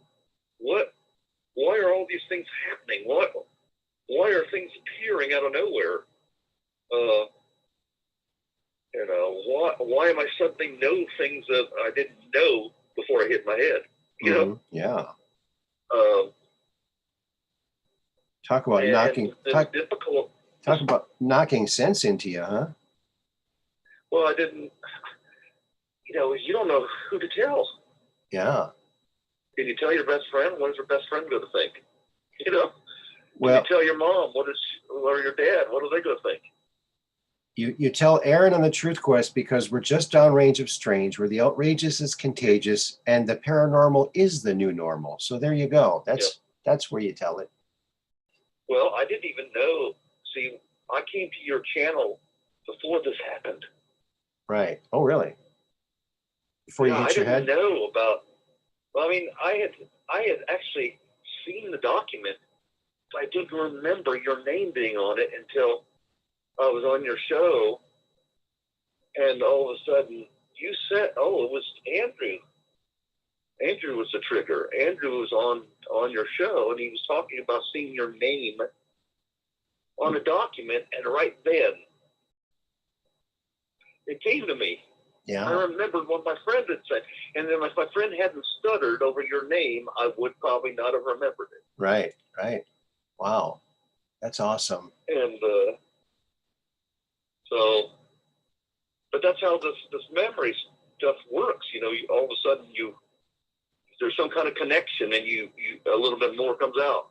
Why are all these things happening? Why are things appearing out of nowhere? You know, why am I suddenly know things that I didn't know before I hit my head? You know? Yeah. Talk about knocking sense into you, huh? Well, I didn't. you don't know who to tell. Yeah. Can you tell your best friend? What is your best friend going to think? Well, Can you tell your mom? Or your dad? What are they going to think? you tell Aaron on the Truth Quest because we're just downrange of strange, where the outrageous is contagious and the paranormal is the new normal. So there you go. That's where you tell it. Well, I didn't even know. See, I came to your channel before this happened. Right. Oh, really? Before you hit your head? I didn't know about. Well, I mean, I had actually seen the document, but I didn't remember your name being on it until I was on your show, and all of a sudden you said, "Oh, it was Andrew." Andrew was the trigger. Andrew was on your show, and he was talking about seeing your name on a document, and right then it came to me. Yeah. I remembered what my friend had said, and then if my friend hadn't stuttered over your name, I would probably not have remembered it. Right. Wow. That's awesome. And but that's how this memory stuff works. All of a sudden there's some kind of connection, and you a little bit more comes out.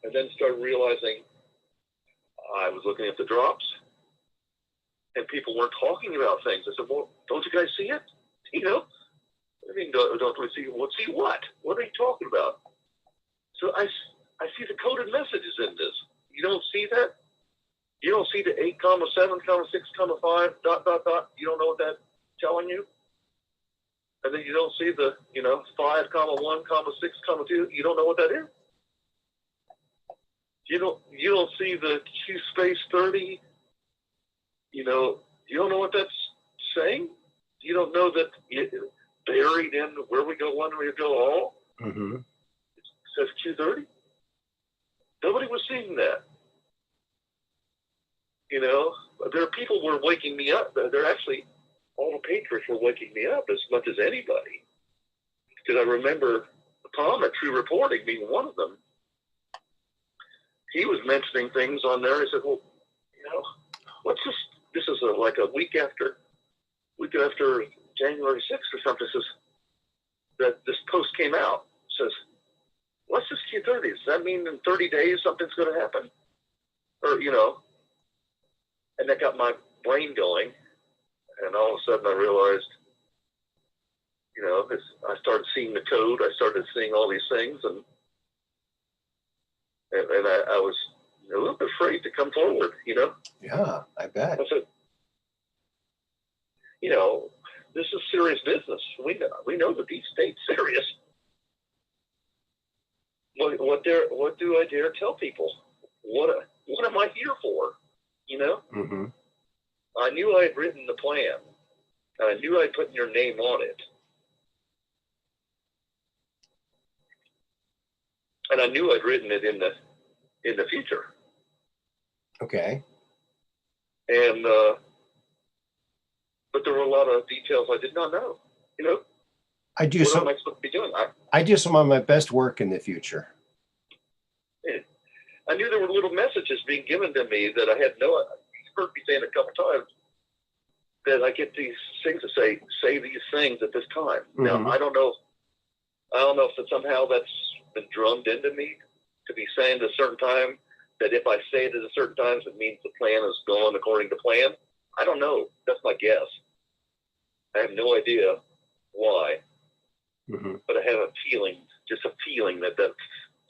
And then started realizing I was looking at the drops, and people weren't talking about things. I said, "Well, don't you guys see it? I mean, don't we see? Well, see what? What are you talking about?" So I see the coded messages in this. You don't see that? You don't see the 8, 7, 6, 5, ... You don't know what that's telling you? And then you don't see the, 5, 1, 6, 2. You don't know what that is? You don't see the Q space 30. You don't know what that's saying? You don't know that buried in where we go, when we go all? Mm-hmm. It says Q30. Nobody was seeing that. There are people who were waking me up. They're actually, all the patriots were waking me up as much as anybody. Because I remember Tom at True Reporting being one of them. He was mentioning things on there. I said, "Well, what's this? This is like a week after January 6th or something." Says that this post came out. Says, "What's this Q30? Does that mean in 30 days something's going to happen?" Or and that got my brain going. And all of a sudden I realized, I started seeing the code. I started seeing all these things, and I was a little bit afraid to come forward. Yeah, I bet. I said, this is serious business. We know the deep state's serious. What do I dare tell people? What am I here for? Mm-hmm. I knew I had written the plan. I knew I'd put your name on it. And I knew I'd written it in the future. Okay. And but there were a lot of details I did not know. I do what some. am I supposed to be doing? I do some of my best work in the future. I knew there were little messages being given to me that I had you've heard me saying a couple times, that I get these things to say these things at this time. Mm-hmm. Now, I don't know if somehow that's been drummed into me to be saying at a certain time, that if I say it at a certain times, it means the plan is going according to plan. I don't know. That's my guess. I have no idea why, Mm-hmm. but I have a feeling that that's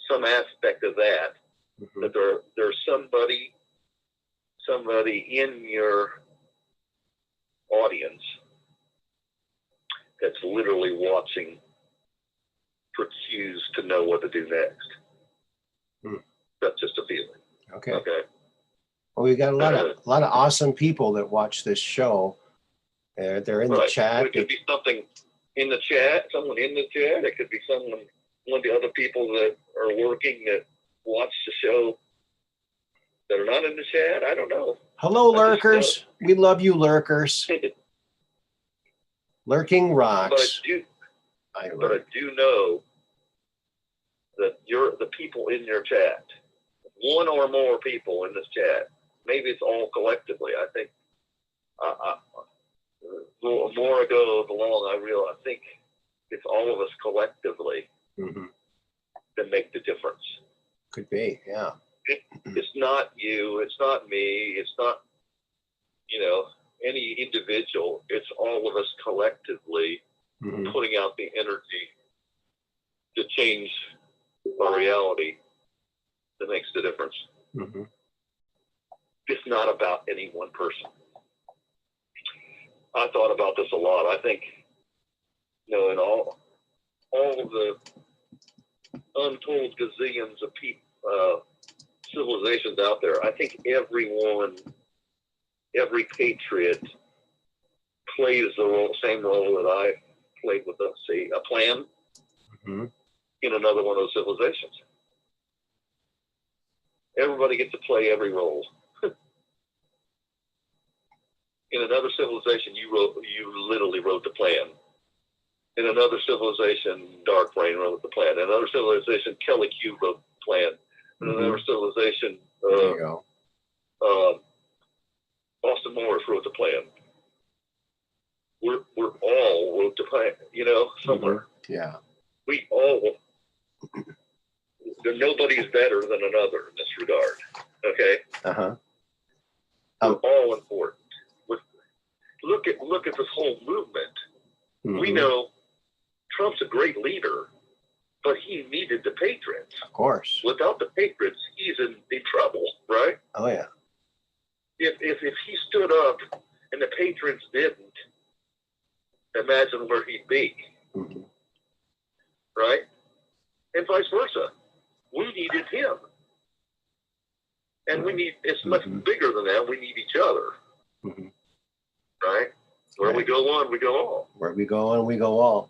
some aspect of that, Mm-hmm. that there's somebody in your audience that's literally watching for cues to know what to do next. That's just a feeling. Okay. Well, we've got a lot of awesome people that watch this show. They're in the chat. It could be something in the chat, someone in the chat. It could be one of the other people that are working that watch the show that are not in the chat. I don't know. Hello, lurkers. We love you, lurkers. Lurking rocks. But I do know that you're the people in your chat, one or more people in this chat. Maybe it's all collectively. I The more I go along, I think it's all of us collectively that make the difference. Could be, yeah. It's not you, it's not me, it's not, any individual. It's all of us collectively putting out the energy to change our reality that makes the difference. It's not about any one person. I thought about this a lot. I think, in all of the untold gazillions of civilizations out there, I think every patriot plays the same role that I played with, a plan in another one of those civilizations. Everybody gets to play every role. In another civilization, you literally wrote the plan. In another civilization, Dark Brain wrote the plan. In another civilization, Kelly Q wrote the plan. In another civilization, there you go. Austin Morris wrote the plan. We're all wrote the plan, somewhere. Yeah. We all. Nobody's better than another in this regard. Okay. We're all important. Look at this whole movement. We know Trump's a great leader, but he needed the patriots. Of course. Without the patriots, he's in trouble, right? Oh yeah. If he stood up and the patriots didn't, imagine where he'd be. Right? And vice versa. We needed him. And it's much bigger than that. We need each other. Right? Where we go one, we go all. Where we go on, we go all.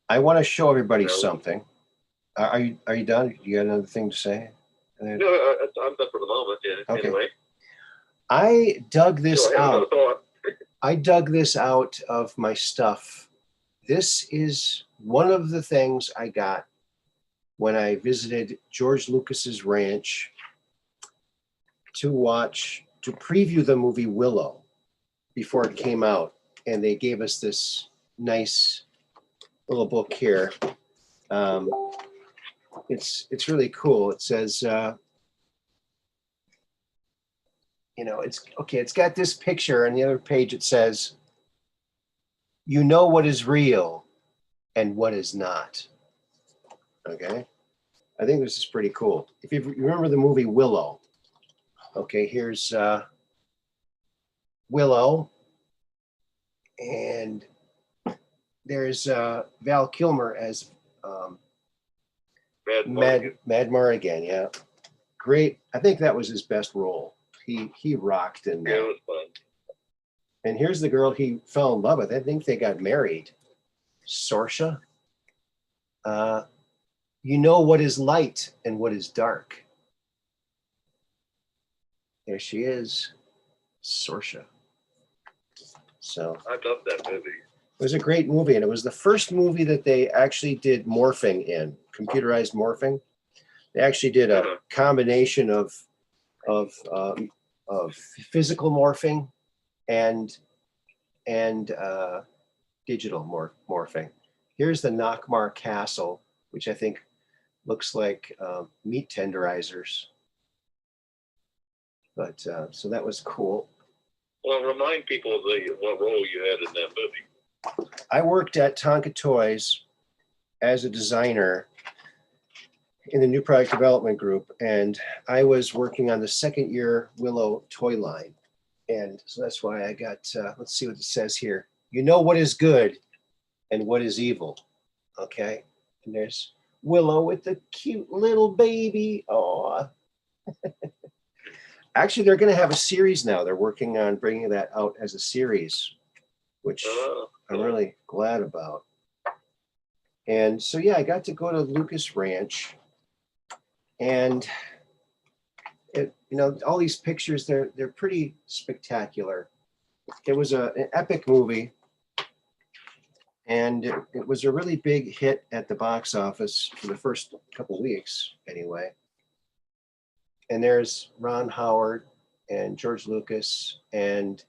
I want to show everybody something. Are you done? You got another thing to say? No, I'm done for the moment. Yeah. Okay. Anyway. I dug this out. Thought. I dug this out of my stuff. This is one of the things I got when I visited George Lucas's ranch to preview the movie Willow before it came out. And they gave us this nice little book here. It's really cool. It says, it's got this picture, and the other page it says, what is real and what is not. Okay. I think this is pretty cool. If you remember the movie Willow, okay, here's Willow, and there's Val Kilmer as Mad Morrigan. Yeah, great. I think that was his best role. He rocked in that. Yeah, it was fun. And here's the girl he fell in love with. I think they got married. Saoirse. What is light and what is dark. There she is, Saoirse. So I love that movie. it was a great movie, and it was the first movie that they actually did morphing in, computerized morphing. They actually did a combination of physical morphing and digital morphing. Here's the Nockmar Castle, which I think looks like meat tenderizers. But so that was cool. Well, remind people of what role you had in that movie. I worked at Tonka Toys as a designer in the new product development group, and I was working on the second year Willow toy line. And so that's why I got, let's see what it says here. What is good and what is evil. Okay. And there's Willow with the cute little baby. Oh. Actually, they're going to have a series now. They're working on bringing that out as a series, which I'm really glad about. And so, yeah, I got to go to Lucas Ranch, and all these pictures, they're pretty spectacular. It was an epic movie, and it was a really big hit at the box office for the first couple weeks, anyway. And there's Ron Howard and George Lucas and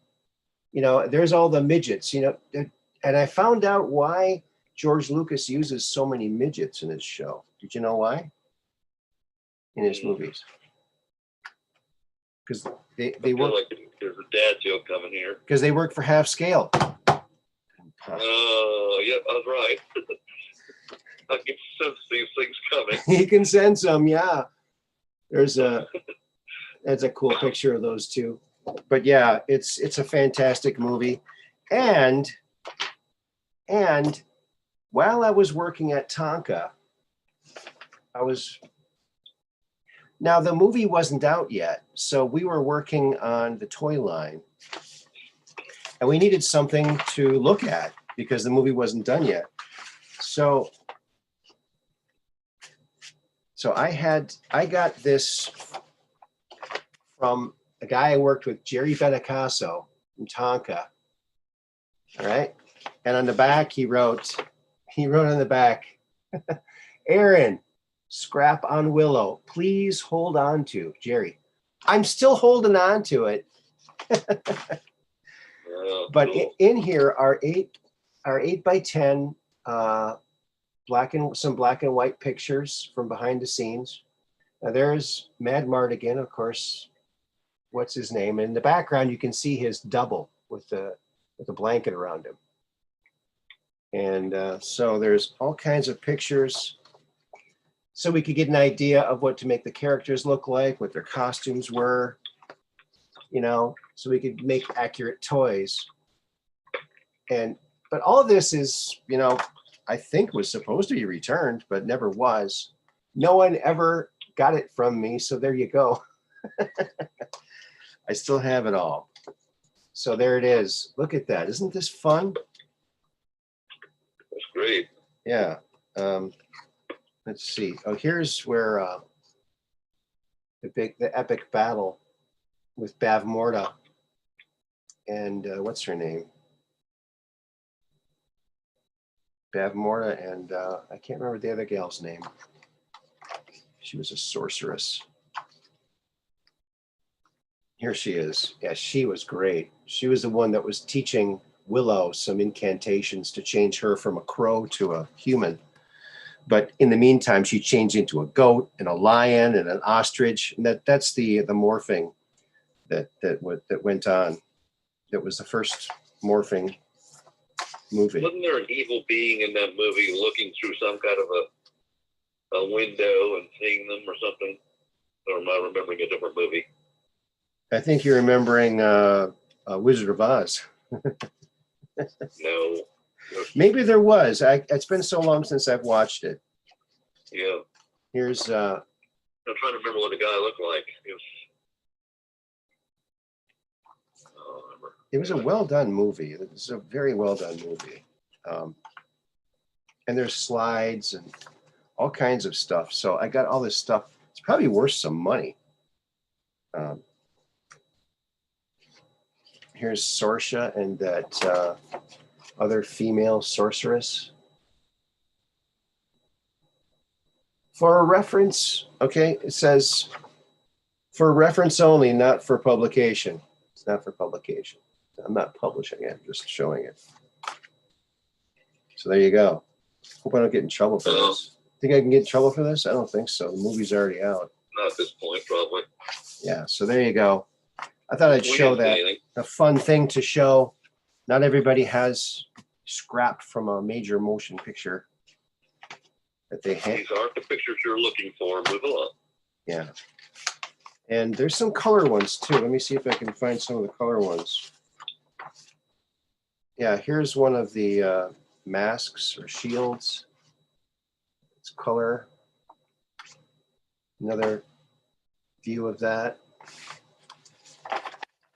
You know, there's all the midgets, you know, and I found out why George Lucas uses so many midgets in his show. Did you know why? In his movies. Because they work. Like there's a dad joke coming here. Because they work for half scale. Oh, yeah, that's right. I can sense these things coming. You can sense them, yeah. That's a cool picture of those two. But yeah, it's a fantastic movie. And while I was working at Tonka, now the movie wasn't out yet, so we were working on the toy line. And we needed something to look at because the movie wasn't done yet. So I got this from a guy I worked with, Jerry Benicasso in Tonka. All right. And on the back, he wrote on the back, Aaron, scrap on Willow, please hold on to. Jerry, I'm still holding on to it. But Cool. in here are 8x10 some black and white pictures from behind the scenes. Now there's Mad Mardigan, of course. What's his name? In the background, you can see his double with the blanket around him. And so there's all kinds of pictures, so we could get an idea of what to make the characters look like, what their costumes were, you know, so we could make accurate toys. But all of this is, you know, I think was supposed to be returned, but never was. No one ever got it from me, so there you go. I still have it all. So there it is. Look at that. Isn't this fun? That's great. Yeah. Let's see. Oh, here's where the epic battle with Bavmorda and what's her name? Bavmorda and I can't remember the other gal's name. She was a sorceress. Here she is. Yeah, she was great. She was the one that was teaching Willow some incantations to change her from a crow to a human. But in the meantime, she changed into a goat and a lion and an ostrich. And that's the morphing that went on. That was the first morphing movie. Wasn't there an evil being in that movie looking through some kind of a window and seeing them or something? Or am I remembering a different movie? I think you're remembering Wizard of Oz. No. Maybe there was. It's been so long since I've watched it. Yeah. Here's I'm trying to remember what the guy looked like. it was a well done movie. It was a very well done movie. And there's slides and all kinds of stuff. So I got all this stuff. It's probably worth some money. Here's Sorsha and that other female sorceress. For a reference, okay, it says for reference only, not for publication. It's not for publication. I'm not publishing it, I'm just showing it. So there you go. Hope I don't get in trouble for this. Think I can get in trouble for this? I don't think so. The movie's already out. Not at this point, probably. Yeah, so there you go. I thought I'd show that. A fun thing to show. Not everybody has scrapped from a major motion picture that they have. These aren't the pictures you're looking for. Move along. Yeah. And there's some color ones too. Let me see if I can find some of the color ones. Yeah, here's one of the masks or shields. It's color. Another view of that.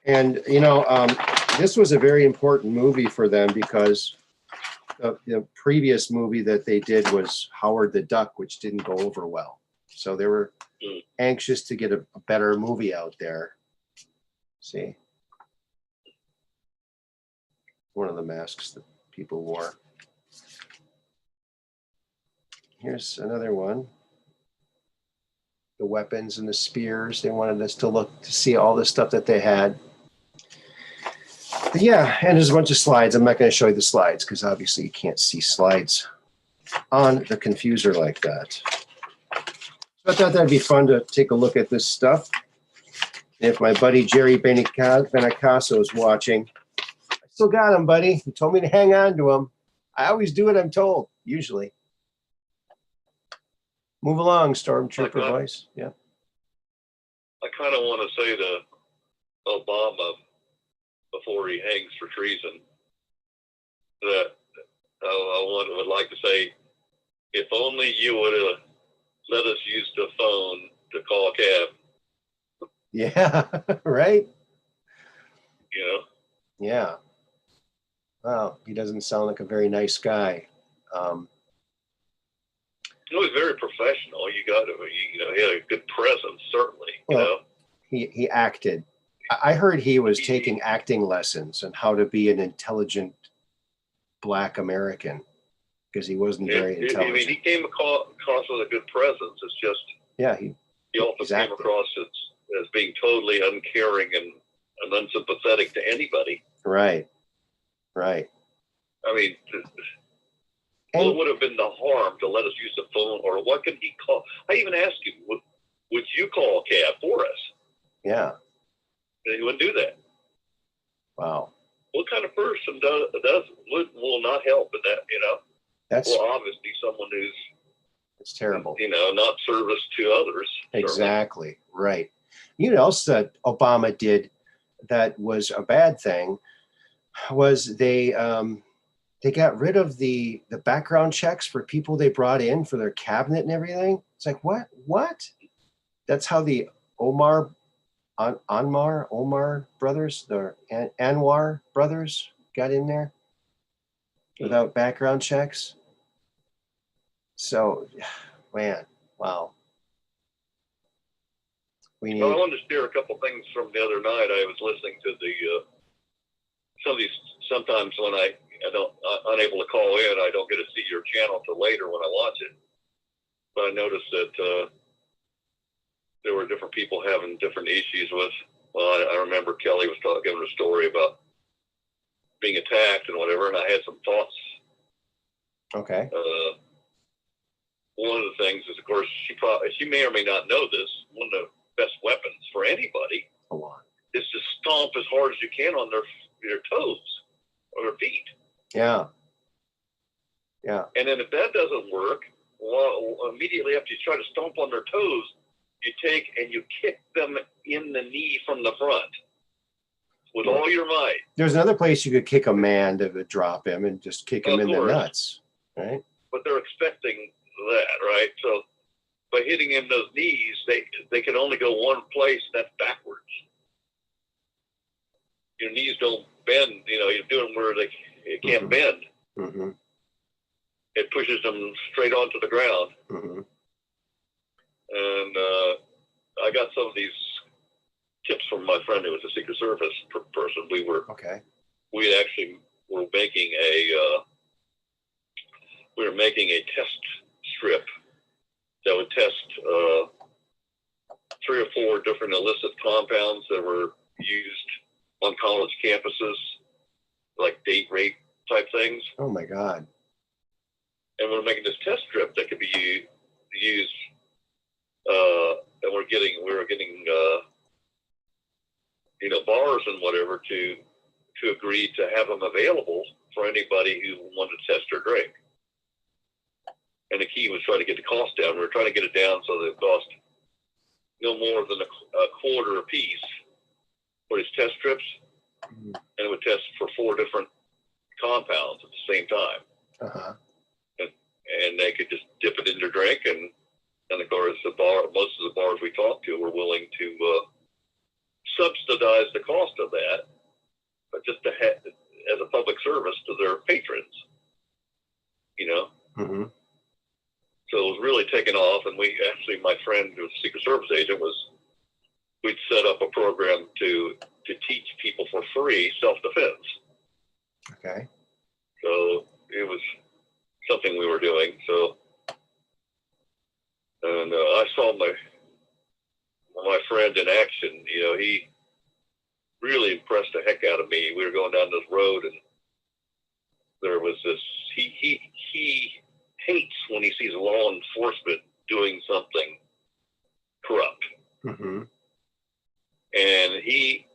And, you know, this was a very important movie for them because the previous movie that they did was Howard the Duck, which didn't go over well. So they were anxious to get a better movie out there. See? One of the masks that people wore. Here's another one. The weapons and the spears. They wanted us to look to see all the stuff that they had. Yeah, and there's a bunch of slides. I'm not going to show you the slides because obviously you can't see slides on the confuser like that. So I thought that'd be fun to take a look at this stuff. If my buddy Jerry Benicasso is watching, I still got him, buddy. He told me to hang on to him. I always do what I'm told, usually. Move along, Stormtrooper voice. Yeah. I kind of want to say to Obama before he hangs for treason that would like to say, if only you would have let us use the phone to call a cab. Yeah, right? You know? Yeah. Wow, he doesn't sound like a very nice guy. He was very professional. You got to, he had a good presence, certainly. You know, he acted. I heard he was taking acting lessons on how to be an intelligent Black American because he wasn't very intelligent. I mean, he came across with a good presence. It's just he also came across as being totally uncaring and unsympathetic to anybody. Right. Right. I mean, what would have been the harm to let us use the phone, or what can he call? I even asked him, would you call a cab for us? Yeah. And he wouldn't do that. Wow. What kind of person will not help in that, you know? That's obviously someone who's it's terrible. You know, not service to others. Exactly. Certainly. Right. You know, else that Obama did that was a bad thing was they got rid of the background checks for people they brought in for their cabinet and everything. It's like, what? That's how the Omar brothers, the Anwar brothers got in there without background checks. So, man, wow. I wanted to share a couple things from the other night. I was listening to some of these. Sometimes when I'm unable to call in, I don't get to see your channel till later when I watch it. But I noticed that there were different people having different issues with. Well, I remember Kelly was giving a story about being attacked and whatever, and I had some thoughts. Okay. One of the things is, of course, she may or may not know this. One of the best weapons for anybody is to stomp as hard as you can on their toes or their feet. Yeah. Yeah. And then if that doesn't work, well, immediately after you try to stomp on their toes, you take and you kick them in the knee from the front with all your might. There's another place you could kick a man to drop him and just kick him in the nuts, right? But they're expecting that, right? So by hitting him those knees, they can only go one place, that's backwards. Your knees don't bend, you know, you're doing where they can't bend. Mm-hmm. It pushes them straight onto the ground. Mm-hmm. And I got some of these tips from my friend who was a Secret Service person. We actually were making a test strip that would test 3 or 4 different illicit compounds that were used on college campuses, like date rape type things. Oh my God. And we're making this test strip that could be used, and we were getting bars and whatever to agree to have them available for anybody who wanted to test or drink. And the key was trying to get the cost down. We were trying to get it down so that it cost no more than a quarter a piece for these test strips. And it would test for 4 different compounds at the same time. Uh-huh. And they could just dip it in their drink, and of course most of the bars we talked to were willing to subsidize the cost of that, but just to have as a public service to their patrons, you know. Mm-hmm. So it was really taken off, and my friend who was a Secret Service agent we'd set up a program to teach people for free self-defense. Okay. So it was something we were doing. So, and I saw my friend in action. You know, he really impressed the heck out of me. We were going down this road, and there was this. He hates when he sees law enforcement doing something corrupt, Mm-hmm. and he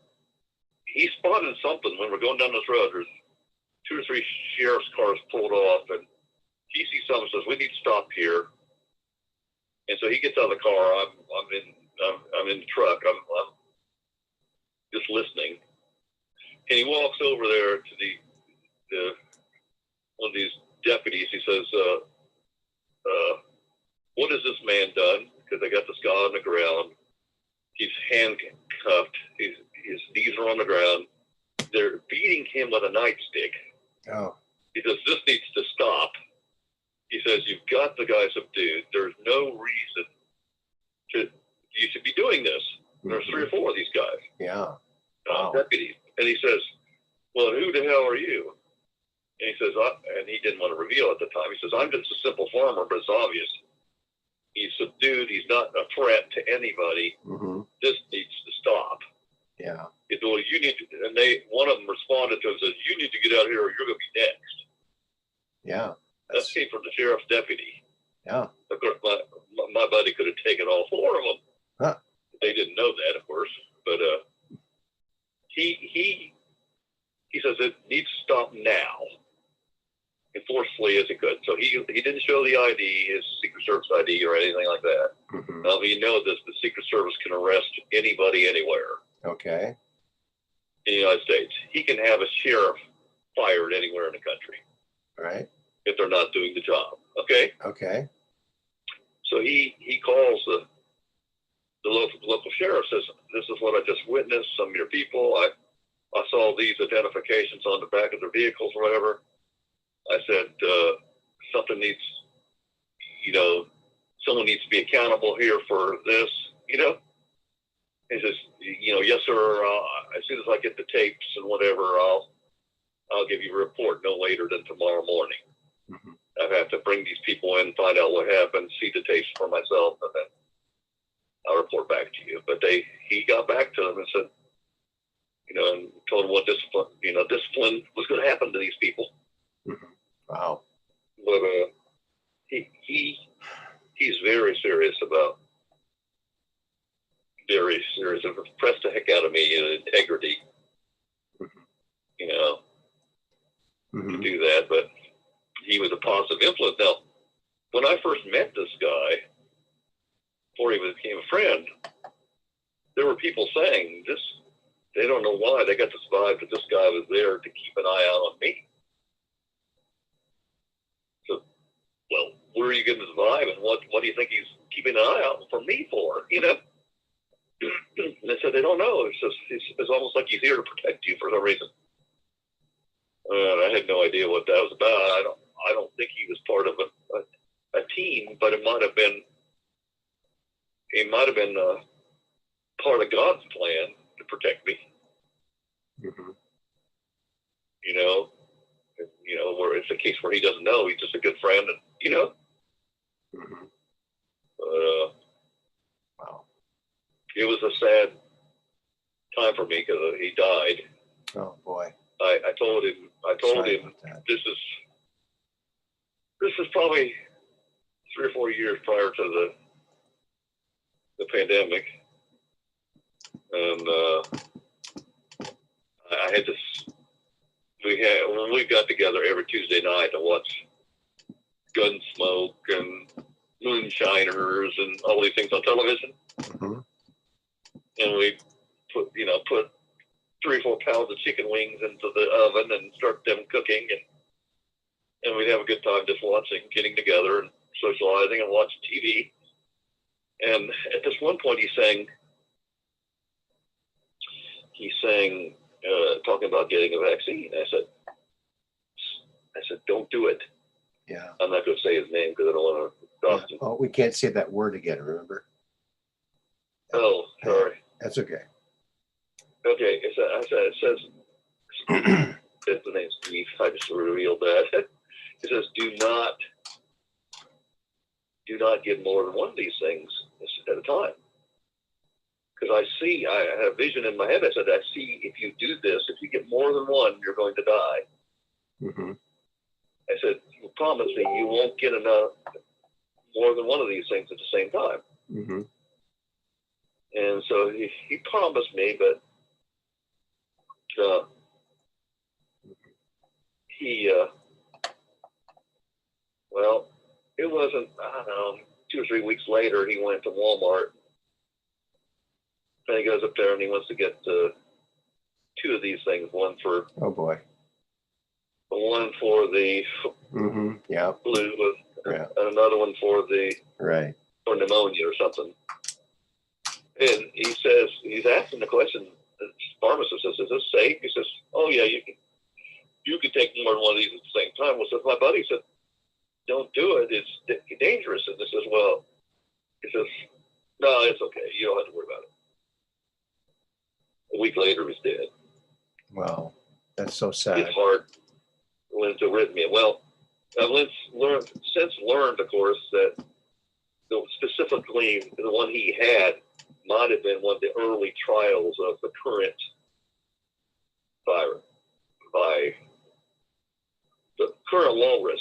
spotted something when we're going down this road. There's 2 or 3 sheriff's cars pulled off, and he sees something and says, "We need to stop here." And so he gets out of the car. I'm in the truck. I'm just listening, and he walks over there to the one of these deputies. He says, "What has this man done?" Because they got this guy on the ground. He's handcuffed. His knees are on the ground. They're beating him with a nightstick. Oh. He says, "This needs to stop." He says, "You've got the guy subdued. There's no reason you should be doing this." There's 3 or 4 of these guys. Yeah. Wow. Deputies. And he says, "Well, who the hell are you?" And he says, and he didn't want to reveal at the time. He says, "I'm just a simple farmer, but it's obvious. He's subdued. He's not a threat to anybody. Mm-hmm. This needs to stop." Yeah. He said, "Well, you need to," and one of them responded to him and says, "You need to get out here or you're going to be next." Yeah. That came from the sheriff's deputy. Yeah. Of course, my buddy could have taken all 4 of them. Huh. They didn't know that, of course. But he says it needs to stop now, as forcefully as he could. So he didn't show the ID, his Secret Service ID or anything like that. Mm-hmm. Now, you know this, the Secret Service can arrest anybody anywhere Okay. in the United States. He can have a sheriff fired anywhere in the country Right. if they're not doing the job. Okay? Okay. So he calls the local sheriff, says, "This is what I just witnessed. Some of your people, I saw these identifications on the back of their vehicles or whatever." I said, "Something needs, someone needs to be accountable here for this, He says, "Yes, sir. As soon as I get the tapes and whatever, I'll give you a report no later than tomorrow morning. Mm-hmm. I have to bring these people in, find out what happened, see the tapes for myself, and then I'll report back to you." But he got back to them and said, and told them what discipline was going to happen to these people. Mm-hmm. Wow. But he's very serious about, impressed the heck out of me in integrity, Mm-hmm. to do that. But he was a positive influence. Now, when I first met this guy, before he became a friend, there were people saying this. They don't know why they got this vibe that this guy was there to keep an eye out on me. So, well, where are you getting this vibe, and what do you think he's keeping an eye out for me for? And they said they don't know. It's almost like he's here to protect you for some reason. And I had no idea what that was about. I don't think he was part of a team, but it might have been. He might have been part of God's plan to protect me. Mm-hmm. Where it's a case where he doesn't know. He's just a good friend, and Mm-hmm. Wow. It was a sad time for me because he died. Oh boy. I told him Sorry about that. this is probably 3 or 4 years prior to the pandemic, and I had this. When we got together every Tuesday night to watch Gunsmoke and Moonshiners and all these things on television, Mm-hmm. and we put 3 or 4 pounds of chicken wings into the oven and start them cooking, and we'd have a good time just watching, getting together and socializing and watching TV. And at this one point, he's saying, talking about getting a vaccine. I said, "Don't do it." Yeah. I'm not going to say his name because I don't want to cost him. Oh, we can't say that word again, remember? Oh, sorry. That's okay. Okay, it says, it's the name's Steve. I just revealed that. It says, do not get more than one of these things at a time. because I had a vision in my head. I said, I see if you do this, if you get more than one, you're going to die. Mm-hmm. I said, you promise me you won't get enough, more than one of these things at the same time. Mm-hmm. And so he promised me, but well, it wasn't, I don't know, 2 or 3 weeks later, he went to Walmart. And he goes up there and he wants to get 2 of these things, one for Oh boy. the Mm-hmm. Yeah. flu Yeah. and another one for Right. pneumonia or something. And he says, he's asking the question, the pharmacist says, is this safe? He says, oh yeah, you can take more than one of these at the same time. Well, so my buddy said, don't do it. It's dangerous. And he says, well, he says, no, it's okay. You don't have to worry about it. A week later, he's dead. Wow. That's so sad. His heart went into arrhythmia. Well, I've since learned, of course, that specifically the one he had might have been one of the early trials of the current virus by the current walrus.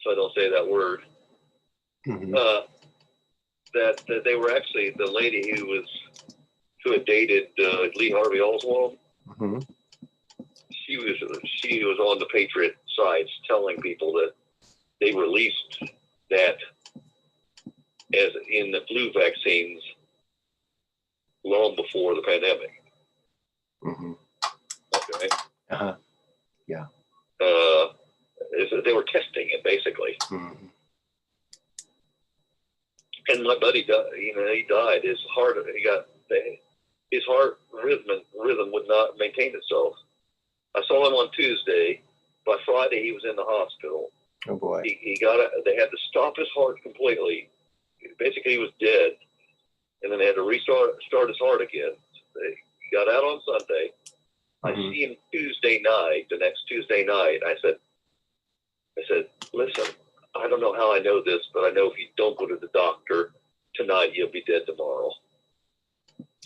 So I don't say that word. Mm-hmm. That they were actually the lady who had dated Lee Harvey Oswald. Mm-hmm. She was on the Patriot sites telling people that they released that as in the flu vaccines long before the pandemic. Mm-hmm. Okay. Uh-huh. Yeah. They were testing it basically. Mm-hmm. And my buddy died. He died. His heart rhythm would not maintain itself. I saw him on Tuesday. By Friday, he was in the hospital. Oh boy. They had to stop his heart completely. Basically, he was dead, and then they had to start his heart again. He got out on Sunday. I see him the next Tuesday night. I said, listen, I don't know how I know this, but I know if you don't go to the doctor tonight, you'll be dead tomorrow.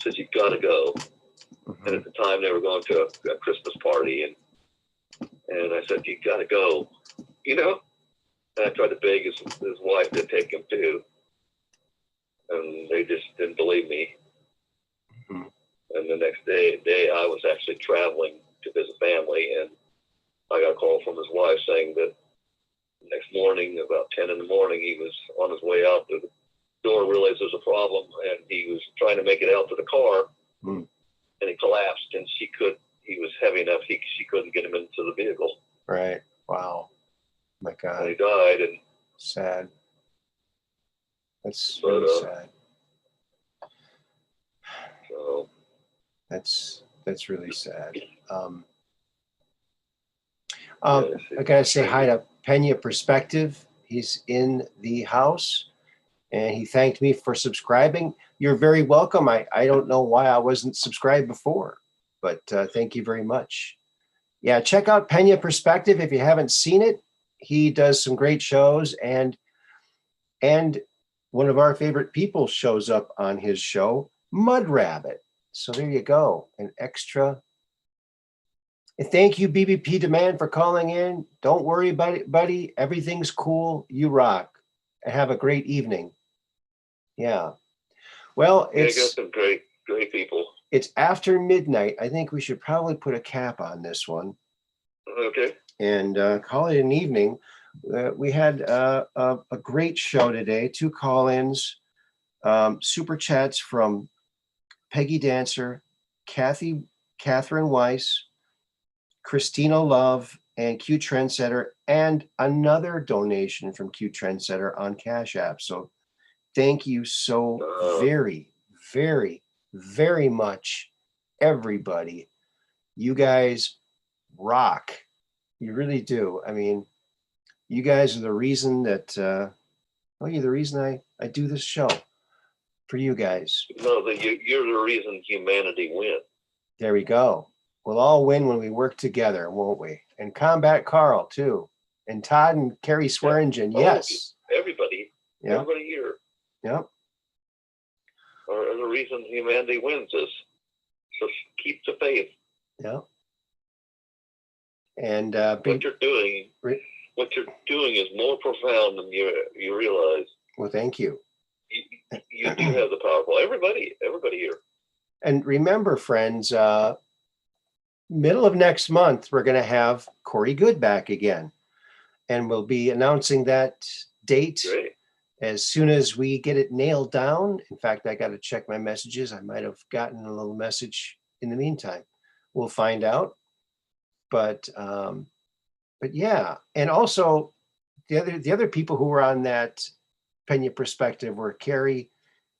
Says you've got to go. Mm-hmm. And at the time, they were going to a Christmas party, and I said, you got to go, And I tried to beg his wife to take him too, and they just didn't believe me. Mm-hmm. And the next day, I was actually traveling to visit family, and I got a call from his wife saying that next morning, about 10 in the morning, he was on his way out to the door, realized there was a problem, and he was trying to make it out to the car, and he collapsed, and he was heavy enough, she couldn't get him into the vehicle. Right. Wow. My God. And he died, and sad. That's really sad. So that's really sad. I gotta say hi to Pena Perspective. He's in the house, and he thanked me for subscribing. You're very welcome. I don't know why I wasn't subscribed before, but thank you very much. Yeah, check out Pena Perspective if you haven't seen it. He does some great shows, and one of our favorite people shows up on his show, Mud Rabbit. So there you go, an extra. And thank you, BBP Demand, for calling in. Don't worry about it, buddy. Everything's cool. You rock. And have a great evening. Yeah. Well, you got some great people. It's after midnight. I think we should probably put a cap on this one. Okay. And call it an evening. We had a great show today. 2 call-ins, super chats from Peggy Dancer, Catherine Weiss, Christina Love, and Q Trendsetter, and another donation from Q Trendsetter on Cash App. So thank you so very, very, very much, everybody. You guys rock. You really do. I mean, you guys are the reason that, you're the reason I do this show for you guys. No, you're the reason humanity wins. There we go. We'll all win when we work together, won't we? And Combat Carl, too. And Todd and Carrie Swearingen, yes. Everybody. Yep. Everybody here. Yep. are the reason humanity wins this. So keep the faith. Yeah. And What you're doing is more profound than you realize. well, thank you. You do have the powerful. Everybody here. And remember, friends, middle of next month, we're going to have Corey Good back again. And we'll be announcing that date Great. as soon as we get it nailed down. In fact, I got to check my messages. I might have gotten a little message in the meantime. We'll find out. But yeah. And also the other people who were on that Pena perspective were Carrie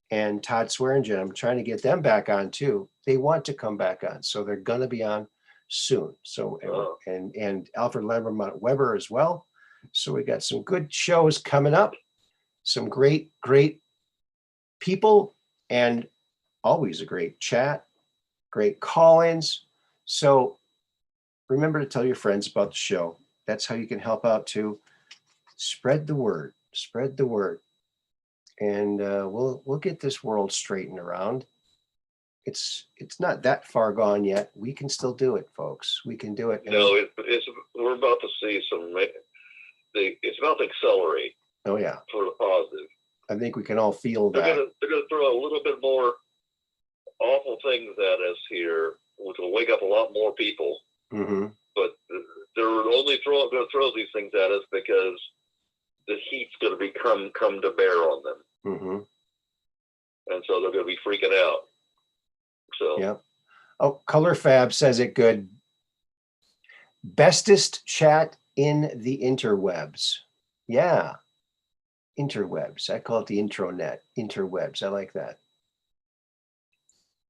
and Todd Swearingen. I'm trying to get them back on too. They want to come back on, so they're going to be on soon. So and Alfred Lemmermont Weber as well. So we got some good shows coming up, some great people, and always a great chat, great call-ins. So remember to tell your friends about the show. That's how you can help out too. Spread the word. Spread the word. And we'll get this world straightened around. It's not that far gone yet. We can still do it, folks. We can do it. No, we're about to see some. It's about to accelerate. Oh yeah, for the positive. I think we can all feel that. They're gonna throw a little bit more awful things at us here, which will wake up a lot more people. Mm-hmm. But they're only going to throw these things at us because the heat's going to come to bear on them. Mm-hmm. And so they're going to be freaking out. So yeah. Oh, Color Fab says it good. Bestest chat in the interwebs. Yeah. Interwebs. I call it the intronet. Interwebs. I like that.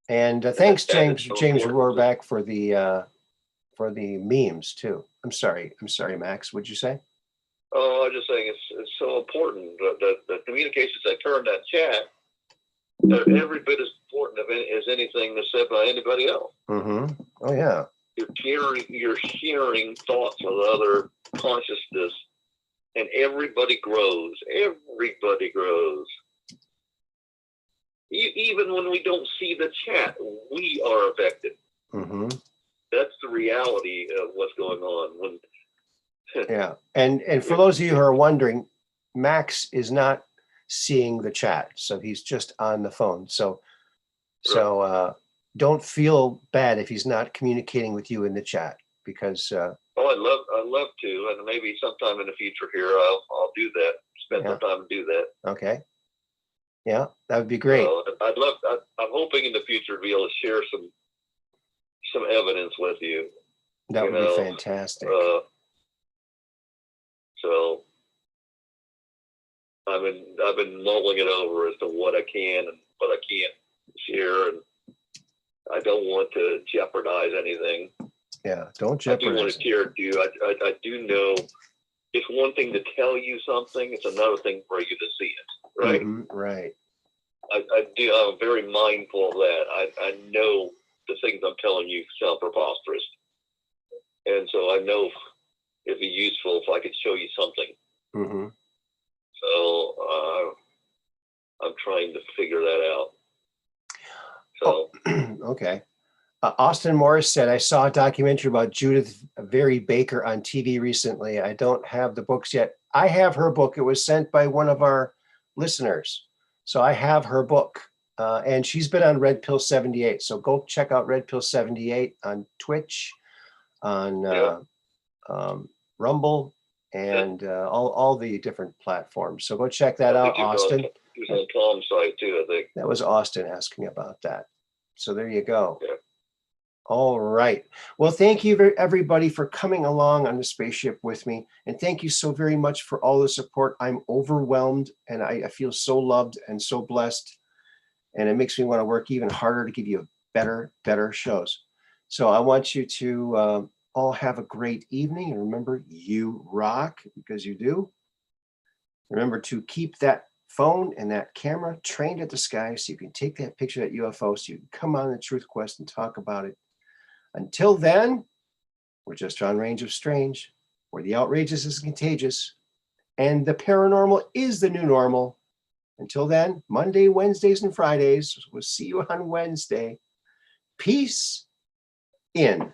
And thanks, James Rohrback, for the memes too. I'm sorry, Max. What'd you say? Oh, I'm just saying it's so important that the communications that turn that chat are every bit as important as anything that's said by anybody else. Mm-hmm. Oh yeah. You're sharing thoughts with other consciousness, and everybody grows. Everybody grows. Even when we don't see the chat, we are affected. Mm-hmm. That's the reality of what's going on. Yeah, and for those of you who are wondering, Max is not seeing the chat, so he's just on the phone. So don't feel bad if he's not communicating with you in the chat, because I'd love to, and maybe sometime in the future here I'll do that. Spend some time and do that. Okay. Yeah, that would be great. I'm hoping in the future to be able to share some evidence with you. That would be fantastic. So I've been mulling it over as to what I can and what I can't share, and I don't want to jeopardize anything. Yeah, don't jeopardize. I do want to share it to you. I do know it's one thing to tell you something; it's another thing for you to see it. Right. Mm-hmm, right. I'm very mindful of that. I know the things I'm telling you sound preposterous, and so I know it'd be useful if I could show you something. Mm-hmm. So I'm trying to figure that out. So okay. Austin Morris said, I saw a documentary about Judith Very Baker on TV recently. I don't have the books yet. I have her book. It was sent by one of our listeners. So I have her book. And she's been on Red Pill 78. So go check out Red Pill 78 on Twitch, on Rumble, and all the different platforms. So go check that out, Austin. He was on Tom's site too, I think. That was Austin asking about that. So there you go. Yeah. All right. Well, thank you everybody for coming along on the spaceship with me. And thank you so very much for all the support. I'm overwhelmed, and I feel so loved and so blessed. And it makes me want to work even harder to give you better shows. So I want you to all have a great evening. And remember, you rock, because you do. Remember to keep that phone and that camera trained at the sky so you can take that picture of that UFO, so you can come on the Truth Quest and talk about it. Until then, we're just on Range of Strange, where the outrageous is contagious and the paranormal is the new normal. Until then, Monday, Wednesdays, and Fridays. We'll see you on Wednesday. Peace in.